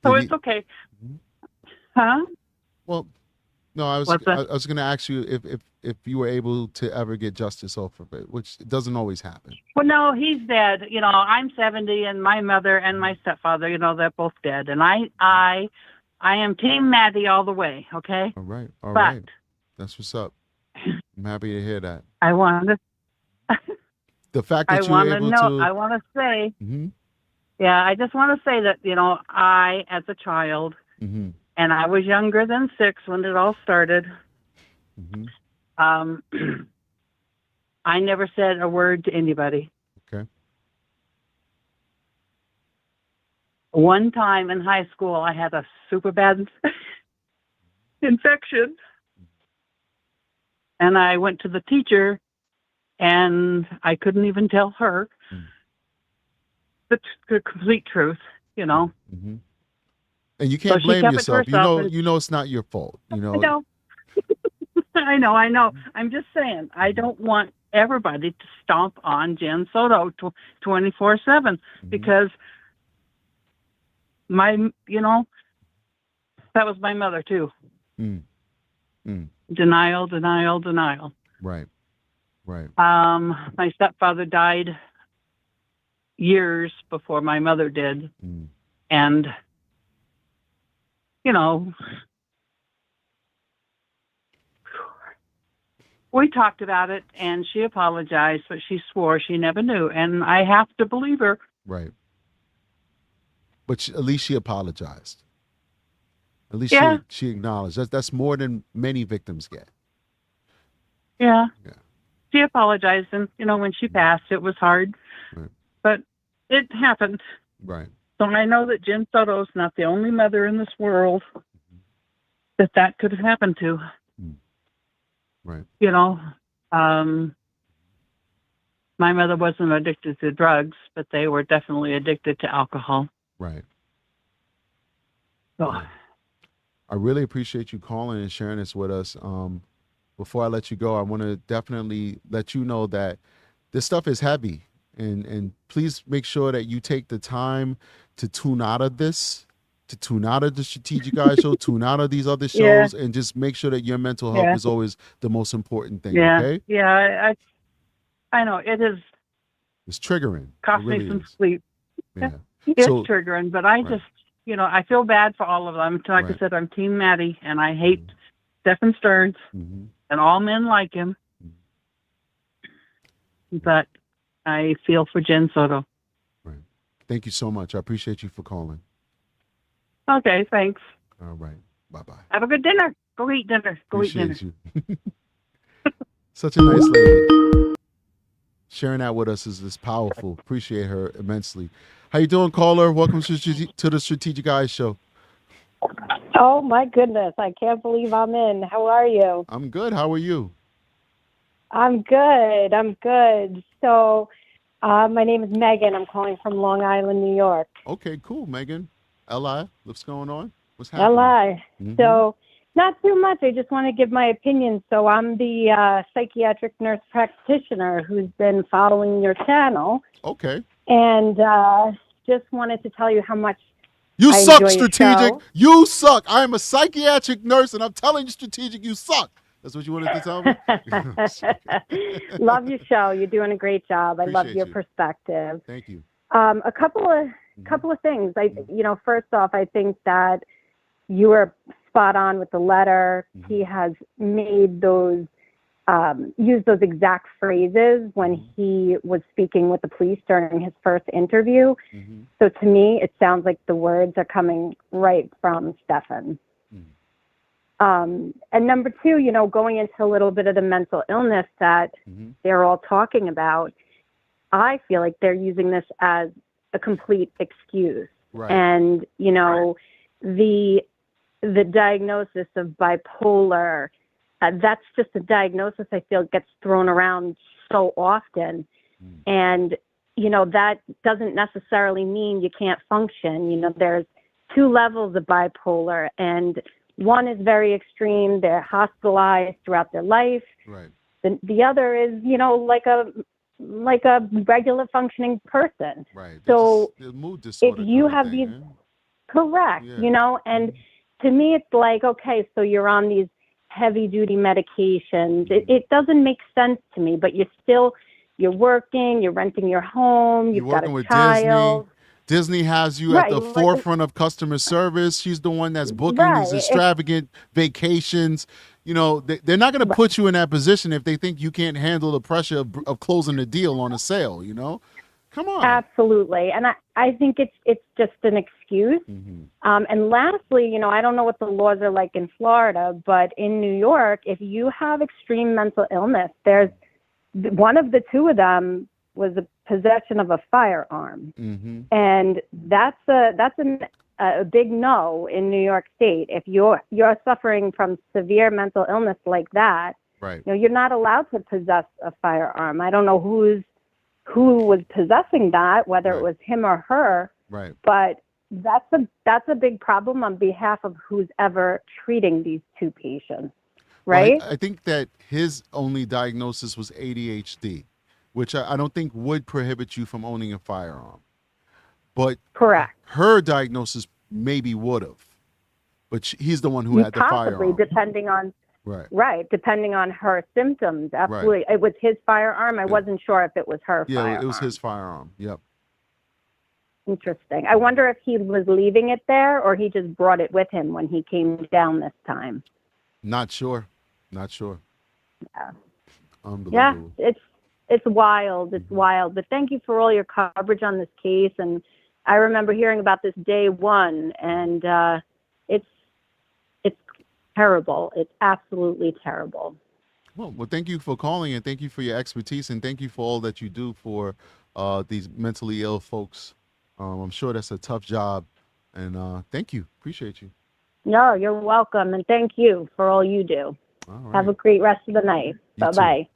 So it's okay. Huh? Well, no, I was going to ask you if you were able to ever get justice off of it, which doesn't always happen. Well, no, he's dead. I'm 70, and my mother and my stepfather, they're both dead. And I am Team Maddie all the way. Okay. All right. All right. That's what's up. I'm happy to hear that. I want to. The fact that you were able to. I want to say. Yeah, I just want to say that I, as a child, and I was younger than 6 when it all started. I never said a word to anybody. Okay. One time in high school, I had a super bad infection. And I went to the teacher, and I couldn't even tell her the complete truth, you know. Mm-hmm. And you can't she blame kept it to yourself. herself, and- You know it's not your fault. You know. I know. I'm just saying, I don't want everybody to stomp on Jenn Soto 24/7 because that was my mother too. Denial. Right. My stepfather died years before my mother did. And, we talked about it, and she apologized, but she swore she never knew, and I have to believe her. Right. But at least she apologized. At least she acknowledged. That's more than many victims get. Yeah. She apologized, and, when she passed, it was hard. Right. But it happened. Right. So I know that Jenn Soto is not the only mother in this world that could have happened to. Right. My mother wasn't addicted to drugs, but they were definitely addicted to alcohol. Right. So. I really appreciate you calling and sharing this with us. Before I let you go, I want to definitely let you know that this stuff is heavy, and please make sure that you take the time to tune out of this, to tune out of the Strategiceyes show, tune out of these other shows, and just make sure that your mental health is always the most important thing. Okay? Yeah, I know it is. It's triggering. Cost really me some is. sleep. Yeah. It's triggering, but I just, I feel bad for all of them. Like I said, I'm Team Maddie, and I hate Stephan Stearns, and all men like him. But I feel for Jenn Soto. Right. Thank you so much. I appreciate you for calling. Okay, thanks. All right. Bye-bye. Have a good dinner. Go eat dinner. Appreciate you. Such a nice lady. Sharing that with us is powerful. Appreciate her immensely. How you doing, caller? Welcome to the Strategiceyes show. Oh, my goodness. I can't believe I'm in. How are you? I'm good. How are you? I'm good. So my name is Megan. I'm calling from Long Island, New York. Okay, cool, Megan. L.I., what's going on? What's happening? L.I. So not too much. I just want to give my opinion. So I'm the psychiatric nurse practitioner who's been following your channel. Okay. And just wanted to tell you how much you I suck, enjoy Strategic. your show. You suck. I am a psychiatric nurse, and I'm telling you, Strategic, you suck. That's what you wanted to tell me? Love your show. You're doing a great job. I love Appreciate your you. perspective. Thank you. A couple of things. First off, I think that you were spot on with the letter. He has made those, used those exact phrases when he was speaking with the police during his first interview. So to me, it sounds like the words are coming right from Stephan. And number two, going into a little bit of the mental illness that they're all talking about, I feel like they're using this as a complete excuse. Right. And, the diagnosis of bipolar, that's just a diagnosis I feel gets thrown around so often. And, that doesn't necessarily mean you can't function. There's two levels of bipolar, and one is very extreme. They're hospitalized throughout their life. Right. The other is, like a regular functioning person. Right. So the mood disorder if you kind of have thing, these, correct, Yeah. And to me, it's like, okay, so you're on these heavy duty medications. It doesn't make sense to me, but you're working, you're renting your home, you've You're got working a with child. Disney has you at the forefront of customer service. She's the one that's booking these extravagant vacations. They're not going to put you in that position if they think you can't handle the pressure of closing a deal on a sale, Come on. Absolutely. And I think it's just an excuse. And lastly, I don't know what the laws are like in Florida, but in New York, if you have extreme mental illness, there's one of the two of them was a possession of a firearm, and that's a big no in New York State. If you're suffering from severe mental illness like that, right? You know, you're not allowed to possess a firearm. I don't know who was possessing that, whether it was him or her, right? But that's a big problem on behalf of who's ever treating these two patients, right? Well, I think that his only diagnosis was ADHD, which I don't think would prohibit you from owning a firearm. But correct, her diagnosis maybe would have, but he's the one who had the firearm. Depending on depending on her symptoms. Absolutely, it was his firearm. I wasn't sure if it was her. Yeah, firearm. it was his firearm. Yep. Interesting. I wonder if he was leaving it there or he just brought it with him when he came down this time. Not sure. Yeah. Unbelievable. Yeah, it's wild. It's wild. But thank you for all your coverage on this case. And I remember hearing about this day one, and it's terrible. It's absolutely terrible. Well, thank you for calling, and thank you for your expertise, and thank you for all that you do for these mentally ill folks. I'm sure that's a tough job, and thank you. Appreciate you. No, you're welcome, and thank you for all you do. All right. Have a great rest of the night. Bye-bye.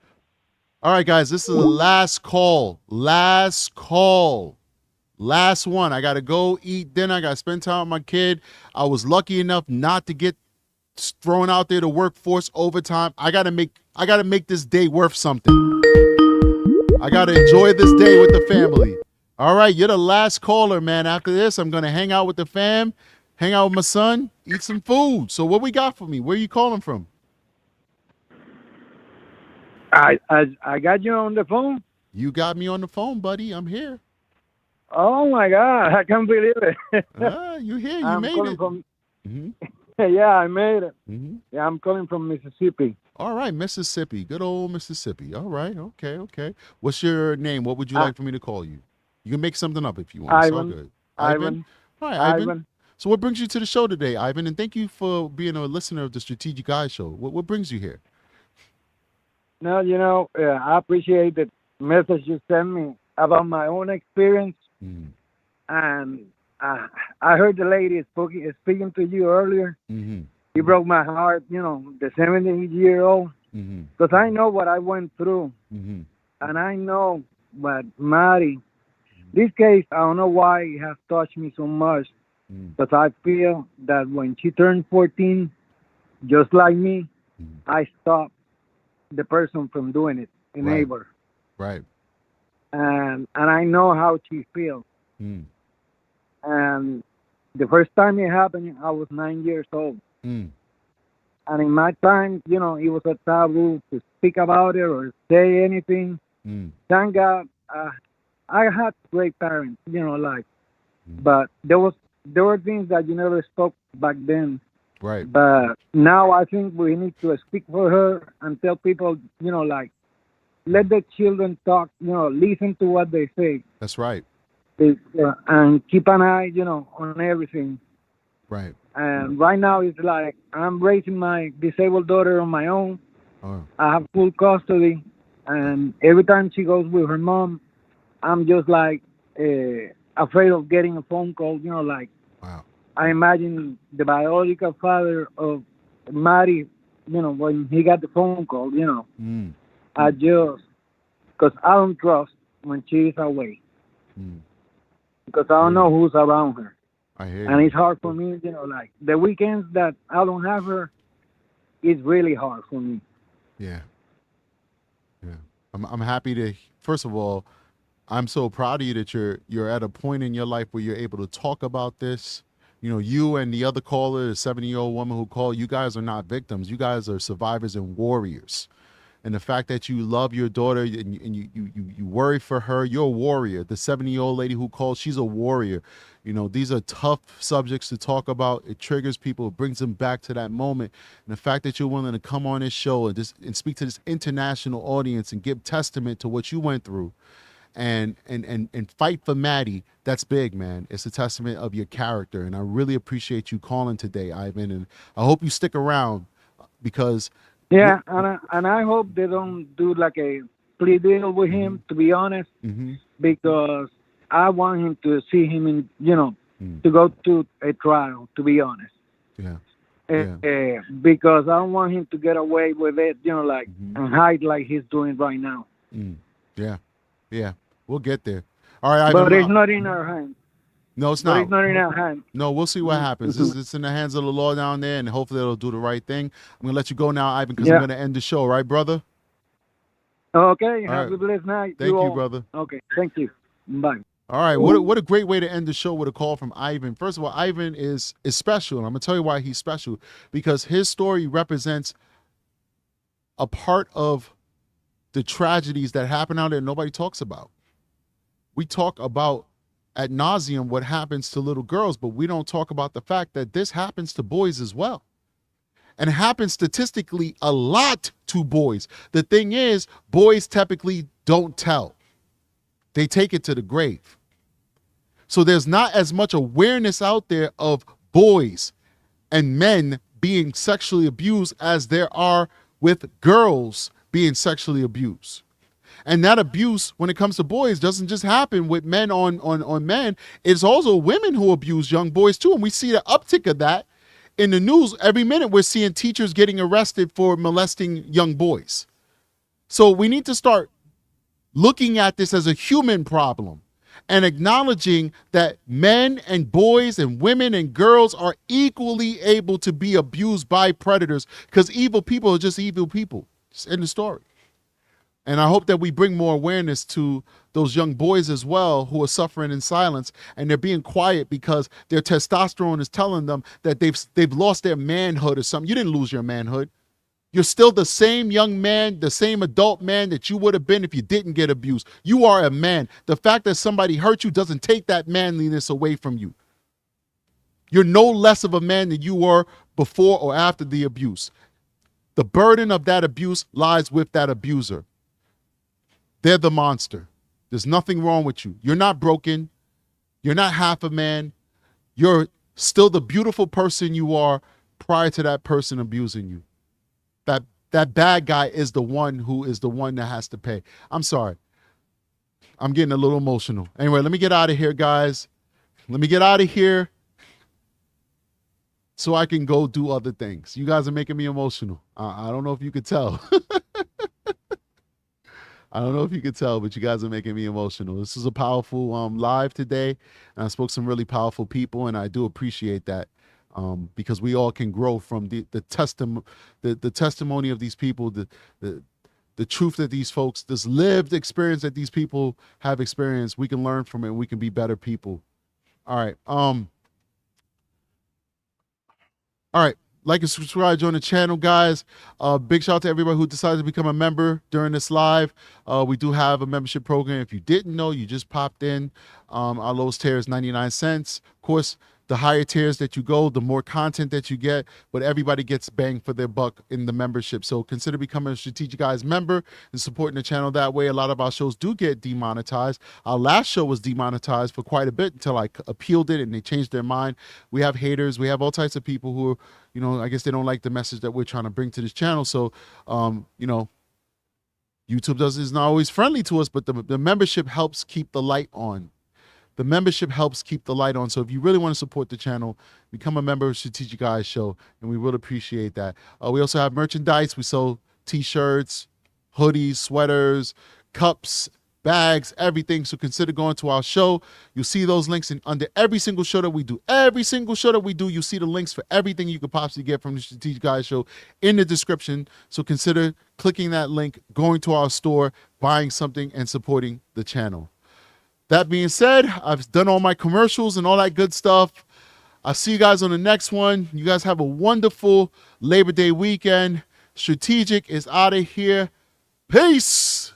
All right, guys, this is the last call. Last one. I got to go eat dinner. I got to spend time with my kid. I was lucky enough not to get thrown out there to workforce overtime. I got to make this day worth something. I got to enjoy this day with the family. All right, you're the last caller, man. After this, I'm going to hang out with the fam, hang out with my son, eat some food. So what we got for me? Where are you calling from? I got you on the phone. You got me on the phone, buddy. I'm here. Oh, my God. I can't believe it. You here. You made it. From... Yeah, I made it. Mm-hmm. Yeah, I'm calling from Mississippi. All right, Mississippi. Good old Mississippi. All right. Okay. What's your name? What would you like for me to call you? You can make something up if you want. Ivan. It's all good. Ivan. All right, Ivan. So what brings you to the show today, Ivan? And thank you for being a listener of the Strategiceyes show. What brings you here? No, I appreciate the message you sent me about my own experience. And I heard the lady speaking to you earlier. You broke my heart, the 70-year-old. Because I know what I went through. And I know what Maddie, this case, I don't know why it has touched me so much. Because I feel that when she turned 14, just like me, I stopped the person from doing it, enable. Right. And I know how she feels. And the first time it happened, I was 9 years old. And in my time, it was a taboo to speak about it or say anything. Thank God, I had great parents, but there were things that you never spoke back then. Right. But now I think we need to speak for her and tell people, let the children talk, listen to what they say. That's right. And keep an eye, on everything. Right. And right now it's like I'm raising my disabled daughter on my own. I have full custody. And every time she goes with her mom, I'm just afraid of getting a phone call, wow. I imagine the biological father of Maddie, when he got the phone call, I just, because I don't trust when she is away. Because I don't know who's around her. I hear and you. It's hard for me, the weekends that I don't have her, it's really hard for me. Yeah. I'm happy to, first of all, I'm so proud of you that you're at a point in your life where you're able to talk about this. You and the other caller, the 70-year-old woman who called, you guys are not victims. You guys are survivors and warriors. And the fact that you love your daughter and you worry for her, you're a warrior. The 70-year-old lady who called, she's a warrior. These are tough subjects to talk about. It triggers people. It brings them back to that moment. And the fact that you're willing to come on this show and speak to this international audience and give testament to what you went through and fight for Maddie, that's big, man. It's a testament of your character. And I really appreciate you calling today, Ivan. And I hope you stick around because... Yeah, and I hope they don't do like a plea deal with him, to be honest, because I want him to see him in, to go to a trial, to be honest. Yeah. Because I don't want him to get away with it, and hide like he's doing right now. Yeah. We'll get there. All right, but Ivan, it's not in our hands. No, it's But not. it's not in our hands. No, we'll see what happens. It's in the hands of the law down there, and hopefully it'll do the right thing. I'm going to let you go now, Ivan, because I'm going to end the show. Right, brother? Okay. All Have right. a blessed night. Thank you, all. brother. Okay. Thank you. Bye. All right. What a great way to end the show with a call from Ivan. First of all, Ivan is special, and I'm going to tell you why he's special. Because his story represents a part of the tragedies that happen out there nobody talks about. We talk about ad nauseum what happens to little girls, but we don't talk about the fact that this happens to boys as well. And it happens statistically a lot to boys. The thing is, boys typically don't tell. They take it to the grave. So there's not as much awareness out there of boys and men being sexually abused as there are with girls being sexually abused. And that abuse, when it comes to boys, doesn't just happen with men on men. It's also women who abuse young boys too. And we see the uptick of that in the news. Every minute we're seeing teachers getting arrested for molesting young boys. So we need to start looking at this as a human problem and acknowledging that men and boys and women and girls are equally able to be abused by predators, because evil people are just evil people. It's in the story. And I hope that we bring more awareness to those young boys as well who are suffering in silence, and they're being quiet because their testosterone is telling them that they've lost their manhood or something. You didn't lose your manhood. You're still the same young man, the same adult man that you would have been if you didn't get abused. You are a man. The fact that somebody hurt you doesn't take that manliness away from you. You're no less of a man than you were before or after the abuse. The burden of that abuse lies with that abuser. They're the monster. There's nothing wrong with you. You're not broken. You're not half a man. You're still the beautiful person you are prior to that person abusing you. That bad guy is the one who is the one that has to pay. I'm sorry. I'm getting a little emotional. Anyway, let me get out of here, guys. Let me get out of here so I can go do other things. You guys are making me emotional. I don't know if you could tell. I don't know if you could tell, but you guys are making me emotional. This is a powerful live today, and I spoke to some really powerful people, and I do appreciate that because we all can grow from the testimony of these people, the truth that these folks, this lived experience that these people have experienced. We can learn from it, and we can be better people. All right. All right. Like and subscribe, join the channel, guys. Big shout out to everybody who decided to become a member during this live. We do have a membership program. If you didn't know, you just popped in. Our lowest tier is 99 cents. Of course, the higher tiers that you go, the more content that you get, but everybody gets bang for their buck in the membership. So consider becoming a Strategiceyes member and supporting the channel that way. A lot of our shows do get demonetized. Our last show was demonetized for quite a bit until I appealed it and they changed their mind. We have haters. We have all types of people who are, I guess they don't like the message that we're trying to bring to this channel. So, YouTube is not always friendly to us, but the membership helps keep the light on. The membership helps keep the light on. So if you really want to support the channel, become a member of Strategiceyes Show, and we will appreciate that. We also have merchandise. We sell t-shirts, hoodies, sweaters, cups, bags, everything. So consider going to our show. You'll see those links under every single show that we do. Every single show that we do, you'll see the links for everything you could possibly get from the Strategiceyes Show in the description. So consider clicking that link, going to our store, buying something, and supporting the channel. That being said, I've done all my commercials and all that good stuff. I'll see you guys on the next one. You guys have a wonderful Labor Day weekend. Strategic is out of here. Peace.